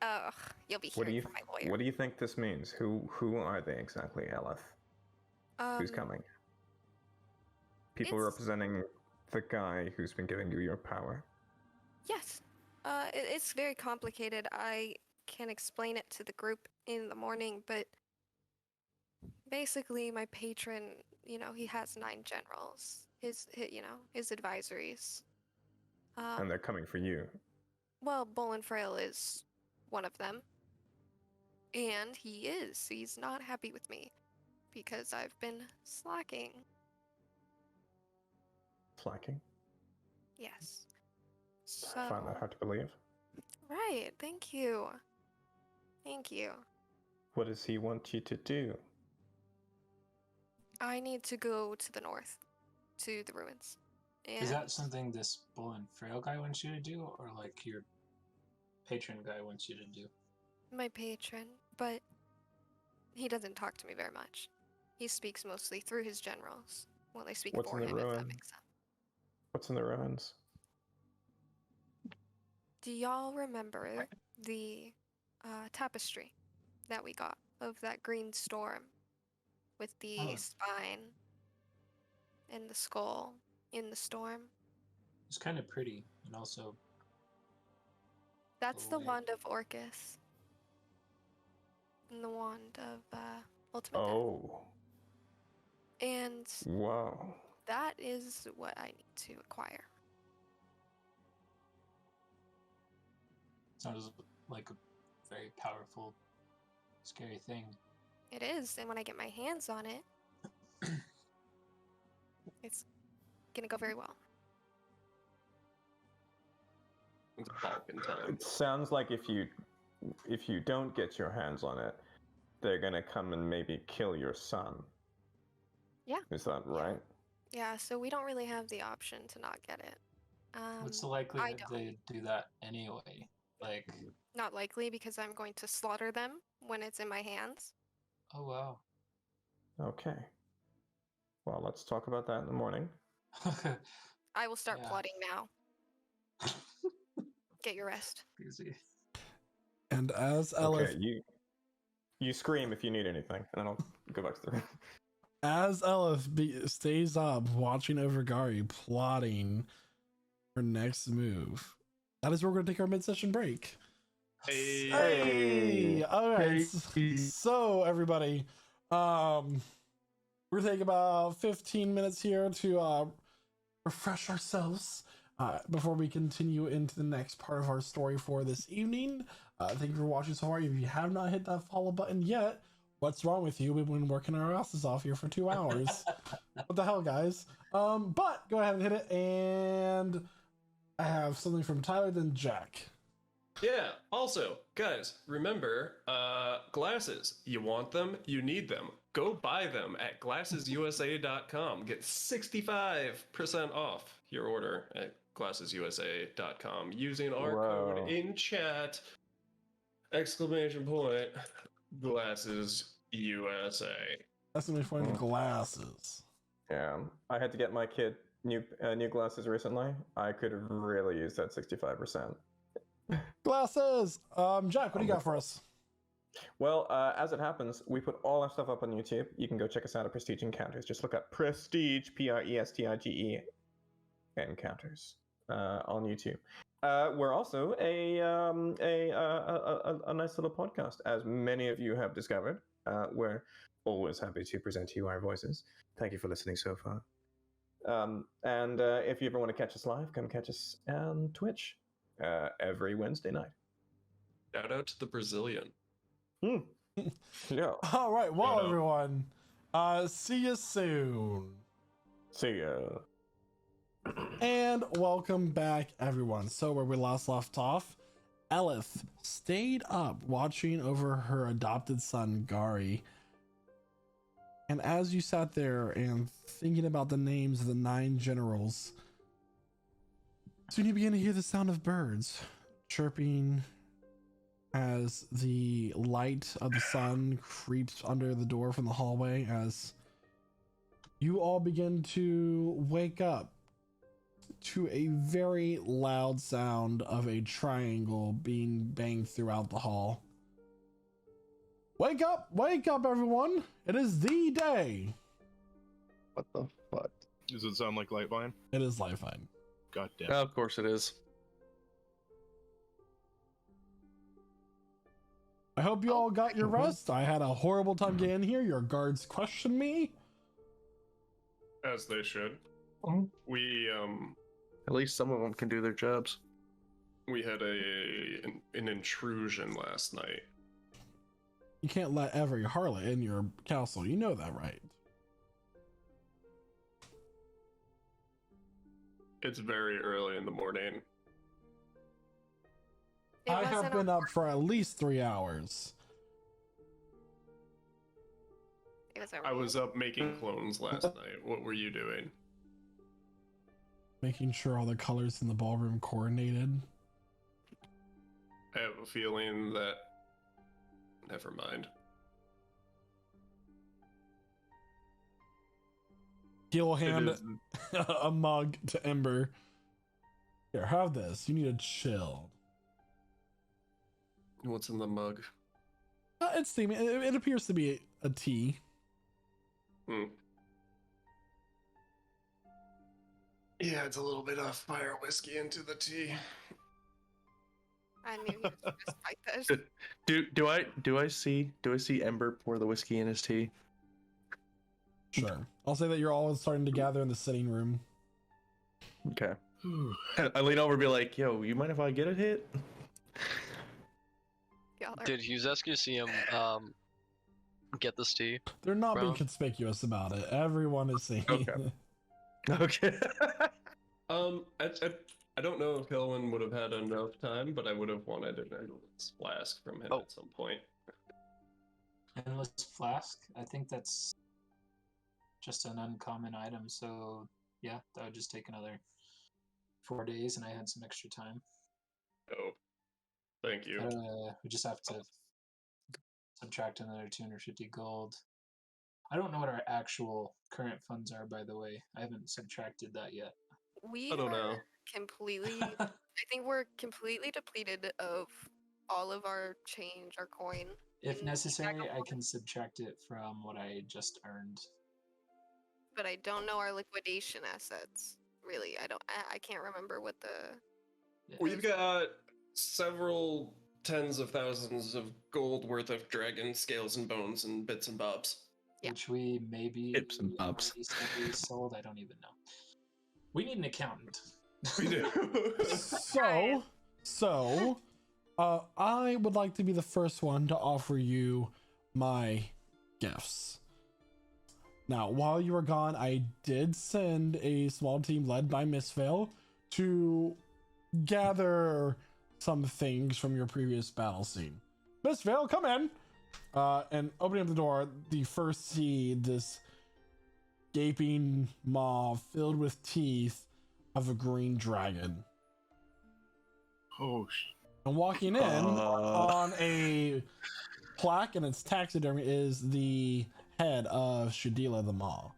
Ugh, you'll be What do hearing you from my lawyer. What do you think this means? Who are they exactly, Elif? Who's coming? People it's- representing the guy who's been giving you your power. Yes. It's very complicated. I can explain it to the group in the morning, but basically my patron, he has 9 generals. His advisories. And they're coming for you. Well, Bolin Frail is one of them. And he's not happy with me because I've been slacking. Slacking? Yes. So, I find that hard to believe. right, thank you. Thank you. What does he want you to do? I need to go to the north, to the ruins. And is that something this Bull and Frail guy wants you to do, or like your patron guy wants you to do? my patron, but he doesn't talk to me very much. He speaks mostly through his generals. Well, they speak What's for in the him, if that ruin? makes sense. What's in the ruins? Do y'all remember the tapestry that we got of that green storm with the Oh. spine and the skull in the storm? It's kind of pretty, and also That's the Away. wand of Orcus. And the wand of Ultimate Death. Oh, And wow. that is what I need to acquire. sounds like a very powerful, scary thing. It is, and when I get my hands on it, it's gonna go very well. It's Balkan time. It sounds like if you don't get your hands on it, they're gonna come and maybe kill your son. Yeah. Is that right? Yeah, so we don't really have the option to not get it. What's the I likelihood don't. they do that anyway? Like, Not likely because I'm going to slaughter them when it's in my hands. oh wow. Okay. Well, let's talk about that in the morning. I will start Yeah. plotting now. Get your rest. Easy. And as Elif, Okay, you scream if you need anything, and then I'll go back to the room. as Elif stays up watching over Gary, plotting her next move, that is where we're going to take our mid-session break. Hey! All right. So everybody, we're gonna take about 15 minutes here to refresh ourselves before we continue into the next part of our story for this evening. Thank you for watching so far. If you have not hit that follow button yet, what's wrong with you? We've been working our asses off here for 2 hours. What the hell, guys? But go ahead and hit it. And I have something from Tyler, then Jack. Yeah, also, guys, remember, glasses. You want them, you need them. Go buy them at glassesusa.com. Get 65% off your order at glassesusa.com using our Whoa. code in chat. Exclamation point, Glasses USA. That's gonna be fun. Glasses. Yeah, I had to get my kid new glasses recently. I could really use that 65%. Glasses. Jack, what do you got for us? Well, as it happens, we put all our stuff up on YouTube. You can go check us out at Prestige Encounters. Just look up Prestige, Prestige Encounters on YouTube. We're also a nice little podcast, as many of you have discovered. We're always happy to present to you our voices. Thank you for listening so far. And if you ever want to catch us live, come catch us on Twitch every Wednesday night. Shout out to the Brazilian. Yeah. All right, well, Yeah. everyone, see you soon. See ya. And welcome back, everyone. So where we last left off, Elith stayed up watching over her adopted son, Gari. And as you sat there and thinking about the names of the 9 generals, soon you begin to hear the sound of birds chirping as the light of the sun creeps under the door from the hallway, as you all begin to wake up to a very loud sound of a triangle being banged throughout the hall. Wake up, everyone! It is the day! What the fuck? Does it sound like Lightvine? It is Lifeline. God damn. Of course it is. I hope you all got your rest. I had a horrible time getting here. Your guards questioned me. As they should. Mhm. We At least some of them can do their jobs. we had an intrusion last night. You can't let every harlot in your castle. You know that, right? It's very early in the morning. It I have wasn't been a- up for at least 3 hours. It was a I was up making clones last night. What were you doing? Making sure all the colors in the ballroom coordinated. I have a feeling that. Never mind. He'll It hand is- a mug to Ember. Here, have this. You need to chill. What's in the mug? It's steaming. It appears to be a tea. Hmm. Yeah, it's a little bit of fire whiskey into the tea. I knew he was going to spike this. Do I see Ember pour the whiskey in his tea? Sure. I'll say that you're all starting to gather in the sitting room. Okay. I lean over and be like, "Yo, you mind if I get a hit?" Y'all are Did Huzeski see him get this tea? They're not being Bro. conspicuous about it. Everyone is seeing. Okay. Okay. I don't know if Kelvin would have had enough time, but I would have wanted an endless flask from him Oh. at some point. Endless flask. I think that's just an uncommon item. So yeah, that would just take another 4 days, and I had some extra time. Oh, thank you. We just have to subtract another 250 gold. I don't know what our actual current funds are, by the way. I haven't subtracted that yet. We I don't know. are completely. I think we're completely depleted of all of our change, our coin. If in necessary, I Vagabond, can subtract it from what I just earned. But I don't know our liquidation assets. Really, I can't remember what the. Yeah. We've got several tens of thousands of gold worth of dragon scales and bones and bits and bobs. Yeah. Which we maybe Hips and bobs. recently sold. I don't even know. We need an accountant. We do. So, I would like to be the first one to offer you my gifts. Now, while you were gone, I did send a small team led by Miss Vale to gather some things from your previous battle scene. Miss Vale, come in! And opening up the door, the first see this gaping maw filled with teeth of a green dragon. Oh, And walking in on a plaque and its taxidermy is the head of Shadila the Maw.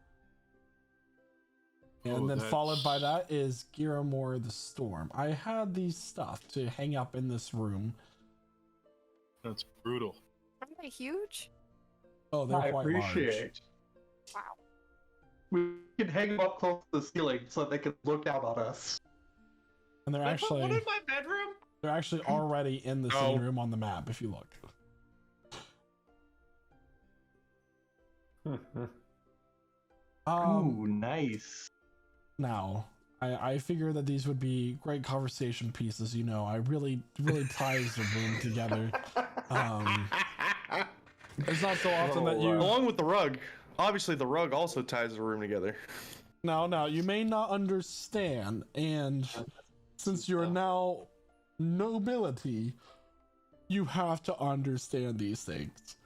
And then followed by that is Giramor the Storm. I had these stuff to hang up in this room. that's brutal. Aren't they huge? Oh, they're I quite large. appreciate. Wow. We can hang them up close to the ceiling so they can look down on us. And they're Did I put one actually in my bedroom? they're actually already in the sitting room on the map if you look. Ooh, nice. Now, I figure that these would be great conversation pieces. You know, I really ties the room together. It's not so often that you, along with the rug. Obviously, the rug also ties the room together. now you may not understand, and since you're now nobility, you have to understand these things.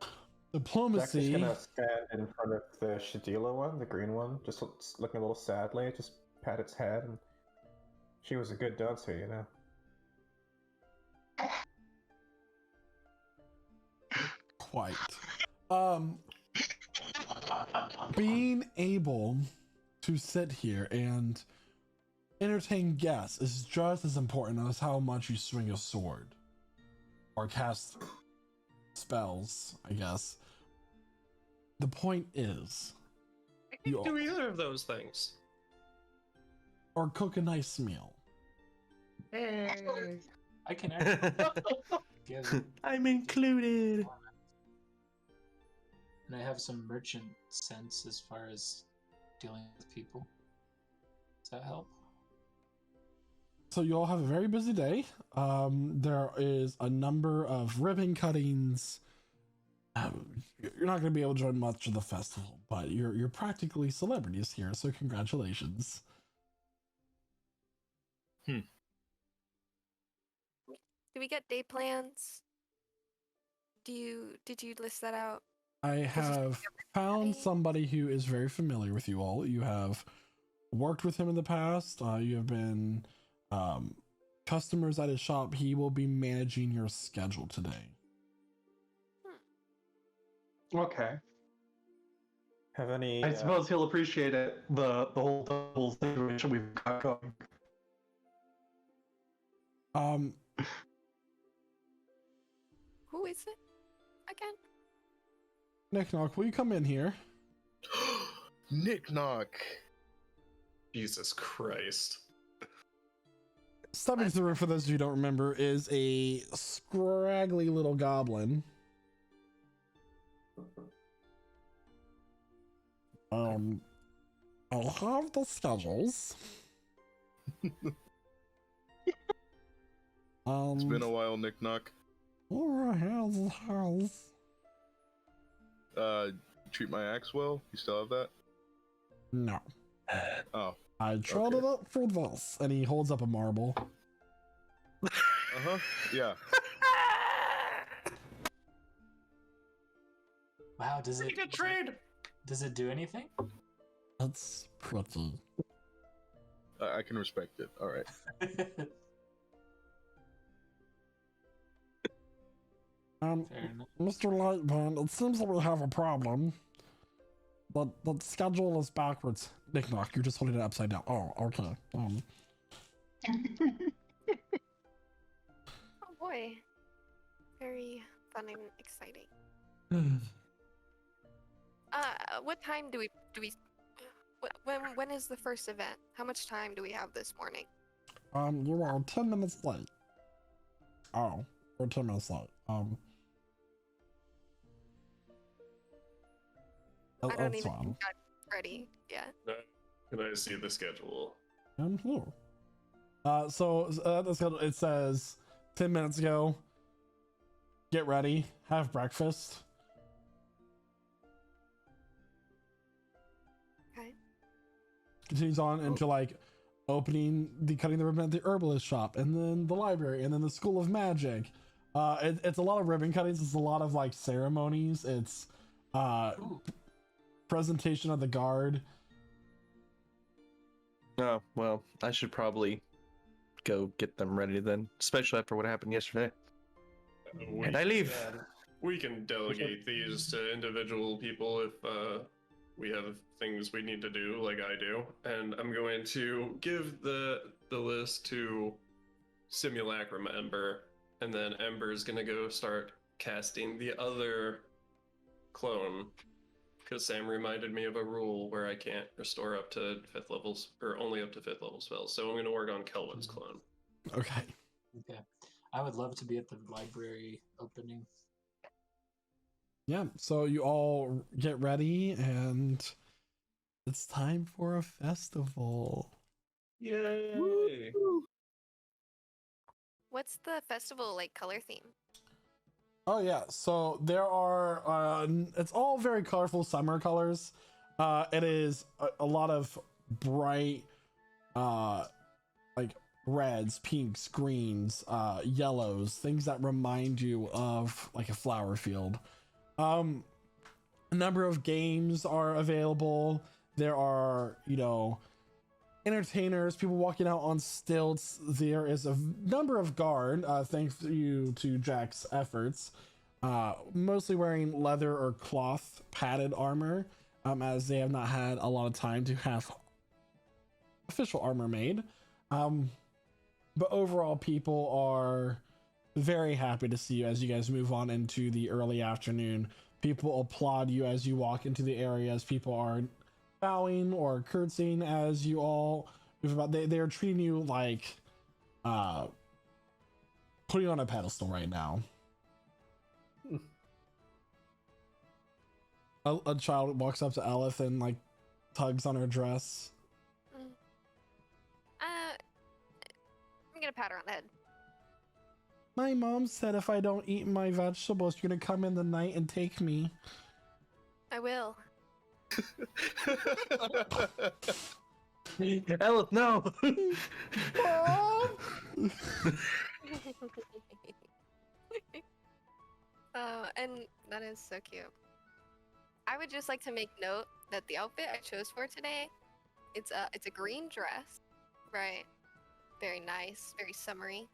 Jack is Diplomacy. gonna stand in front of the Shadila one, the green one, just looking a little sadly, just pat its head. And she was a good dancer, you know. Quite. Being able to sit here and entertain guests is just as important as how much you swing a sword or cast spells, I guess. The point is, I can't do either of those things. or cook a nice meal. I can actually give it, I'm included. and I have some merchant sense as far as dealing with people. Does that help? So you all have a very busy day. There is a number of ribbon cuttings. You're not going to be able to join much of the festival, but you're practically celebrities here, so congratulations. Do we get day plans? Did you list that out? I have found somebody who is very familiar with you all. You have worked with him in the past. You have been customers at his shop. He will be managing your schedule today. Okay. Have any? I suppose he'll appreciate it. The whole double situation we've got going. Who is it again? Nick Knock, will you come in here? Nick Knock. Jesus Christ. Stepping through, for those of you who don't remember, is a scraggly little goblin. I'll have the schedules. It's been a while, Nick Knock. Treat my axe well? You still have that? No. Oh. I traded it for this. And he holds up a marble. Uh-huh. Yeah. Wow, does it Good trade. does it do anything? That's pretty. I can respect it. All right. Fair enough. Mr. Lightband, it seems that we have a problem. The schedule is backwards. Nick Knock, you're just holding it upside down. Oh, okay. Oh boy. Very fun and exciting. What time do we when is the first event? How much time do we have this morning? You are 10 minutes late. Oh, we're 10 minutes late. I don't That's even fine. think I'm ready yet. Can I see the schedule? I'm here. So the schedule, it says 10 minutes ago, get ready, have breakfast. Okay. Continues on into like cutting the ribbon at the herbalist shop, and then the library, and then the school of magic. It's a lot of ribbon cuttings. It's a lot of like ceremonies. It's presentation of the guard. Oh, well, I should probably go get them ready then, especially after what happened yesterday. And I leave. We can delegate these to individual people if we have things we need to do, like I do. And I'm going to give the list to Simulacrum Ember, and then Ember's gonna go start casting the other clone. Because Sam reminded me of a rule where I can't restore up to 5th levels, or only up to 5th level spells. So I'm going to work on Kelvin's clone. Okay. Okay. I would love to be at the library opening. Yeah, so you all get ready, and It's time for a festival. Yay! What's the festival like color theme? Oh yeah, so there are it's all very colorful summer colors. It is a lot of bright like reds, pinks, greens, yellows, things that remind you of like a flower field. A number of games are available. There are, entertainers, people walking out on stilts. There is a number of guard, thanks to Jack's efforts, mostly wearing leather or cloth padded armor, as they have not had a lot of time to have official armor made. But overall, people are very happy to see you as you guys move on into the early afternoon. People applaud you as you walk into the areas. People are bowing or curtsying as you all move about. They are treating you like putting you on a pedestal right now. A child walks up to Elif and like tugs on her dress. I'm gonna pat her on the head. My mom said if I don't eat my vegetables, you're gonna come in the night and take me. I will. Elif, no! Mom! And that is so cute. I would just like to make note that the outfit I chose for today, it's a green dress, right? Very nice, very summery,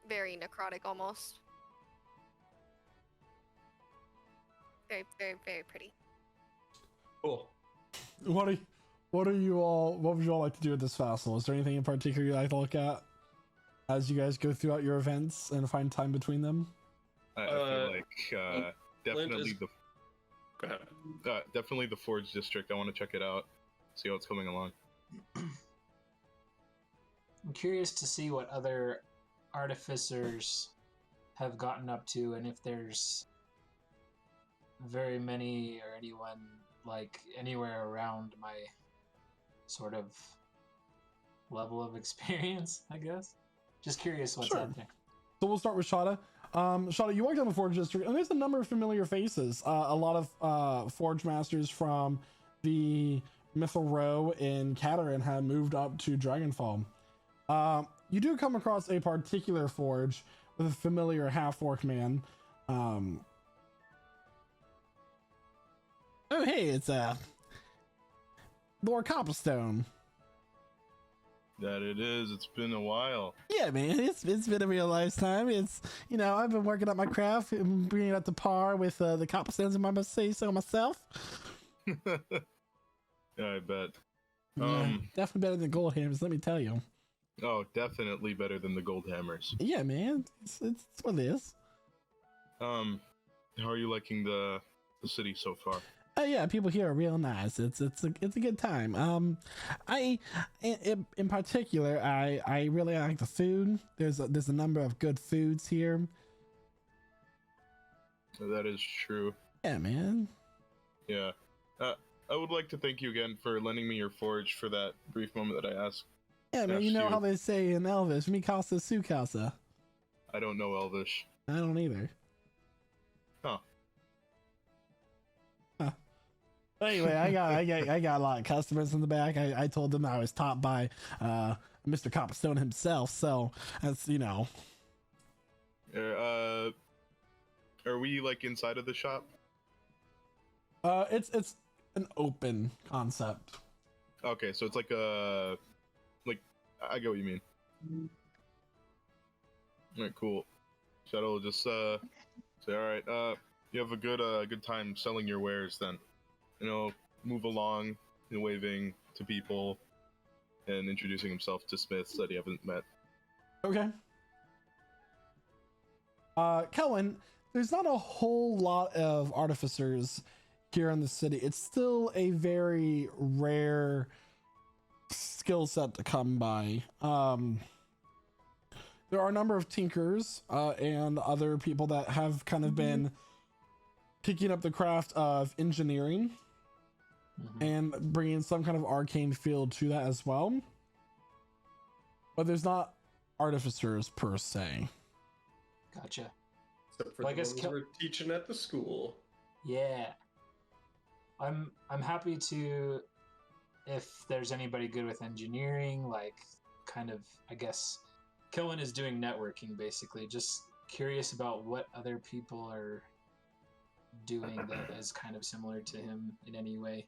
very necrotic almost. Very, very, very pretty. Cool. What would you all like to do at this festival? Is there anything in particular you like to look at as you guys go throughout your events and find time between them? I feel like definitely Go ahead. definitely the Forge District. I want to check it out, see how it's coming along. I'm curious to see what other artificers have gotten up to, and if there's very many or anyone like anywhere around my sort of level of experience, I guess. Just curious what's Sure. happening. So we'll start with Shada. Shada, you walk down the Forge District, and there's a number of familiar faces. A lot of Forge Masters from the Mythal Row in Catarin have moved up to Dragonfall. You do come across a particular forge with a familiar half-orc man. Oh, hey, it's Lord Copperstone. That it is. It's been a while. Yeah, man, it's been a real lifetime. It's, I've been working up my craft and bringing it up to par with the Copperstones, if I must say so myself. Yeah, I bet. Yeah, definitely better than gold hammers, let me tell you. Oh, definitely better than the gold hammers. Yeah, man, it's what it is. How are you liking the city so far? Oh yeah, people here are real nice. It's a good time. I in particular, I really like the food. There's a number of good foods here. That is true. Yeah, man. Yeah. I would like to thank you again for lending me your forge for that brief moment that I asked. Yeah, man. You know how they say in Elvish, "Mi casa, su casa." I don't know Elvish. I don't either. Huh. Anyway, I got a lot of customers in the back. I told them I was taught by Mr. Copperstone himself, so that's Are we like inside of the shop? It's an open concept. Okay, so it's like I get what you mean. Alright, cool. Shadow will just say, alright, you have a good time selling your wares then. Move along, waving to people and introducing himself to Smiths that he haven't met. Okay. Kellen, there's not a whole lot of artificers here in the city. It's still a very rare skill set to come by. There are a number of tinkers and other people that have kind of been picking up the craft of engineering. and bringing some kind of arcane feel to that as well. But there's not artificers per se. Gotcha. Except for Well, I the guess ones we're teaching at the school. Yeah. I'm happy to, if there's anybody good with engineering, like kind of, I guess Killen is doing networking basically. Just curious about what other people are doing that is kind of similar to him in any way.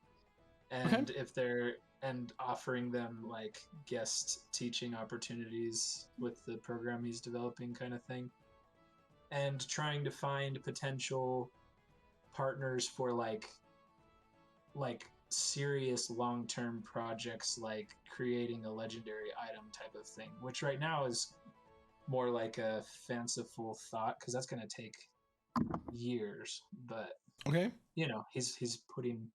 And if they're and offering them like guest teaching opportunities with the program he's developing kind of thing. And trying to find potential partners for like serious long-term projects, like creating a legendary item type of thing, which right now is more like a fanciful thought because that's going to take years. But you know, he's putting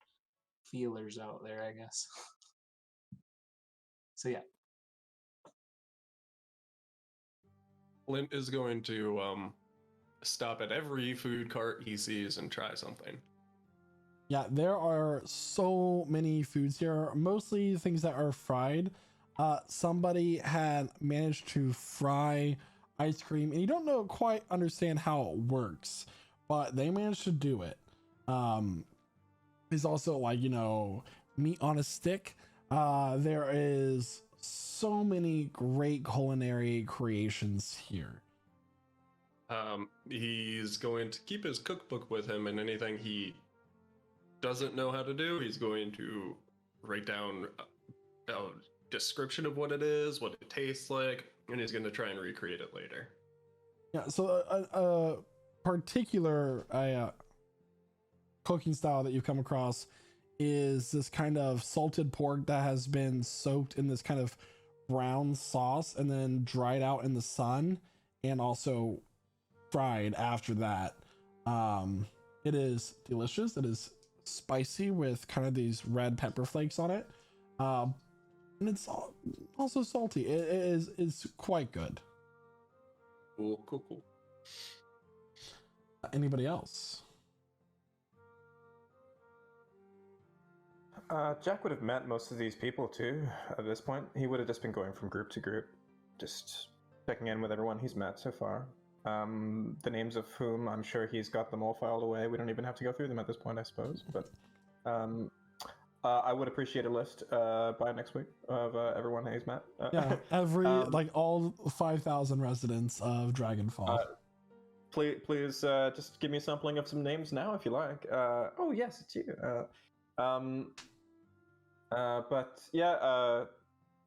feelers out there, I guess. So yeah. Clint is going to stop at every food cart he sees and try something. Yeah, there are so many foods here, mostly things that are fried. Somebody had managed to fry ice cream, and you don't know quite understand how it works, but they managed to do it. There's also, like, you know, meat on a stick. There is so many great culinary creations here. He's going to keep his cookbook with him, and anything he doesn't know how to do, he's going to write down a description of what it is, what it tastes like, and he's going to try and recreate it later. Yeah, so a particular cooking style that you've come across is this kind of salted pork that has been soaked in this kind of brown sauce and then dried out in the sun and also fried after that. It is delicious. It is spicy with kind of these red pepper flakes on it, and it's also salty. It's quite good. Cool. Anybody else? Jack would have met most of these people too at this point. He would have just been going from group to group, just checking in with everyone he's met so far. The names of whom, I'm sure he's got them all filed away. We don't even have to go through them at this point, I suppose. But I would appreciate a list by next week of everyone he's met. Yeah, every like all 5,000 residents of Dragonfall. Please just give me a sampling of some names now, if you like. Oh yes, it's you. But yeah,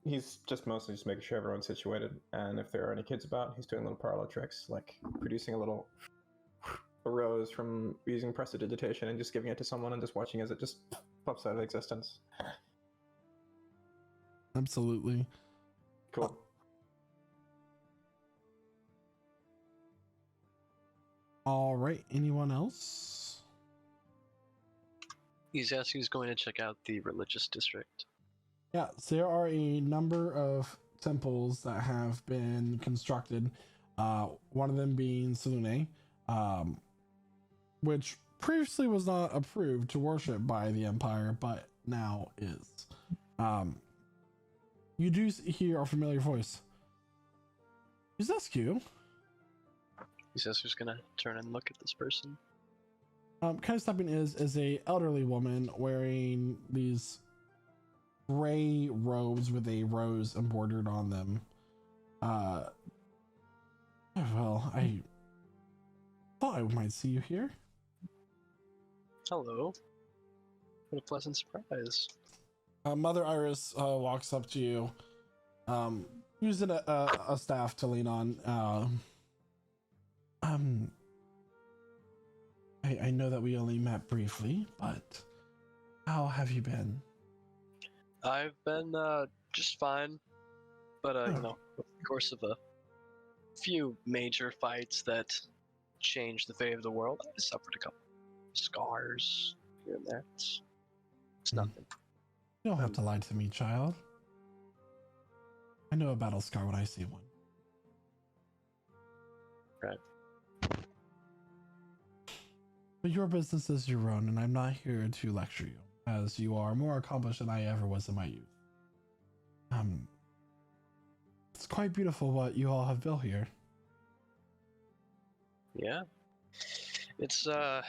he's just mostly just making sure everyone's situated, and if there are any kids about, he's doing little parlor tricks, like producing a little rose from using prestidigitation and just giving it to someone and just watching as it just pops out of existence. Absolutely. Cool. All right, anyone else? He's asking who's going to check out the religious district. Yeah, so there are a number of temples that have been constructed. One of them being Salune, which previously was not approved to worship by the Empire, but now is. You do hear a familiar voice. Is that Skew? He says who's going to turn and look at this person. Kind of stepping is a elderly woman wearing these gray robes with a rose embroidered on them. Well, I thought I might see you here. Hello. What a pleasant surprise. Mother Iris walks up to you, using a staff to lean on. I know that we only met briefly, but how have you been? I've been just fine, but you know, over the course of a few major fights that changed the fate of the world, I suffered a couple scars here and there. It's nothing. You don't have to lie to me, child. I know a battle scar when I see one. Right. But your business is your own, and I'm not here to lecture you. as you are more accomplished than I ever was in my youth. It's quite beautiful what you all have built here. Yeah. It's a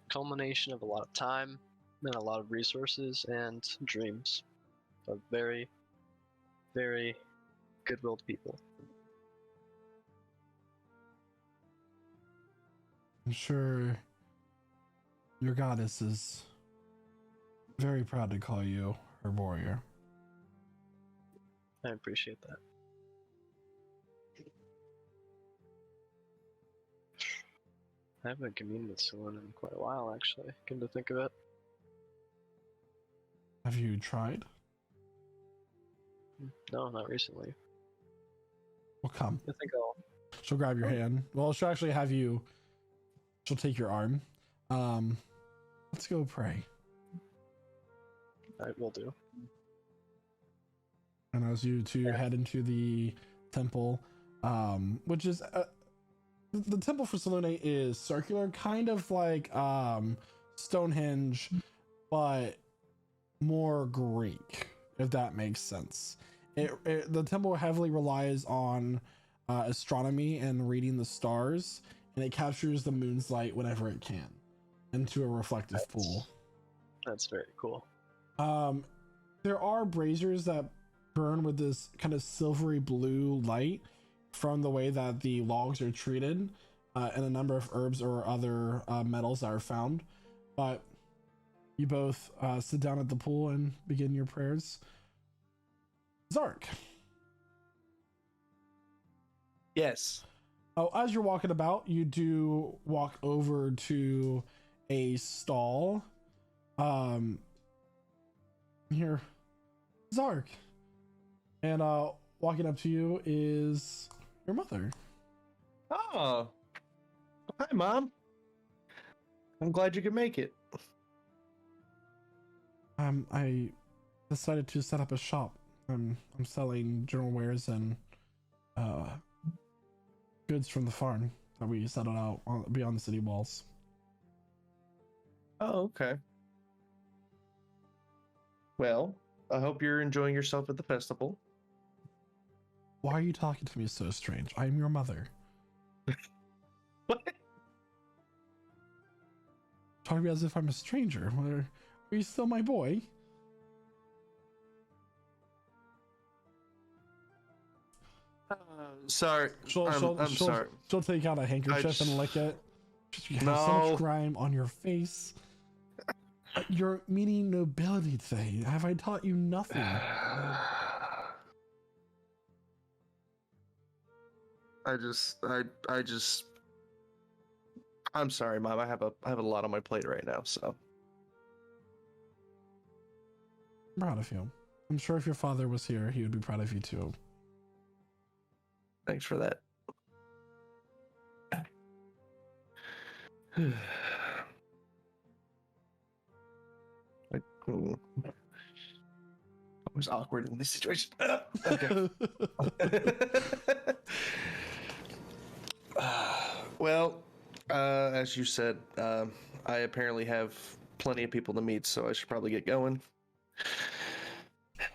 culmination of a lot of time and a lot of resources and dreams of very, very good-willed people. I'm sure your goddess is very proud to call you her warrior. I appreciate that. I haven't communed with someone in quite a while, actually, come to think of it. Have you tried? No, not recently. Well, come. I think I'll... She'll grab your hand. Well, she'll actually have you... She'll take your arm. Let's go pray. I will do. And as you two head into the temple, which is... the temple for Salune is circular, kind of like Stonehenge, but more Greek, if that makes sense. The temple heavily relies on astronomy and reading the stars, and it captures the moon's light whenever it can into a reflective pool. That's very cool. There are braziers that burn with this kind of silvery blue light from the way that the logs are treated, and a number of herbs or other metals that are found. But you both sit down at the pool and begin your prayers. Zark. Yes. Oh, as you're walking about, you do walk over to a stall. Here, Zark. And walking up to you is your mother. Oh. Hi, Mom. I'm glad you could make it. I decided to set up a shop. I'm selling general wares and goods from the farm that we settled out beyond the city walls. Oh, okay. Well, I hope you're enjoying yourself at the festival. Why are you talking to me so strange? I'm your mother. What? Talking to me as if I'm a stranger. Are you still my boy? Sorry. I'm sorry. She'll take out a handkerchief and lick it. You have so much grime on your face. You're meeting nobility today. Have I taught you nothing? I'm sorry, Mom. I have a lot on my plate right now, so. I'm proud of you. I'm sure if your father was here, he would be proud of you too. Thanks for that. Always awkward in this situation. Okay. Well, as you said, I apparently have plenty of people to meet, so I should probably get going.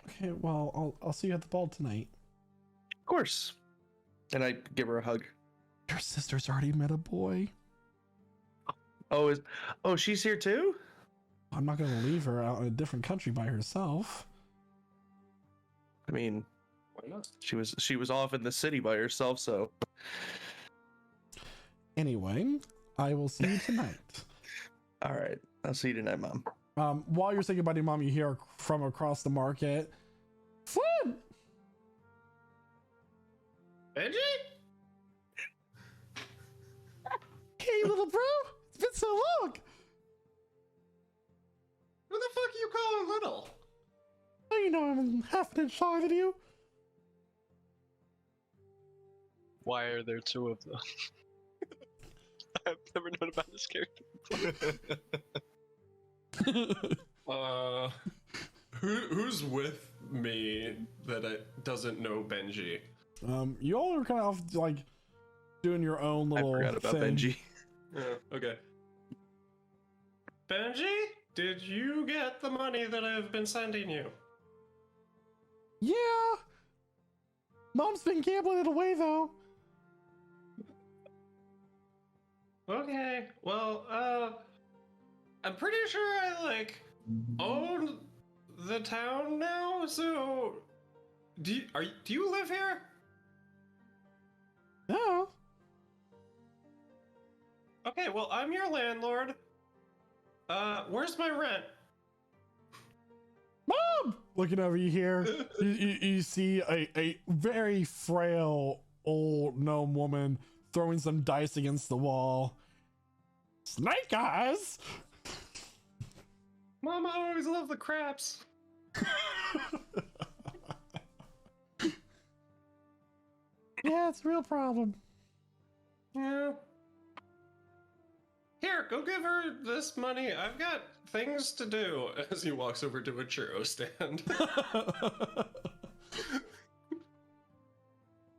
Okay, well, I'll see you at the ball tonight. Of course. And I give her a hug. Your sister's already met a boy. Oh, she's here too? I'm not gonna leave her out in a different country by herself. I mean, why not? She was off in the city by herself, so. Anyway, I will see you tonight. All right, I'll see you tonight, Mom. While you're saying goodbye to Mom, you hear from across the market, Flynn! Benji? Hey, little bro! It's been so long! Who the fuck are you calling little? Oh, you know I'm half an inch taller than you. Why are there two of them? I've never known about this character before. Who's with me that doesn't know Benji? You all are kind of like doing your own little I forgot about thing. Benji. Yeah, okay. Benji? did you get the money that I've been sending you? Yeah. Mom's been gambling it away though. Okay, well, I'm pretty sure I own the town now. So, do you live here? No. Okay, well, I'm your landlord. Where's my rent? Mom! Looking over you here, you see a very frail old gnome woman throwing some dice against the wall. Snake eyes! Mom, I always love the craps. Yeah, it's a real problem. Yeah. Here, go give her this money. I've got things to do. As he walks over to a churro stand.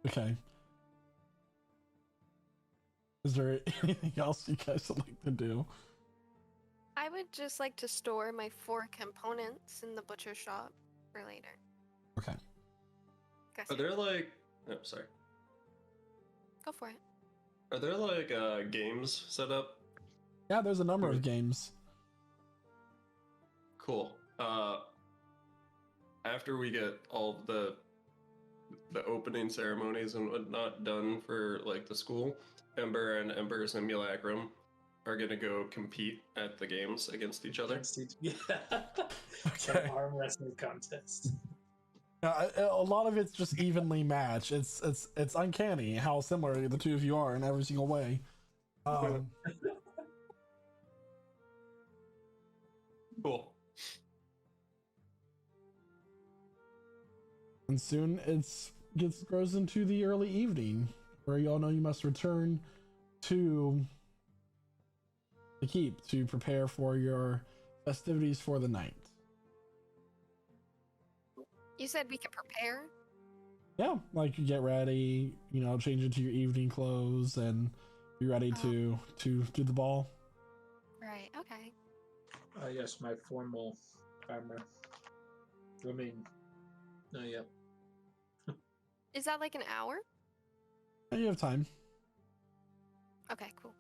Okay. Is there anything else you guys would like to do? I would just like to store my 4 components in the butcher shop for later. Okay. Guess Are there oh, sorry. Go for it. Are there games set up? Yeah, there's a number of games. Cool. After we get all the opening ceremonies and whatnot done for the school, Ember and Ember Simulacrum are gonna go compete at the games against each other. Yeah. Okay. Arm wrestling contest. A lot of it's just evenly matched. It's uncanny how similar the two of you are in every single way. Cool. And soon grows into the early evening, where y'all know you must return to the keep to prepare for your festivities for the night. You said we could prepare? Yeah, like you get ready, change into your evening clothes and be ready to do the ball. Right, okay. Yes, my formal armor. I mean, no, yeah. Is that like an hour? Yeah, you have time. Okay, cool.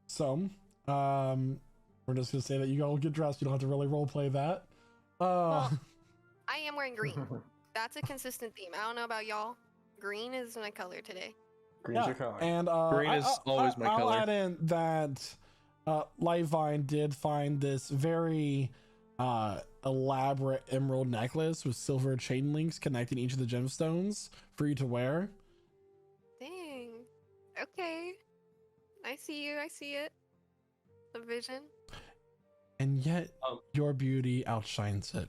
So, we're just gonna say that you all get dressed. You don't have to really role play that. Well, I am wearing green. That's a consistent theme. I don't know about y'all. Green is my color today. Green's your color. And Green is always my I'll color. add in that Lightvine did find this very elaborate emerald necklace with silver chain links connecting each of the gemstones for you to wear. Dang. Okay. I see you. I see it. The vision. And yet, your beauty outshines it.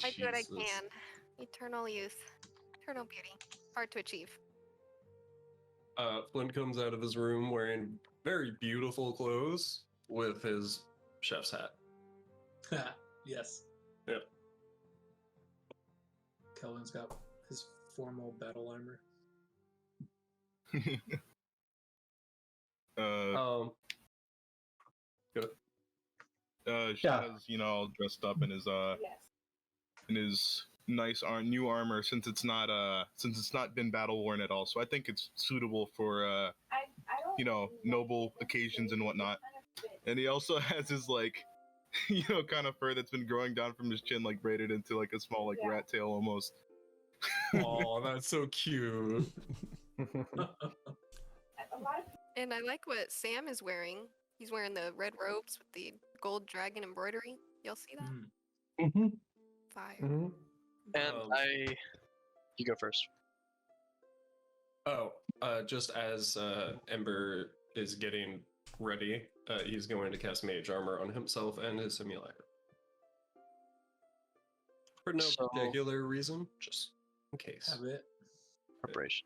I do what I Jesus. can. Eternal youth. Eternal beauty. Hard to achieve. Flynn comes out of his room wearing very beautiful clothes with his chef's hat. Yes. Yep. Kelvin's got his formal battle armor. She has, all dressed up in his nice new armor since it's not been battle worn at all. So I think it's suitable for noble occasions and whatnot. And he also has his kind of fur that's been growing down from his chin, braided into a small rat tail almost. Oh, that's so cute. And I like what Sam is wearing. He's wearing the red robes with the gold dragon embroidery. Y'all see that? Mm-hmm. Fire. Mm-hmm. And you go first. Oh, just as Ember is getting ready, he's going to cast Mage Armor on himself and his simulacrum. For no particular reason, just in case. Have it. Preparation.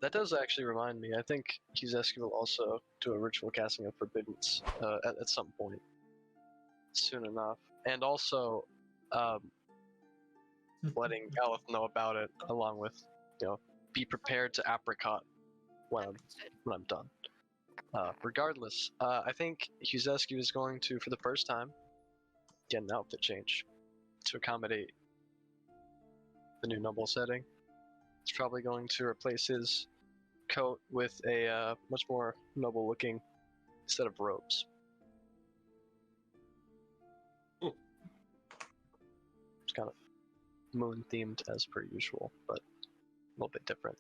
That does actually remind me. I think Kizeski will also do a ritual casting of forbiddance at some point soon enough. And also, letting Aleph know about it, along with, be prepared to apricot when I'm done. Regardless, I think Huzescu is going to, for the first time, get an outfit change to accommodate the new noble setting. He's probably going to replace his coat with a much more noble looking set of robes. It's kind of moon themed as per usual, but a little bit different.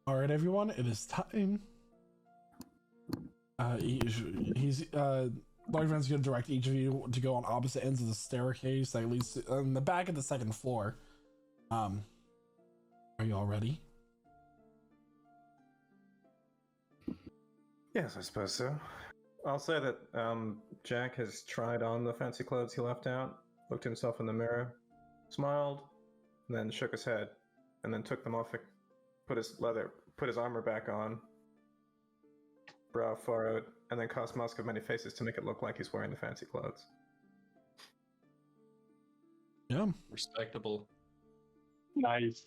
All right, everyone, it is time. Large Van's going to direct each of you to go on opposite ends of the staircase that leads to, in the back of the second floor. Are you all ready? Yes, I suppose so. I'll say that Jack has tried on the fancy clothes he left out, looked himself in the mirror, smiled, and then shook his head, and then took them off, put his armor back on, brow furrowed, and then cast Mask of Many Faces to make it look like he's wearing the fancy clothes. Yeah. Respectable. Nice.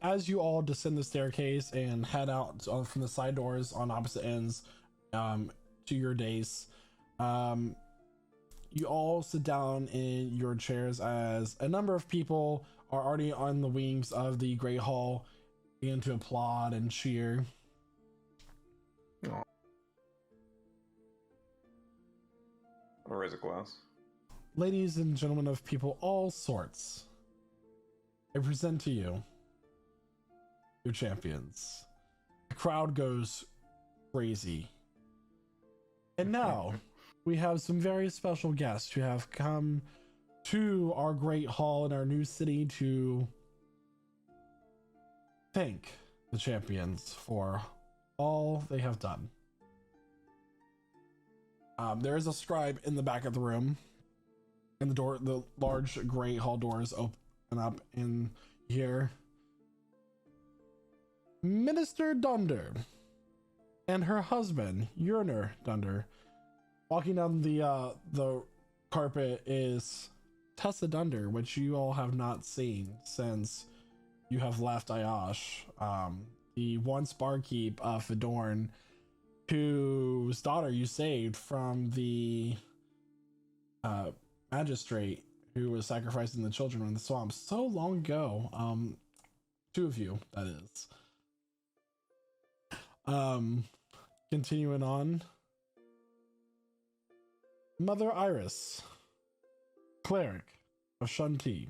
As you all descend the staircase and head out from the side doors on opposite ends to your days, you all sit down in your chairs as a number of people are already on the wings of the Great Hall, begin to applaud and cheer. I'll raise a glass. Ladies and gentlemen of people all sorts, I present to you your champions. The crowd goes crazy. And now we have some very special guests who have come to our great hall in our new city to thank the champions for all they have done. There is a scribe in the back of the room, and the large great hall doors open up in here. Minister Dunder and her husband, Urnir Dunder. Walking down the carpet is Tessa Dunder, which you all have not seen since you have left Ayash. The once barkeep of Fedorn, whose daughter you saved from the magistrate who was sacrificing the children in the swamp so long ago. Two of you, that is. Continuing on. Mother Iris, cleric of Shanti.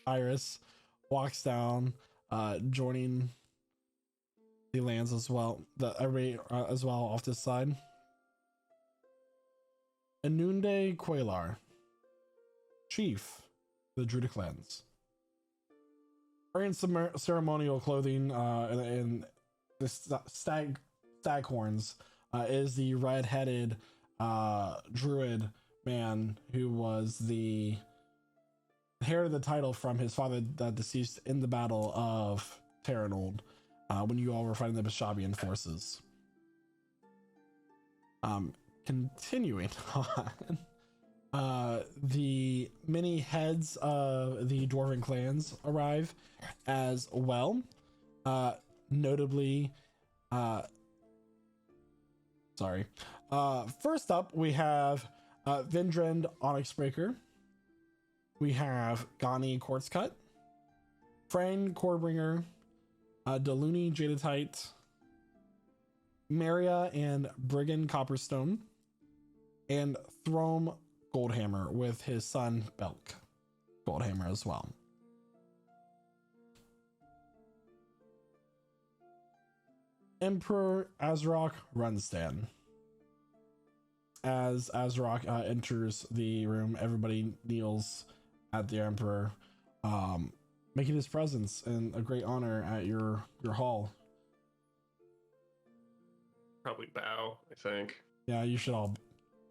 Iris walks down, joining the lands as well. Everybody as well off this side. Anunde Quelar, chief of the Druidic lands. Wearing some ceremonial clothing and the stag horns is the red-headed druid man who was the heir of the title from his father that deceased in the Battle of Terranold when you all were fighting the Bishabian forces. Continuing on, the many heads of the dwarven clans arrive as well. Notably, first up we have Vindrend Onyxbreaker. We have Gani Quartzcut, Frane Corebringer, Deluni Jadetite, Maria and Brigand Copperstone, and Throme Goldhammer with his son Belk Goldhammer as well. Emperor Azrock Runstan. As Azrock enters the room, everybody kneels at the Emperor, making his presence and a great honor at your hall. Probably bow, I think. Yeah, you should all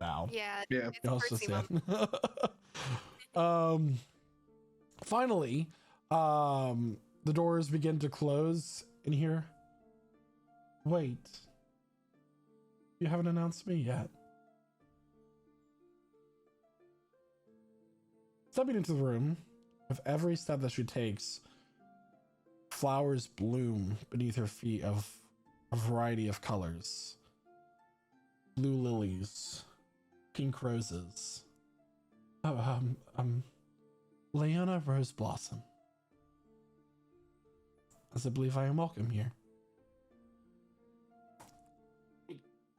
bow. Yeah. Yeah. It's You also Percy stand. Finally, the doors begin to close in here. Wait. You haven't announced me yet. Stepping into the room, with every step that she takes, flowers bloom beneath her feet of a variety of colors. Blue lilies, pink roses. Leona Rose Blossom. As I believe I am welcome here.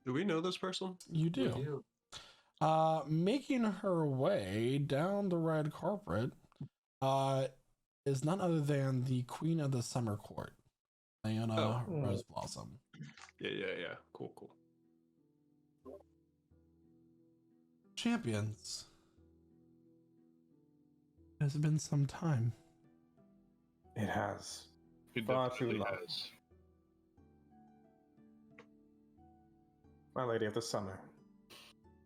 Do we know this person? You do. Making her way down the red carpet is none other than the Queen of the Summer Court, Leona Rose Blossom. Yeah. Cool. Champions. It has been some time. It has. It Far too definitely long. has. My Lady of the Summer.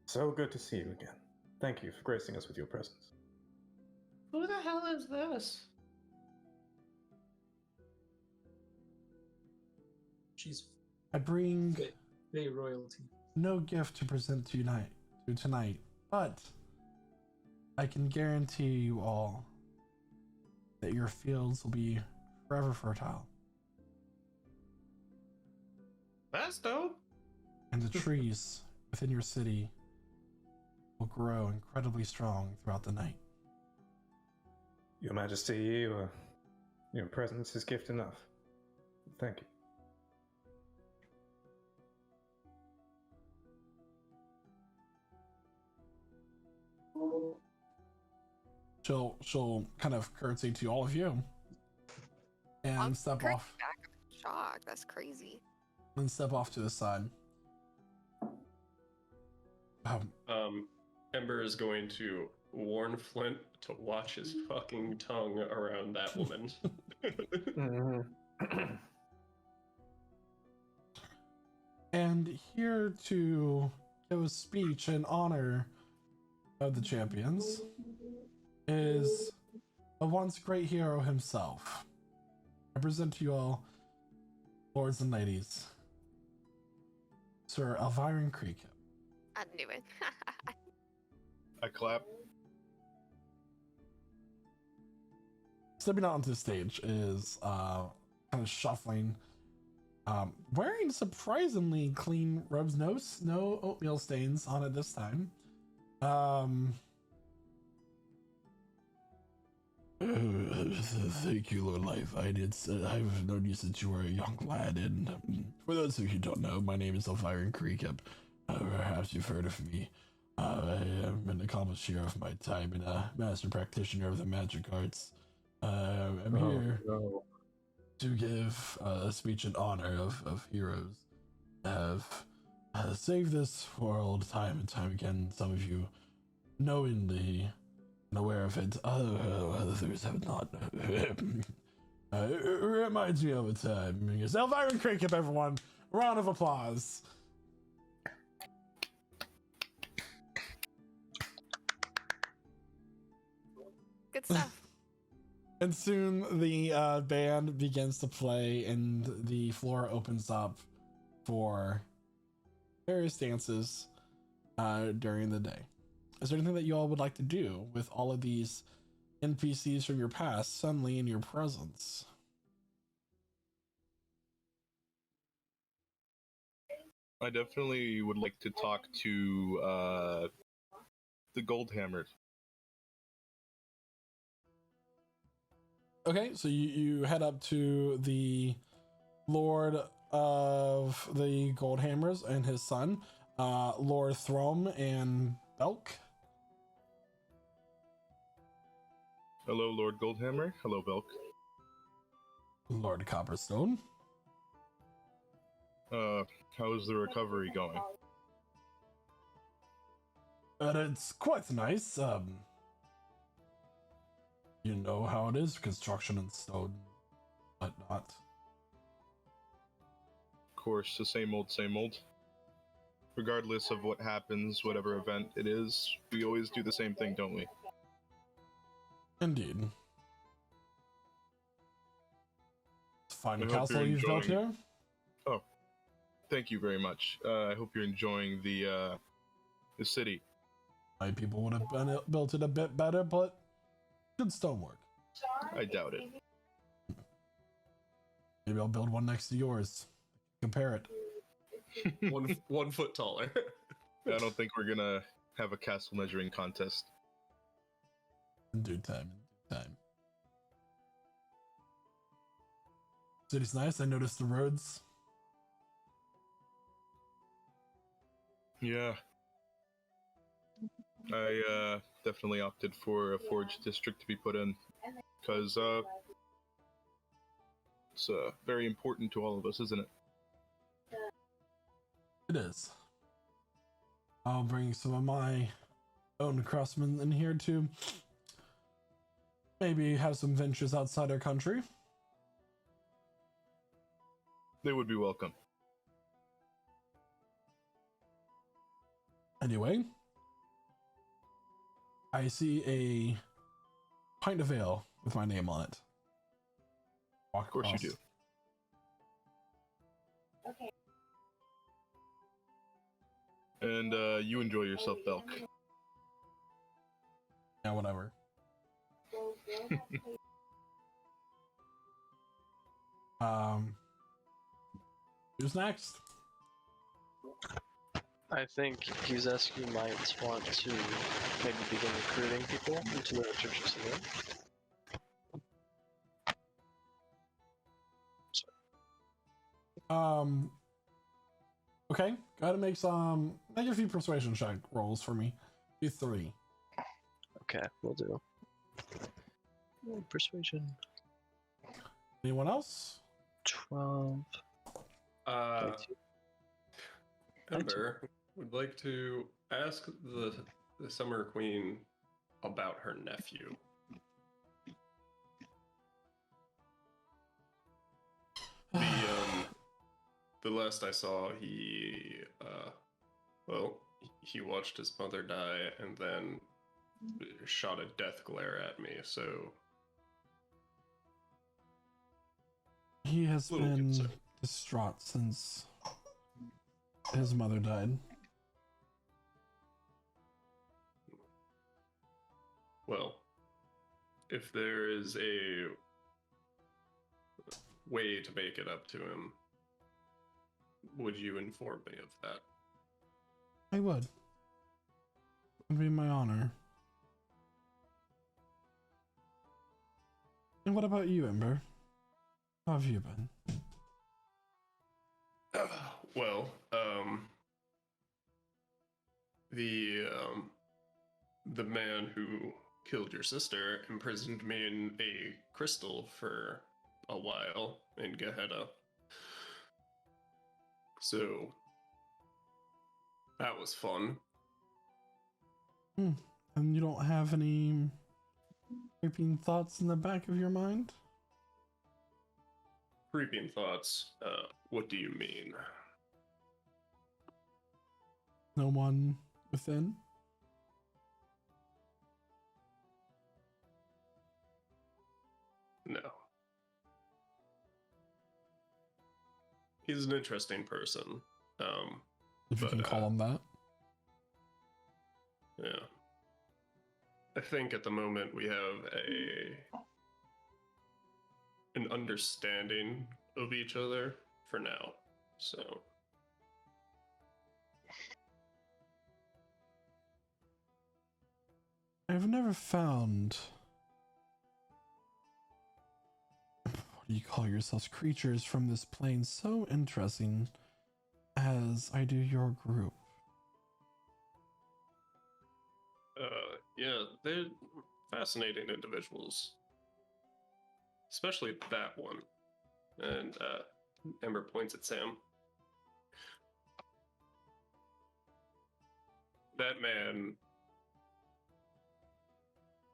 So good to see you again. Thank you for gracing us with your presence. Who the hell is this? She's I bring Bay royalty. no gift to present to tonight, but I can guarantee you all that your fields will be forever fertile, That's dope. and the trees within your city will grow incredibly strong throughout the night. Your Majesty, your presence is gift enough. Thank you. She'll kind of curtsy to all of you and I'm step crazy off back. I'm shocked. That's crazy. to the side. Ember is going to warn Flint to watch his fucking tongue around that woman. And here to give a speech in honor of the champions is a once great hero himself. I present to you all, lords and ladies, Sir Elviron Creek. I knew it. I clap. Stepping out onto the stage is kind of shuffling, wearing surprisingly clean robes, no oatmeal stains on it this time. Thank you, Lord Life. I've known you since you were a young lad, and for those of you who don't know, my name is Elviron Creek. Perhaps you've heard of me. I am an accomplished hero of my time and a master practitioner of the magic arts. I'm here to give a speech in honor of heroes that have saved this world time and time again. Some of you knowingly and aware of it, others have not. It reminds me of a time. Yes, Elviron Creek, everyone. Round of applause. Good stuff. And soon the band begins to play and the floor opens up for various dances during the day. Is there anything that you all would like to do with all of these NPCs from your past suddenly in your presence? I definitely would like to talk to the Goldhammers. Okay, so you head up to the Lord of the Goldhammers and his son, Lord Throm and Belk. Hello, Lord Goldhammer. Hello, Belk. Lord Copperstone. How's the recovery going? It's quite nice. You know how it is, construction and stone, but not. Of course, the same old, same old. Regardless of what happens, whatever event it is, we always do the same thing, don't we? Indeed. Fine I hope castle you're you've built enjoying here. Oh, Thank you very much. I hope you're enjoying the city. My people would have built it a bit better, but good stonework. I doubt it. Maybe I'll build one next to yours. Compare it. 1 foot taller. I don't think we're gonna have a castle measuring contest. In due time. In due time. City's nice. I noticed the roads. Yeah. I definitely opted for a forge district to be put in because it's very important to all of us, isn't it? It is. I'll bring some of my own craftsmen in here to maybe have some ventures outside our country. They would be welcome. Anyway, I see a pint of ale with my name on it. Walk Of course across. you do. And you enjoy yourself, Belk. Yeah, whatever. Who's next? I think Guzescu might want to maybe begin recruiting people into the churches again. Okay, go ahead and make a few persuasion check rolls for me. Do 3. Okay, we'll do. Persuasion. Anyone else? 12. 22. Ember would like to ask the Summer Queen about her nephew. The last I saw, he watched his mother die and then shot a death glare at me. So He has Little been concerned. distraught since his mother died. Well, if there is a way to make it up to him, would you inform me of that? I would. It would be my honor. And what about you, Ember? How have you been? Well, the man who killed your sister imprisoned me in a crystal for a while in Gehenna. So that was fun. And you don't have any creeping thoughts in the back of your mind? Creeping thoughts. What do you mean? No one within? No. He's an interesting person. If you can call him that. Yeah. I think at the moment we have an understanding of each other for now. So I've never found, what do you call yourselves, creatures from this plane so interesting as I do your group. yeah, they're fascinating individuals. Especially that one. And Ember points at Sam. That man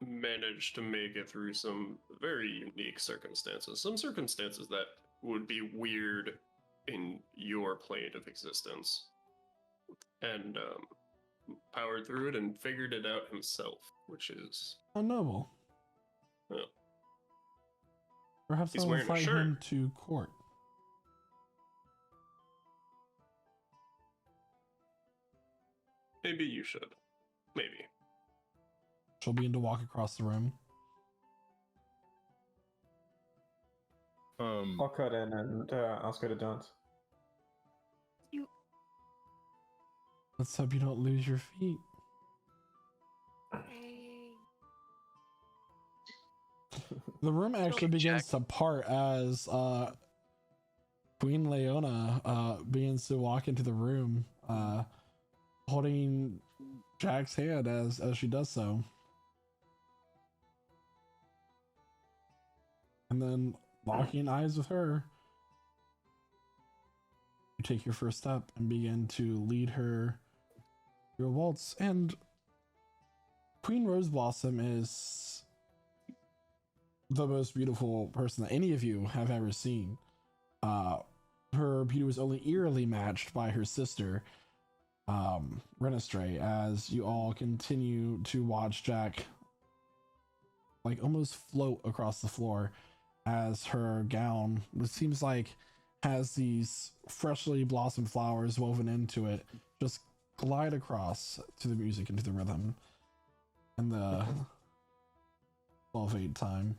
managed to make it through some very unique circumstances. Some circumstances that would be weird in your plane of existence. And powered through it and figured it out himself, which is... How noble. Yeah. Perhaps He's I will wearing a fight shirt. him to court. Maybe you should. Maybe. She'll begin to walk across the room. I'll cut in and ask her to dance. Let's hope you don't lose your feet. The room actually begins to part as Queen Leona begins to walk into the room, holding Jack's hand as she does so. And then locking eyes with her, you take your first step and begin to lead her through a waltz. And Queen Rose Blossom is the most beautiful person that any of you have ever seen. Her beauty was only eerily matched by her sister, Renestray, as you all continue to watch Jack like almost float across the floor as her gown, which seems like has these freshly blossomed flowers woven into it, just glide across to the music and to the rhythm and the 12/8 time.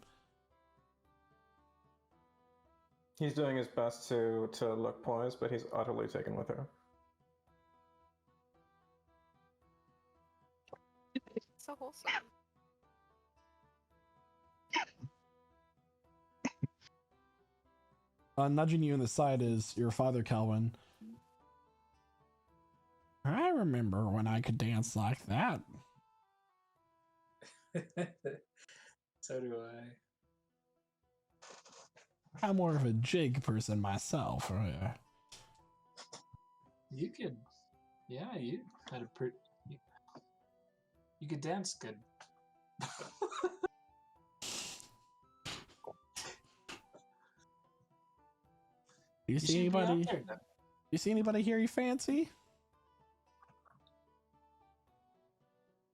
He's doing his best to look poised, but he's utterly taken with her. So wholesome. Nudging you in the side is your father, Calvin. I remember when I could dance like that. So do I. I'm more of a jig person myself. You could, yeah, you had a pretty. You could dance good. You see anybody? You see anybody here you fancy?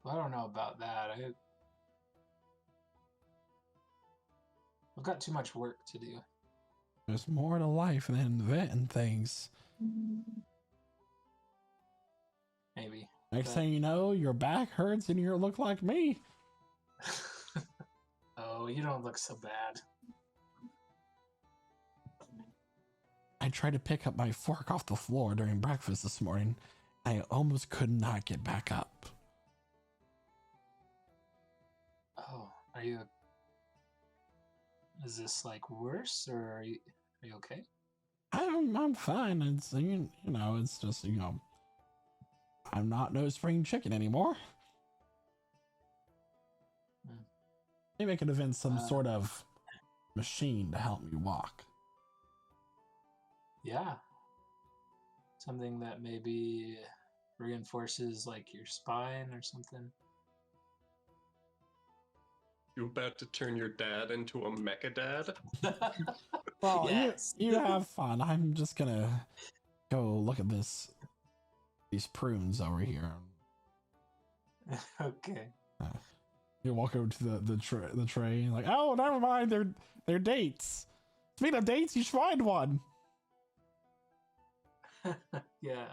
Well, I don't know about that. I've got too much work to do. There's more to life than inventing things. Maybe. Next thing you know, your back hurts and you look like me. Oh, you don't look so bad. I tried to pick up my fork off the floor during breakfast this morning. I almost could not get back up. Oh, are you? Is this like worse, or are you okay? I'm fine. It's you know, it's just I'm not no spring chicken anymore. Maybe I could invent some sort of machine to help me walk. Yeah. Something that maybe reinforces like your spine or something. You about to turn your dad into a mecha dad? Well, yes. you have fun. I'm just gonna go look at these prunes over here. Okay. You walk over to the tray, like, oh, never mind, they're dates. Speaking of dates, you should find one. Yeah.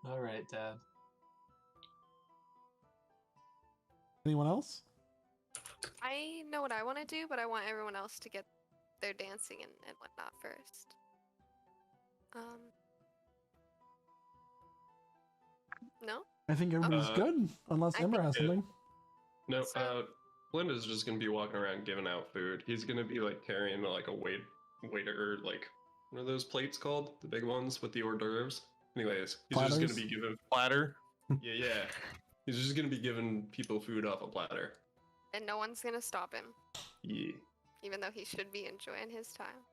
All right, Dad. Anyone else? I know what I want to do, but I want everyone else to get their dancing and whatnot first. No? I think everybody's good, unless I Ember think- has something. No, So- Blinda's just gonna be walking around giving out food. He's gonna be like carrying like a waiter, like what are those plates called? The big ones with the hors d'oeuvres. Anyways, he's just Platters? gonna be giving Platter. yeah. He's just gonna be giving people food off a platter. And no one's gonna stop him, Yeah. even though he should be enjoying his time.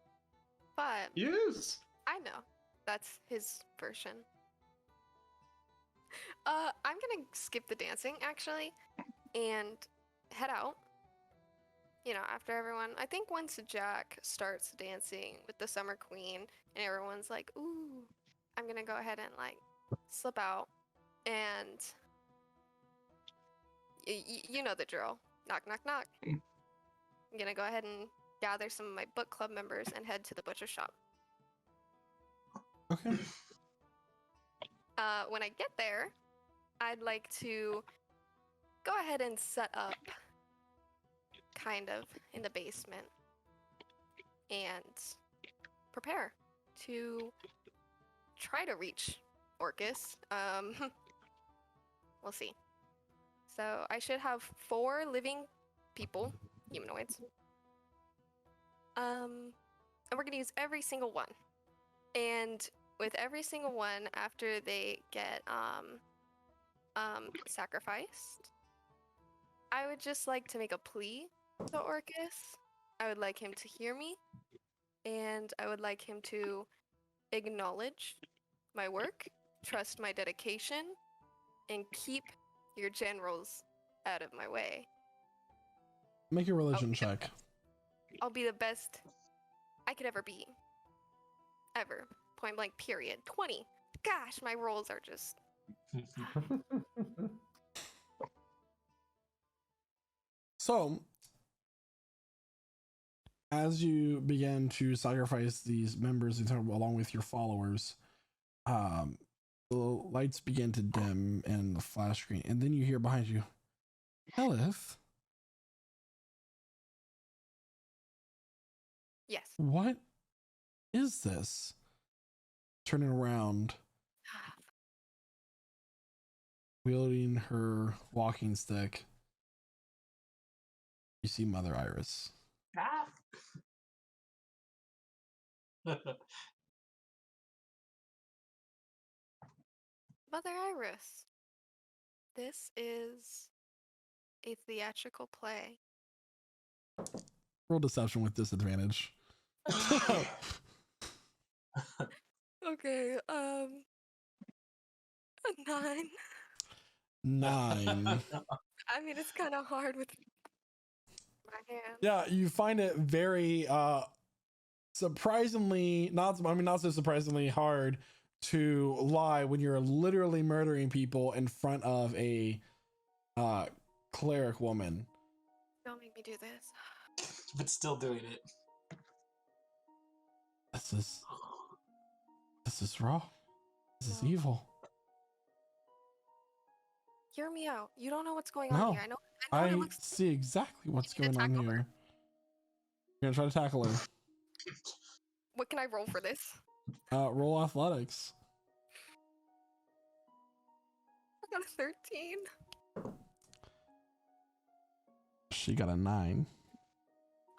But Yes. I know that's his version. I'm gonna skip the dancing actually, and head out. You know, after everyone, I think once Jack starts dancing with the Summer Queen, and everyone's like, "Ooh," I'm gonna go ahead and like slip out, and you know the drill. Knock, knock, knock. I'm gonna go ahead and gather some of my book club members and head to the butcher shop. Okay. When I get there, I'd like to go ahead and set up kind of in the basement and prepare to try to reach Orcus. We'll see. So I should have 4 living people, humanoids. And we're gonna use every single one. And with every single one, after they get sacrificed, I would just like to make a plea to Orcus. I would like him to hear me, and I would like him to acknowledge my work, trust my dedication, and keep your generals out of my way. Make a religion check. I'll be the best I could ever be. Ever. Point blank, period. 20. Gosh, my rolls are just... So, as you begin to sacrifice these members along with your followers, the lights begin to dim and the flash screen, and then you hear behind you, Elith? Yes. What is this? Turning around, wielding her walking stick, you see Mother Iris. Ah. Mother Iris, this is a theatrical play. Roll deception with disadvantage. Okay, a 9. 9. I mean, it's kind of hard with my hand. Yeah, you find it very surprisingly not so surprisingly hard to lie when you're literally murdering people in front of a cleric woman. Don't make me do this. But still doing it. This is wrong. This is evil. Hear me out. You don't know what's going on No, here. I know what I it looks see exactly what's You need going to on tackle here. You're gonna try to tackle her. What can I roll for this? Roll athletics. I got a 13. She got a 9.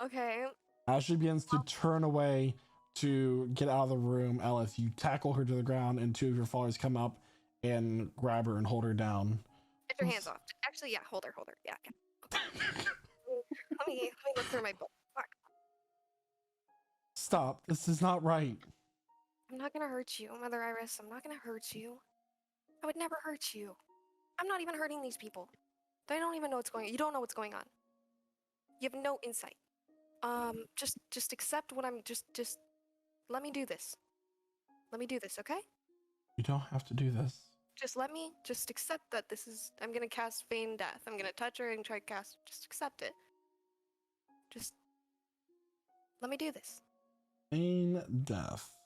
Okay. As she begins to turn away to get out of the room, Elith, you tackle her to the ground, and 2 of your followers come up and grab her and hold her down. Get your hands off. Actually, yeah, hold her. Yeah. Okay. let me look through my book. Fuck. Stop. This is not right. I'm not gonna hurt you, Mother Iris. I'm not gonna hurt you. I would never hurt you. I'm not even hurting these people. They don't even know what's going on. You don't know what's going on. You have no insight. Just accept what I'm just let me do this. Let me do this, okay? You don't have to do this. Just accept that this is I'm gonna cast Feign Death. I'm gonna touch her and try to cast just accept it. Just let me do this. Feign Death.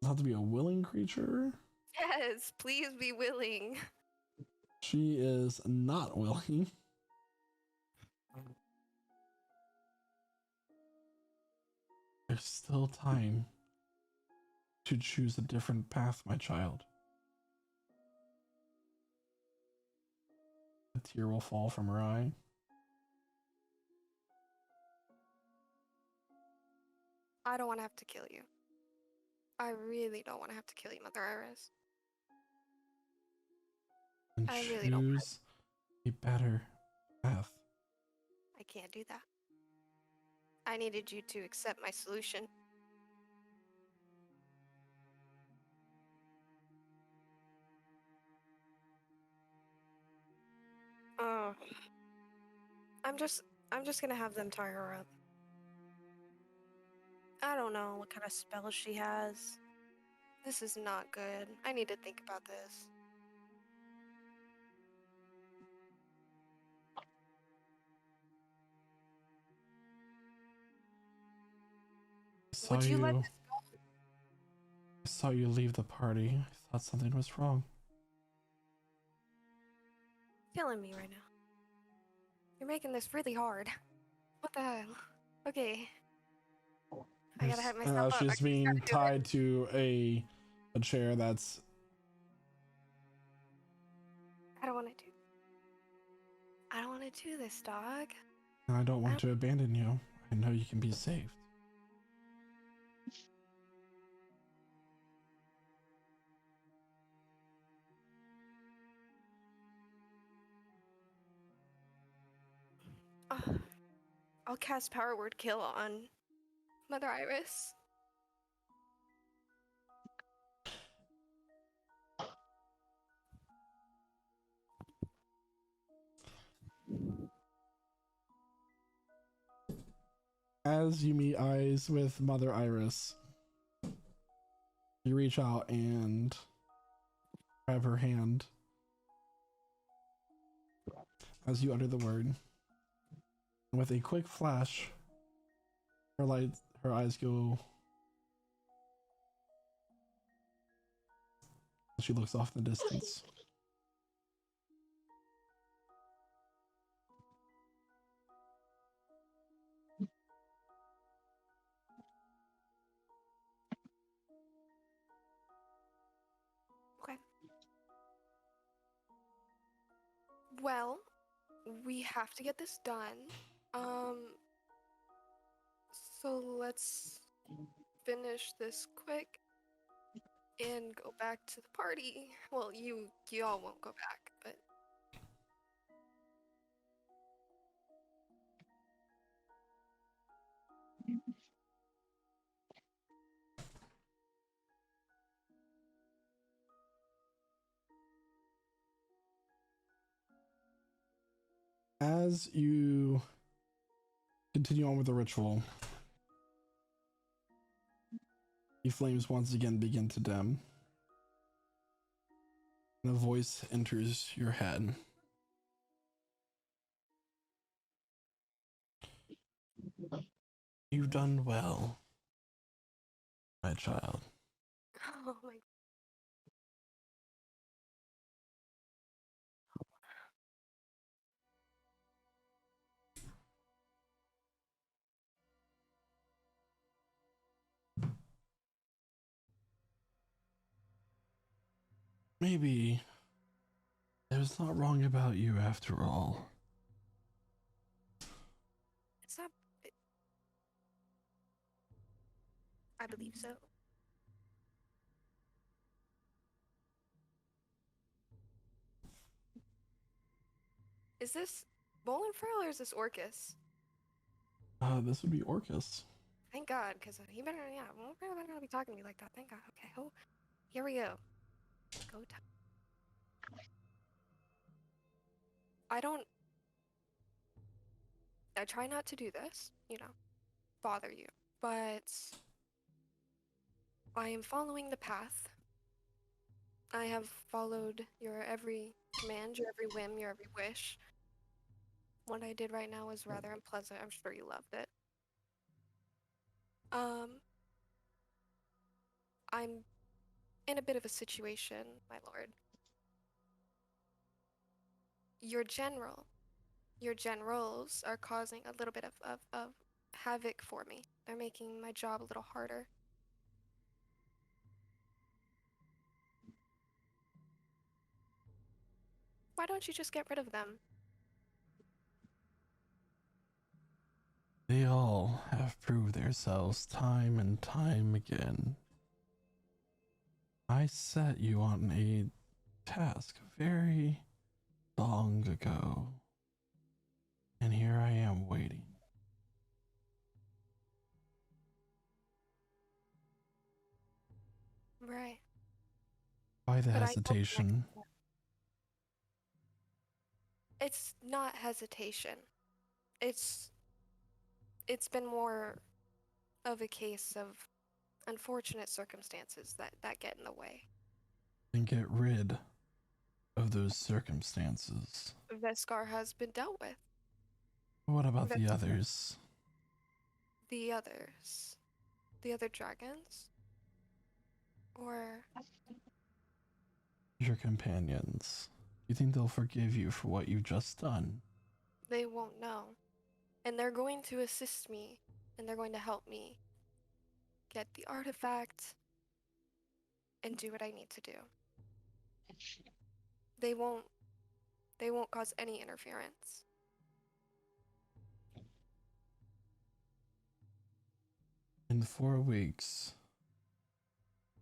Does it have to be a willing creature? Yes, please be willing. She is not willing. There's still time to choose a different path, my child. A tear will fall from her eye. I don't want to have to kill you. I really don't want to have to kill you, Mother Iris. And I really don't want choose a better path. I can't do that. I needed you to accept my solution. Oh. I'm just gonna have them tie her up. I don't know what kind of spell she has. This is not good. I need to think about this. Would you let this go? I saw you leave the party. I thought something was wrong. Killing me right now. You're making this really hard. What the hell? Okay. I gotta hype myself up. I She's just being gotta do it. tied to a chair that's. I don't want to do. I don't want to do this, dog. And I don't want to abandon you. I know you can be saved. I'll cast Power Word Kill on Mother Iris. As you meet eyes with Mother Iris, you reach out and grab her hand as you utter the word. With a quick flash, her eyes go. She looks off in the distance. Okay. Well, we have to get this done. So let's finish this quick and go back to the party. Well, you all won't go back, but As you continue on with the ritual, the flames once again begin to dim. And a voice enters your head. You've done well, my child. oh my. Maybe there's not wrong about you after all. It's not. I believe so. Is this Bowling Furl or is this Orcus? This would be Orcus. Thank God, because he better, yeah, Bowling Furl better not be talking to me like that. Thank God. Okay, oh, here we go. Go time. I try not to do this, bother you, but I am following the path. I have followed your every command, your every whim, your every wish. What I did right now was rather unpleasant. I'm sure you loved it. I'm in a bit of a situation, my lord. Your generals are causing a little bit of havoc for me. They're making my job a little harder. Why don't you just get rid of them? They all have proved themselves time and time again. I set you on a task very long ago, and here I am waiting. Right. Why the hesitation? It's not hesitation. It's been more of a case of unfortunate circumstances that get in the way. And get rid of those circumstances. Veskar has been dealt with. What about the others? The others? The other dragons? Or Your companions. You think they'll forgive you for what you've just done? They won't know. And they're going to assist me, and they're going to help me get the artifact and do what I need to do. They won't cause any interference. In 4 weeks,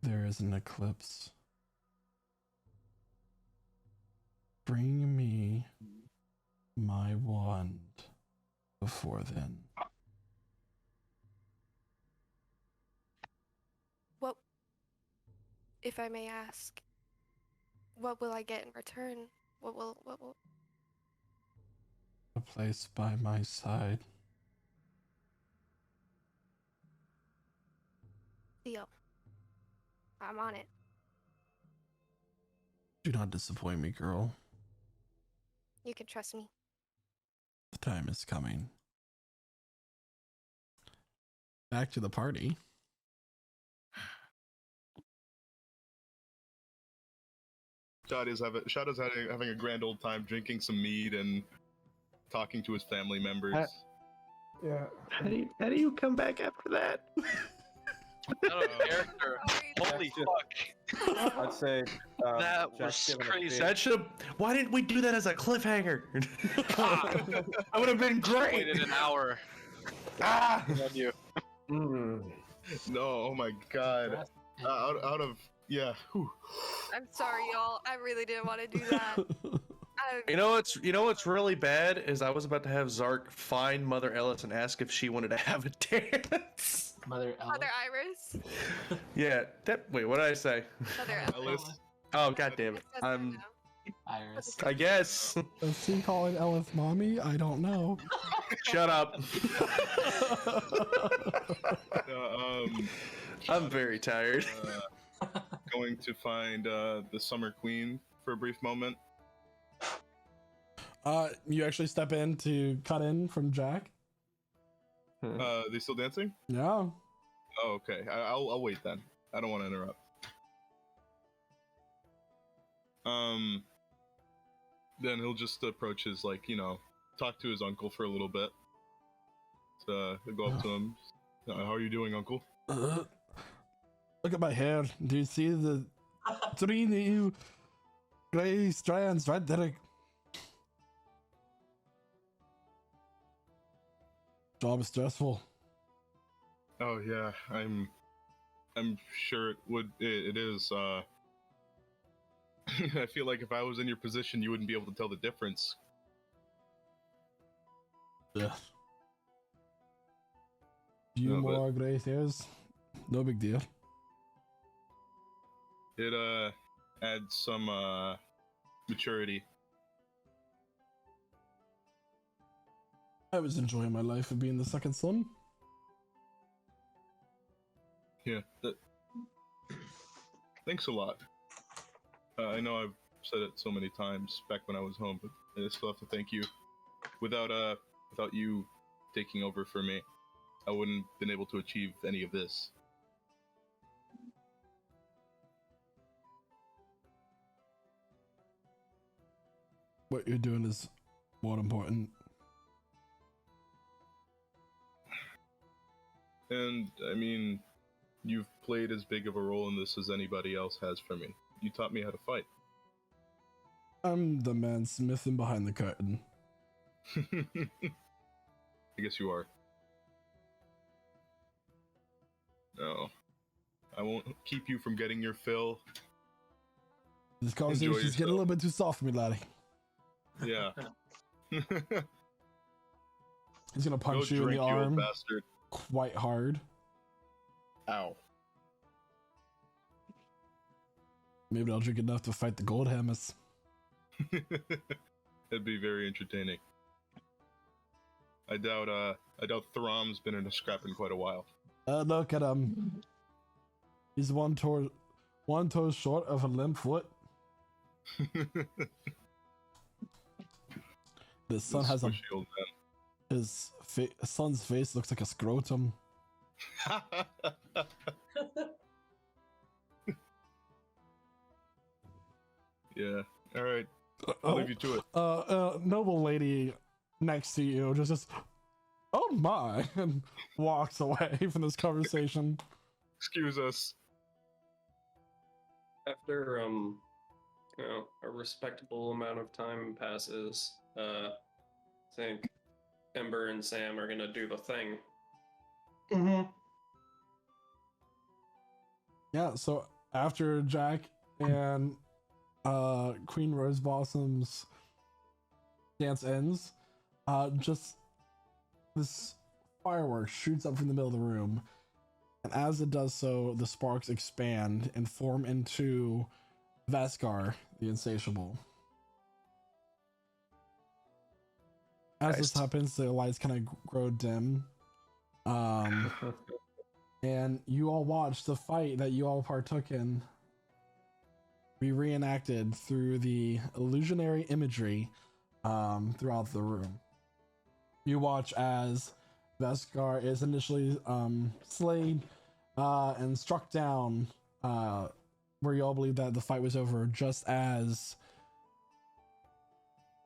there is an eclipse. Bring me my wand before then. What, if I may ask, what will I get in return? What will... A place by my side. Deal. I'm on it. Do not disappoint me, girl. You can trust me. The time is coming. Back to the party. Shadow's having a grand old time drinking some mead and talking to his family members. Yeah. How do you come back after that? Out of character. Holy fuck. I'd say That Jack's was given a crazy. big- That should have. Why didn't we do that as a cliffhanger? That would have been great. Waited an hour. Ah! On you. Mm. No, oh my god. Out of yeah. Whew. I'm sorry, y'all. I really didn't want to do that. You know what's really bad is I was about to have Zark find Mother Ellis and ask if she wanted to have a dance. Mother Ella. Mother Iris. Yeah. Wait, what did I say? Mother Ellis. Oh god damn it. It says that now. Iris. I guess. Is he calling Ellis mommy? I don't know. Shut up. I'm very tired. Going to find the Summer Queen for a brief moment. You actually step in to cut in from Jack? They still dancing? Yeah. Oh, okay. I'll wait then. I don't want to interrupt. Then he'll just approach his, talk to his uncle for a little bit. So he'll go up to him. How are you doing, uncle? Look at my hair. Do you see the 3 new gray strands right there? Job is stressful. Oh yeah, I'm sure it is. I feel like if I was in your position, you wouldn't be able to tell the difference. Yeah. Few No, but- more gray hairs. No big deal. It adds some maturity. I was enjoying my life of being the second son. Yeah. Thanks a lot. I know I've said it so many times back when I was home, but I still have to thank you. Without you taking over for me, I wouldn't have been able to achieve any of this. What you're doing is more important. And I mean, you've played as big of a role in this as anybody else has for me. You taught me how to fight. I'm the man smithing behind the curtain. I guess you are. No. I won't keep you from getting your fill. This conversation's getting a little bit too soft for me, laddie. Yeah. He's gonna punch Go you in drink, the you old arm bastard. quite hard. Ow. Maybe I'll drink enough to fight the gold hammers. That'd be very entertaining. I doubt Thram's been in a scrap in quite a while. Look at him. He's one toe short of a limp foot. The son has a Squishy old his son's face looks like a scrotum. man. Yeah. All right. I'll leave you to it. Noble lady next to you just says, "Oh my," and walks away from this conversation. Excuse us. After a respectable amount of time passes, I think Ember and Sam are gonna do the thing. Mm-hmm. Yeah, so after Jack and Queen Rose Blossom's dance ends, just this firework shoots up from the middle of the room, and as it does so, the sparks expand and form into Veskar, the Insatiable. As this happens, the lights kind of grow dim. And you all watch the fight that you all partook in be reenacted through the illusionary imagery throughout the room. You watch as Veskar is initially slain and struck down, where you all believe that the fight was over, just as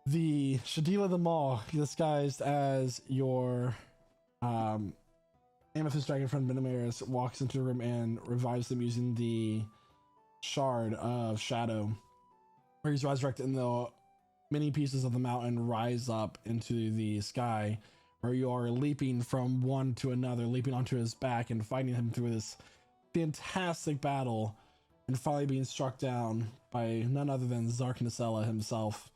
the Shadila the Maw, disguised as your Amethyst Dragon friend Benamaris, walks into the room and revives them using the Shard of Shadow, where he's resurrected and the many pieces of the mountain rise up into the sky, where you are leaping from one to another, leaping onto his back and fighting him through this fantastic battle, and finally being struck down by none other than Zark Nacella himself.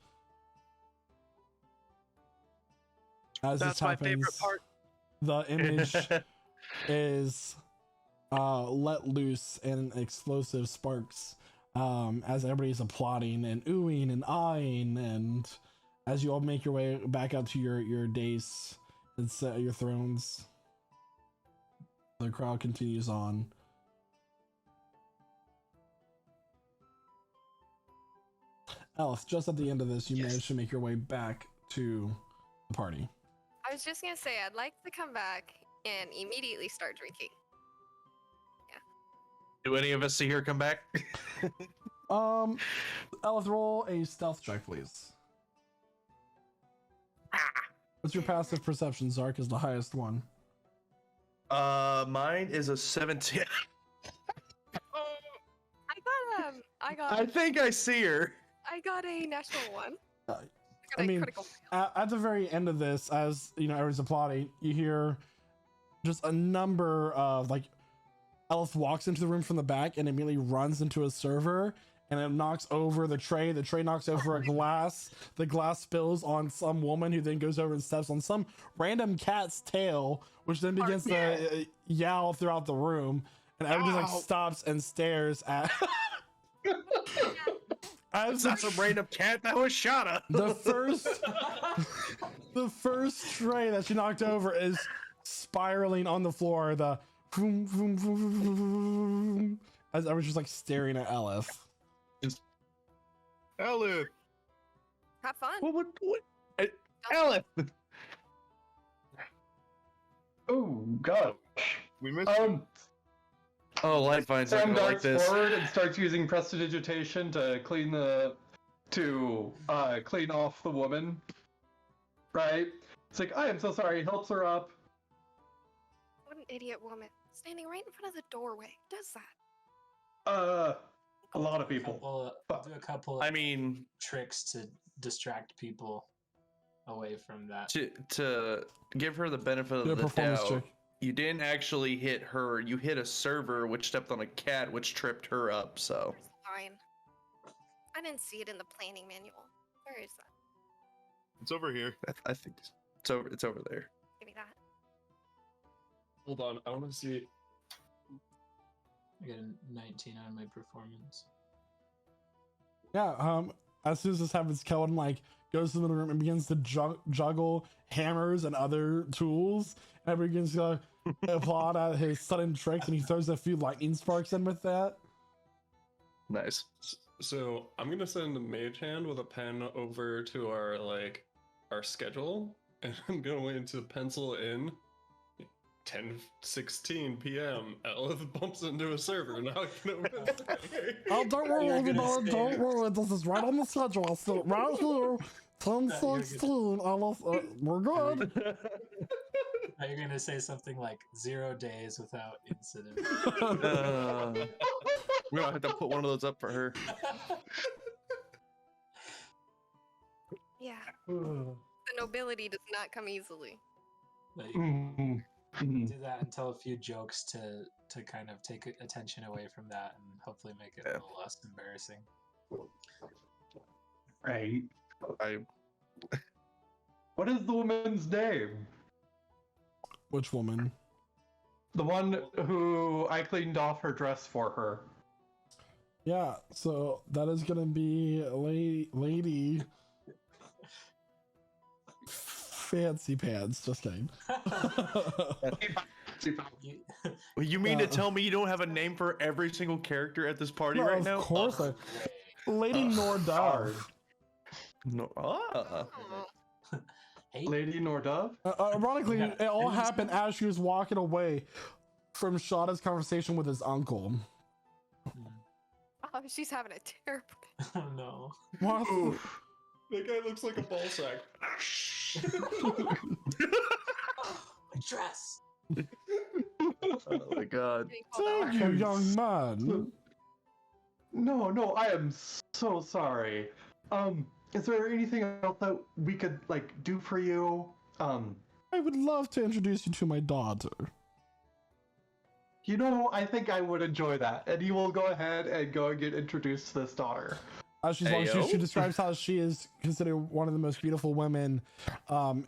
As That's this my happens, favorite part. the image is let loose in explosive sparks, as everybody's applauding and oohing and eyeing, and as you all make your way back up to your dais and set at your thrones, the crowd continues on. Elf, just at the end of this, you managed to make your way back to the party. I was just gonna say, I'd like to come back and immediately start drinking. Do any of us see her come back? Elf, roll a stealth check, please. What's your passive perception? Zark is the highest one. Mine is a 17. I think I see her. I got a natural one. I mean, at the very end of this, as you know, everyone's applauding, you hear just a number of Elf walks into the room from the back and immediately runs into a server, and it knocks over the tray. The tray knocks over a glass. The glass spills on some woman, who then goes over and steps on some random cat's tail, which then begins to yowl throughout the room, and everyone just stops and stares at. That's not some random cat, that was Shada. The first tray that she knocked over is spiraling on the floor. The vroom, vroom, vroom, vroom, vroom, as I was just staring at Elif. Elif! Have fun. What? Elif! Oh gosh. We missed Oh, light vines are Sam gonna like darts this. forward and starts using prestidigitation to clean off the woman. Right? It's like, I am so sorry. Helps her up. What an idiot woman. Standing right in front of the doorway. Who does that? A lot of people. I'll do a couple I mean, tricks to distract people away from that. to give her the benefit Do a of the performance doubt, check. you didn't actually hit her. You hit a server, which stepped on a cat, which tripped her up. So Where's the line? I didn't see it in the planning manual. Where is that? It's over here. I think it's over. It's over there. Give me that. Hold on, I want to see. I got a 19 on my performance. Yeah. As soon as this happens, Keldon goes to the room and begins to juggle hammers and other tools. And everybody begins to applaud at his sudden tricks, and he throws a few lightning sparks in with that. Nice. So I'm gonna send a mage hand with a pen over to our schedule, and I'm going to pencil in 10:16 p.m. Elith bumps into a server. Now I can open it. Oh, don't worry, You're gonna everybody. say- Don't worry. This is right on the schedule. I'll sit right here. 10:16. We're good. You're gonna say something like 0 days without incident. We're gonna have to put one of those up for her. Yeah. The nobility does not come easily. Like, Mhm. Mhm. do that and tell a few jokes to kind of take attention away from that and hopefully make it a little less embarrassing. Right. I What is the woman's name? Which woman? The one who I cleaned off her dress for her. Yeah, so that is gonna be Lady Fancy Pants. Just kidding. You mean to tell me you don't have a name for every single character at this party right now? Of course, Lady Nordov. No. Oh, Hey, Lady Nordov? Ironically, Yeah. it all happened as she was walking away from Shada's conversation with his uncle. oh, she's having a terrible day. oh no. What? Oof. That guy looks like a ball sack. My dress. Oh my god. Getting called out. Thank you, young man. No, I am so sorry. Is there anything else that we could do for you? I would love to introduce you to my daughter. I think I would enjoy that. And you will go ahead and go and get introduced to this daughter. She describes how she is considered one of the most beautiful women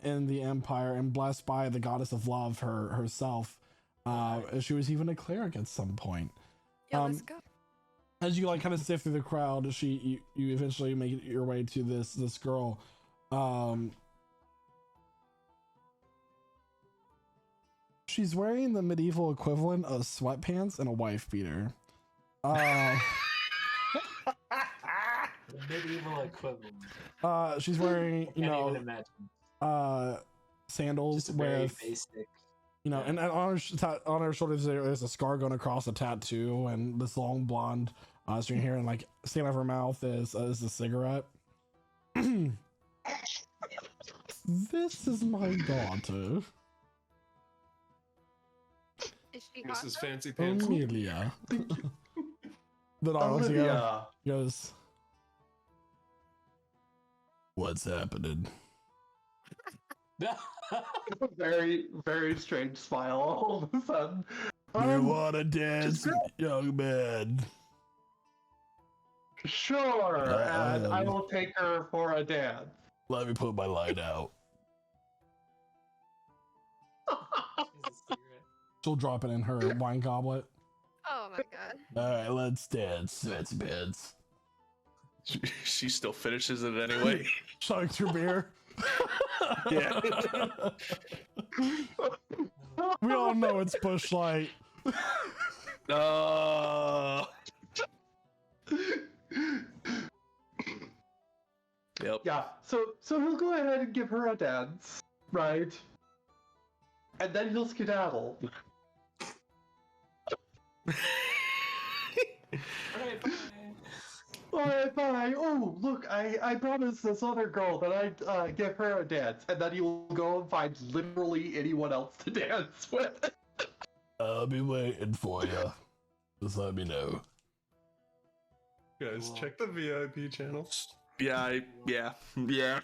in the Empire and blessed by the goddess of love herself. She was even a cleric at some point. Yeah, let's go. As you kind of sift through the crowd, you eventually make your way to this girl. She's wearing the medieval equivalent of sweatpants and a wife beater. The medieval equivalent. She's wearing Can't even imagine. sandals Just a very with basic. and on her shoulders there's a scar going across a tattoo and this long blonde string hair, and sticking out of her mouth is a cigarette. This is my daughter, Is she hot? Mrs. Fancy Pants. Amelia. The dog looks together, Olivia. goes, "What's happening?" Very, very strange smile all of a sudden. You wanna dance, young man? Sure, and I will take her for a dance. Let me put my light out. She'll drop it in her wine goblet. Oh my god. All right, let's dance, fancy pants. She still finishes it anyway. Chugs your beer. Yeah. We all know it's Bush Light. Yep. Yeah, so he'll go ahead and give her a dance, right? And then he'll skedaddle. Alright, bye. Alright, bye. Oh, look, I promised this other girl that I'd give her a dance, and then you'll go and find literally anyone else to dance with. I'll be waiting for you. Just let me know. Guys, check the VIP channel. Yeah. Well,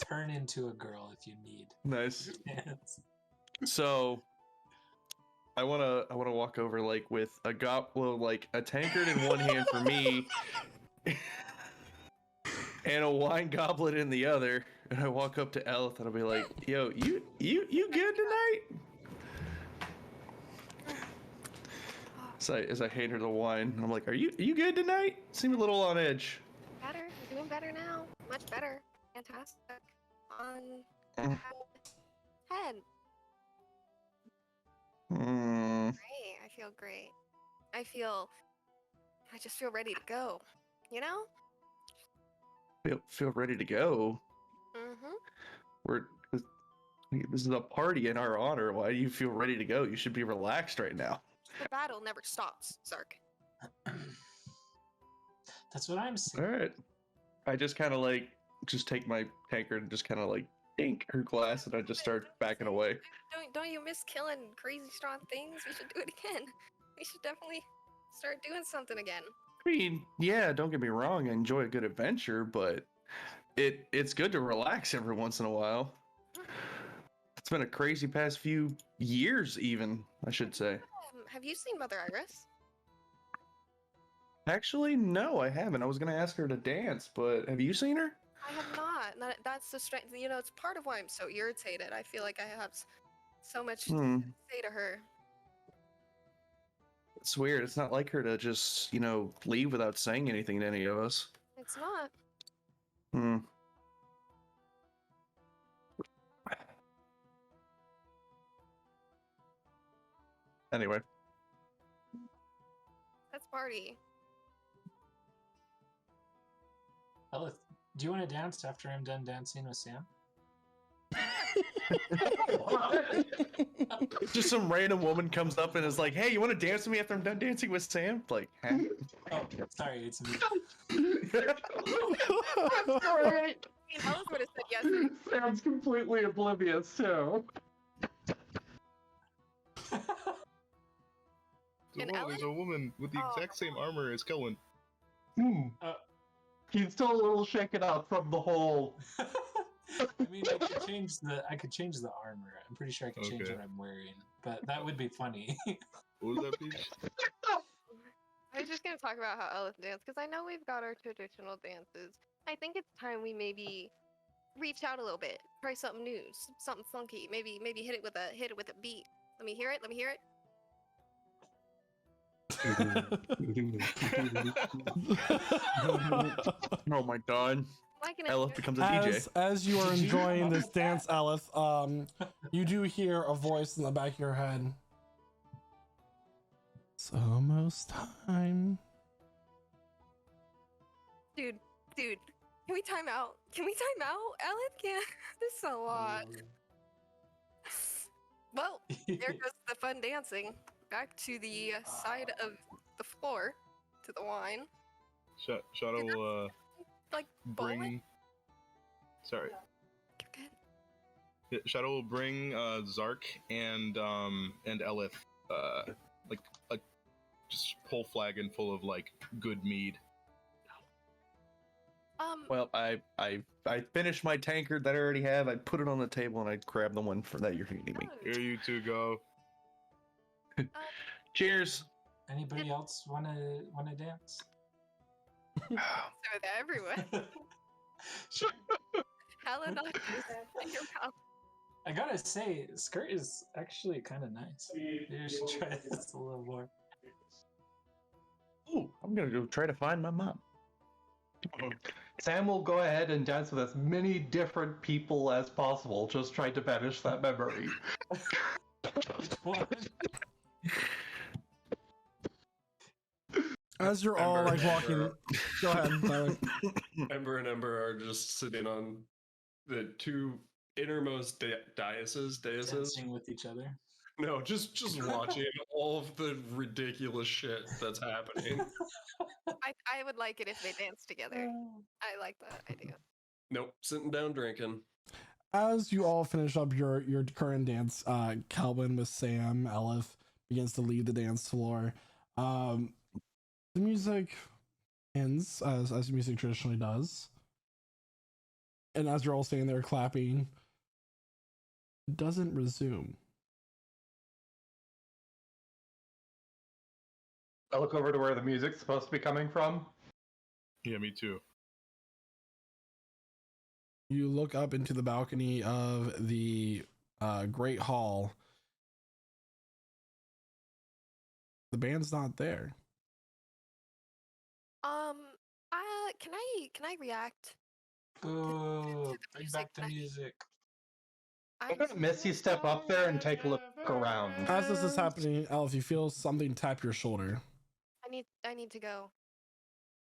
turn into a girl if you need. Nice. Dance. So, I wanna walk over with a a tankard in one hand for me, and a wine goblet in the other. And I walk up to Elith and I'll be like, "Yo, you good tonight?" As I hand her the wine, I'm like, "Are you good tonight? Seem a little on edge." Better. You're doing better now. Much better. Fantastic. On head. Great. I feel great. I just feel ready to go. You know? Feel ready to go. Mm-hmm. We're This is a party in our honor. Why do you feel ready to go? You should be relaxed right now. The battle never stops, Zark. That's what I'm All saying. right. I just kind of like just take my tankard and just kind of like dink her glass, and I just start backing away. Don't you miss killing crazy strong things? We should do it again. We should definitely start doing something again. I mean, yeah, don't get me wrong. I enjoy a good adventure, but it's good to relax every once in a while. It's been a crazy past few years, even I should say. Have you seen Mother Iris? Actually, no, I haven't. I was gonna ask her to dance, but have you seen her? I have not. That's the strength. You know, it's part of why I'm so irritated. I feel like I have so much to say to her. It's weird. It's not like her to just, leave without saying anything to any of us. It's not. Hmm. Anyway. Let's party. Elith, do you want to dance after I'm done dancing with Sam? Just some random woman comes up and is like, "Hey, you want to dance with me after I'm done dancing with Sam?" Like, huh? Oh, sorry, it's me. Right. Alice would have said yes. Sam's completely oblivious too. There's a woman with the exact same armor as Kelwin. He's still a little shaken up from the whole. I mean, I could change the armor. I'm pretty sure I could change what I'm wearing, but that would be funny. What was that, Peach? I was just gonna talk about how Ellis dance because I know we've got our traditional dances. I think it's time we maybe reach out a little bit, try something new, something funky. Maybe hit it with a beat. Let me hear it. Let me hear it. Oh my god. Elif becomes a DJ. As you are enjoying this dance, Elif, you do hear a voice in the back of your head. It's almost time. Dude, can we time out? Elif can't. This is a lot. Well, there goes the fun dancing. Back to the side of the floor, to the wine. Shadow will bring. bowling? Sorry. Good. Yeah, Shadow will bring Zark and Elith just whole flagon full of good mead. Well, I finished my tankard that I already have. I put it on the table and I grab the one that you're feeding me. Here you two go. Cheers. Anybody else wanna dance? So they're everywhere. Hella not in your mouth. I gotta say, skirt is actually kind of nice. Maybe I should try this a little more. Ooh, I'm gonna go try to find my mom. Sam will go ahead and dance with as many different people as possible, just trying to banish that memory. As you're all walking, go ahead, Tyler. Ember and Ember are just sitting on the two innermost daises. Dancing with each other. No, just watching all of the ridiculous shit that's happening. I would like it if they dance together. I like that idea. Nope, sitting down drinking. As you all finish up your current dance, Calvin with Sam, Elif begins to leave the dance floor. The music ends as music traditionally does, and as you're all standing there clapping, it doesn't resume. I look over to where the music's supposed to be coming from. Yeah, me too. You look up into the balcony of the Great Hall. The band's not there. Can I react? Boo! Bring back the music. I'm gonna miss you step up there and take a look around. As this is happening, Elf, you feel something tap your shoulder. I need to go.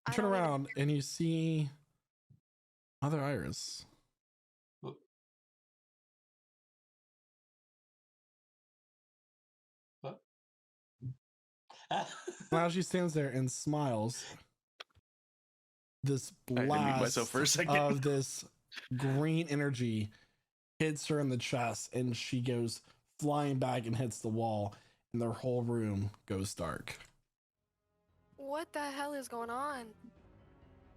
You turn around and you see Mother Iris. Now she stands there and smiles. This I had to mute myself blast for a second. of this green energy hits her in the chest, and she goes flying back and hits the wall, and their whole room goes dark. What the hell is going on?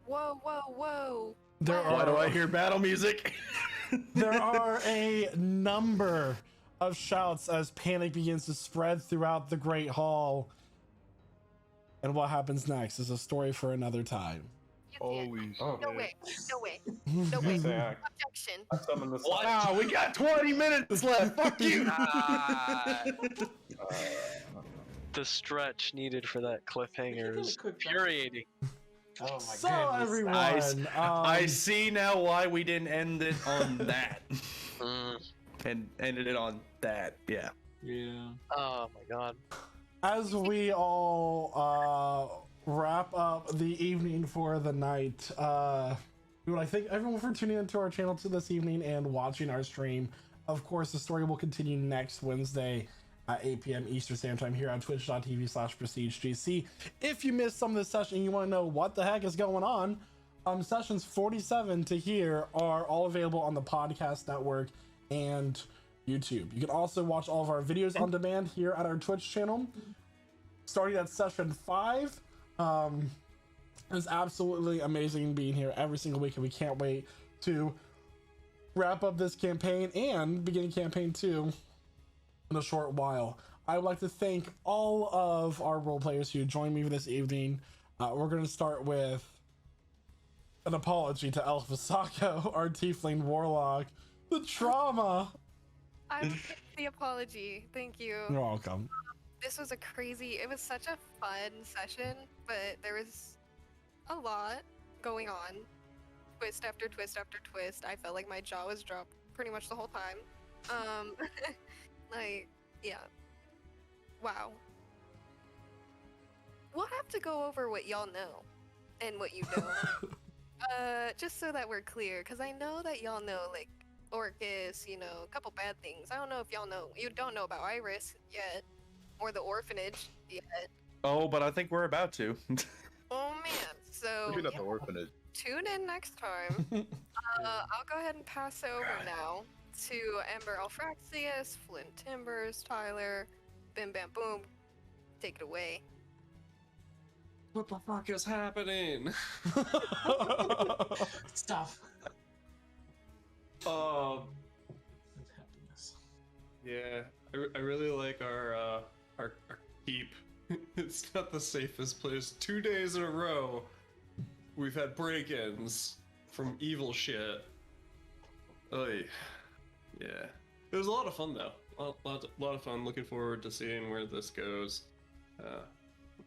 Whoa, whoa, whoa. There Wow. Why do I hear battle music? There are a number of shouts as panic begins to spread throughout the Great Hall. And what happens next is a story for another time. Holy Oh, No shit. way. No way. No way. Say I Objection. summon the Wow, we got 20 minutes left. Fuck you. The stretch needed for that cliffhanger is infuriating. Oh my So goodness. everyone, I see now why we didn't end it on that. Mm. And ended it on that. Yeah. Yeah. Oh my god. as we all wrap up the evening for the night, we would like to thank everyone for tuning into our channel to this evening and watching our stream. Of course, the story will continue next Wednesday at 8 p.m. Eastern Standard Time here on twitch.tv/prestigegc. If you missed some of this session and you want to know what the heck is going on, sessions 47 to here are all available on the podcast network and YouTube. You can also watch all of our videos on demand here at our Twitch channel. Starting at session 5, it's absolutely amazing being here every single week, and we can't wait to wrap up this campaign and begin campaign 2 in a short while. I would like to thank all of our role players who joined me for this evening. We're going to start with an apology to Alpha Sako, our tiefling warlock. The trauma. I will take the apology. Thank you. You're welcome. This was it was such a fun session, but there was a lot going on. Twist after twist after twist. I felt like my jaw was dropped pretty much the whole time. Like, yeah. Wow. We'll have to go over what y'all know and what you don't. Just so that we're clear, because I know that y'all know, like, Orcus, you know, a couple bad things. I don't know if you don't know about Iris yet, or the orphanage yet. Oh, but I think we're about to. Oh man, so Maybe not the orphanage. tune in next time. I'll go ahead and pass over now to Ember Alfraxius, Flint Timbers, Tyler, Bim Bam Boom. Take it away. What the fuck is happening? Stuff. Happiness. Yeah, I really like our keep. It's not the safest place. 2 days in a row, we've had break-ins from evil shit. Oy. Yeah, it was a lot of fun though. A lot of fun. Looking forward to seeing where this goes.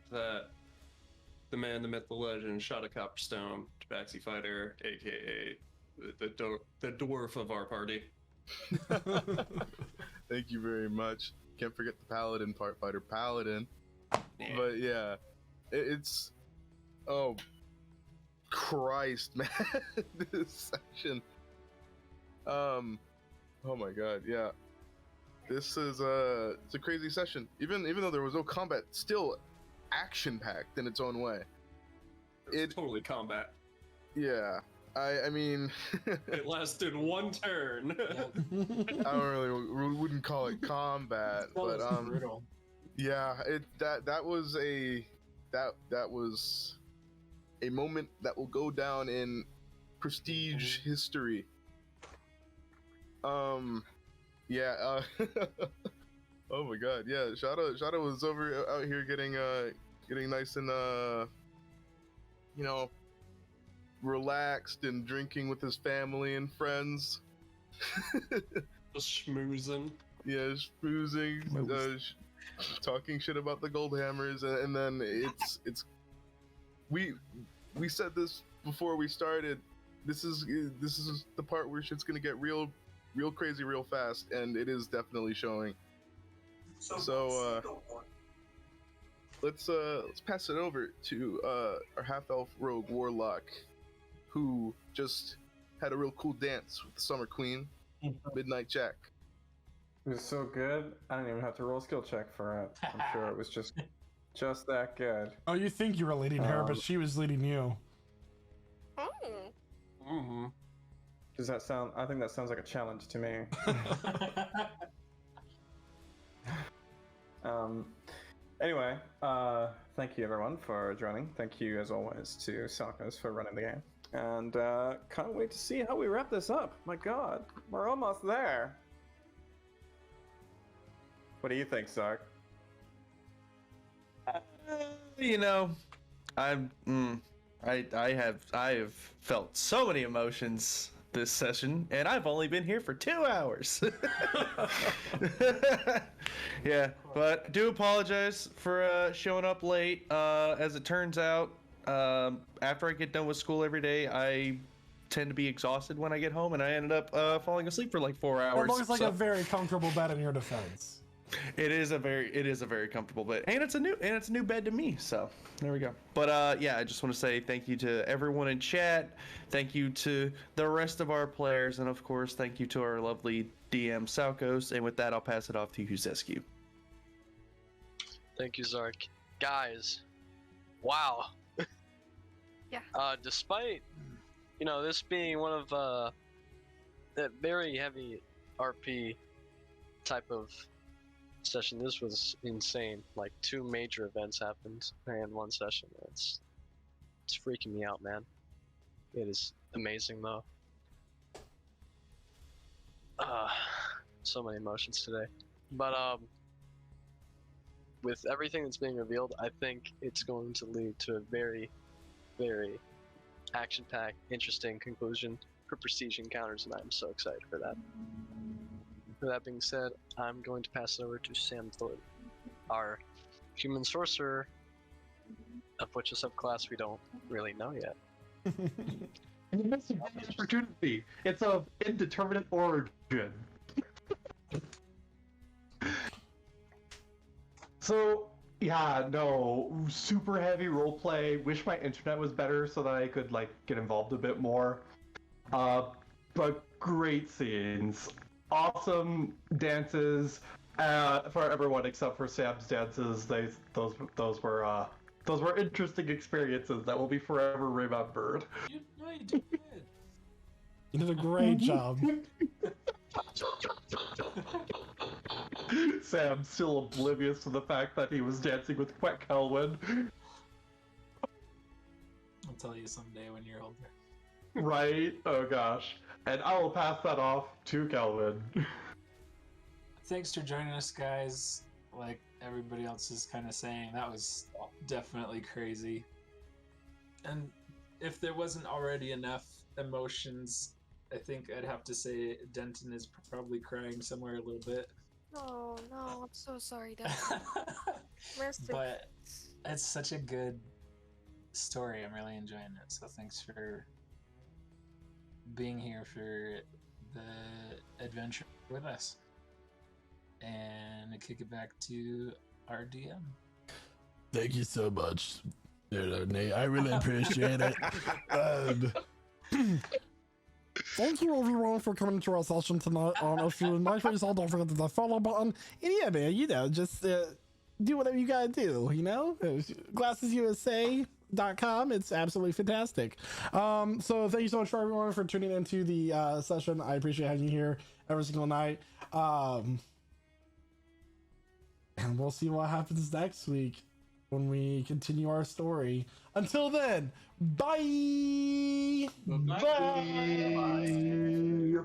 That the man, the myth, the legend, shot a Copperstone, Tabaxi Fighter, aka the dwarf of our party. Thank you very much. Can't forget the paladin part, fighter paladin. Yeah. But yeah, it's oh Christ, man, this section. Oh my God, yeah. This is it's a crazy session. Even though there was no combat, still action packed in its own way. It's totally combat. Yeah. I mean, It lasted one turn. I wouldn't call it combat, but brutal. yeah, that was a moment that will go down in prestige history. Yeah. Oh my God, yeah. Shada was out here getting nice and you know, relaxed and drinking with his family and friends. Just schmoozing. Yeah, schmoozing, talking shit about the gold hammers, and then it's we said this before we started. This is the part where shit's gonna get real crazy real fast, and it is definitely showing. So let's pass it over to our half-elf rogue warlock, who just had a real cool dance with the Summer Queen, Midnight Jack. It was so good, I didn't even have to roll a skill check for it. I'm sure it was just Just that good. Oh, you think you were leading her, but she was leading you. Oh. Mm-hmm. Does that sound? I think that sounds like a challenge to me. Anyway, thank you everyone for joining. Thank you as always to Sarkos for running the game. And can't wait to see how we wrap this up. My god, we're almost there. What do you think, Sark? You know, I have felt so many emotions this session, and I've only been here for 2 hours. Yeah, but I do apologize for showing up late. As it turns out, after I get done with school every day, I tend to be exhausted when I get home, and I ended up falling asleep for like 4 hours. It looks like a very comfortable bed in your defense. It is a very comfortable bed, and it's a new bed to me. So there we go. But yeah, I just want to say thank you to everyone in chat. Thank you to the rest of our players, and of course, thank you to our lovely DM Salkos. And with that, I'll pass it off to you, Zescu. Thank you, Zark. Guys, wow. Yeah. Despite, this being one of that very heavy RP type of session, this was insane. Like 2 major events happened in one session. It's freaking me out, man. It is amazing though. So many emotions today. But with everything that's being revealed, I think it's going to lead to a very, very action-packed, interesting conclusion for Prestige Encounters, and I'm so excited for that. With that being said, I'm going to pass it over to Sam Thorpe, our human sorcerer, of which a subclass we don't really know yet. And you missed an opportunity. It's of indeterminate origin. So, yeah, no, super heavy roleplay. Wish my internet was better so that I could, get involved a bit more. But great scenes. Awesome dances for everyone except for Sam's dances. Those were interesting experiences that will be forever remembered. You did good. You did a great job. Sam's still oblivious to the fact that he was dancing with Quet Kelwin. I'll tell you someday when you're older. Right? Oh gosh. And I will pass that off to Kelvin. Thanks for joining us, guys. Like everybody else is kind of saying, that was definitely crazy. And if there wasn't already enough emotions, I think I'd have to say Denton is probably crying somewhere a little bit. Oh no, I'm so sorry, Dad. But it's such a good story. I'm really enjoying it. So thanks for being here for the adventure with us. And I kick it back to our DM. Thank you so much, Nate. I really appreciate it. Thank you everyone for coming to our session tonight. If you like what you saw, don't forget the follow button. And yeah, man, just do whatever you gotta do, GlassesUSA.com. It's absolutely fantastic. So thank you so much for everyone for tuning into the session. I appreciate having you here every single night. And we'll see what happens next week when we continue our story. Until then, bye! Bye! Bye.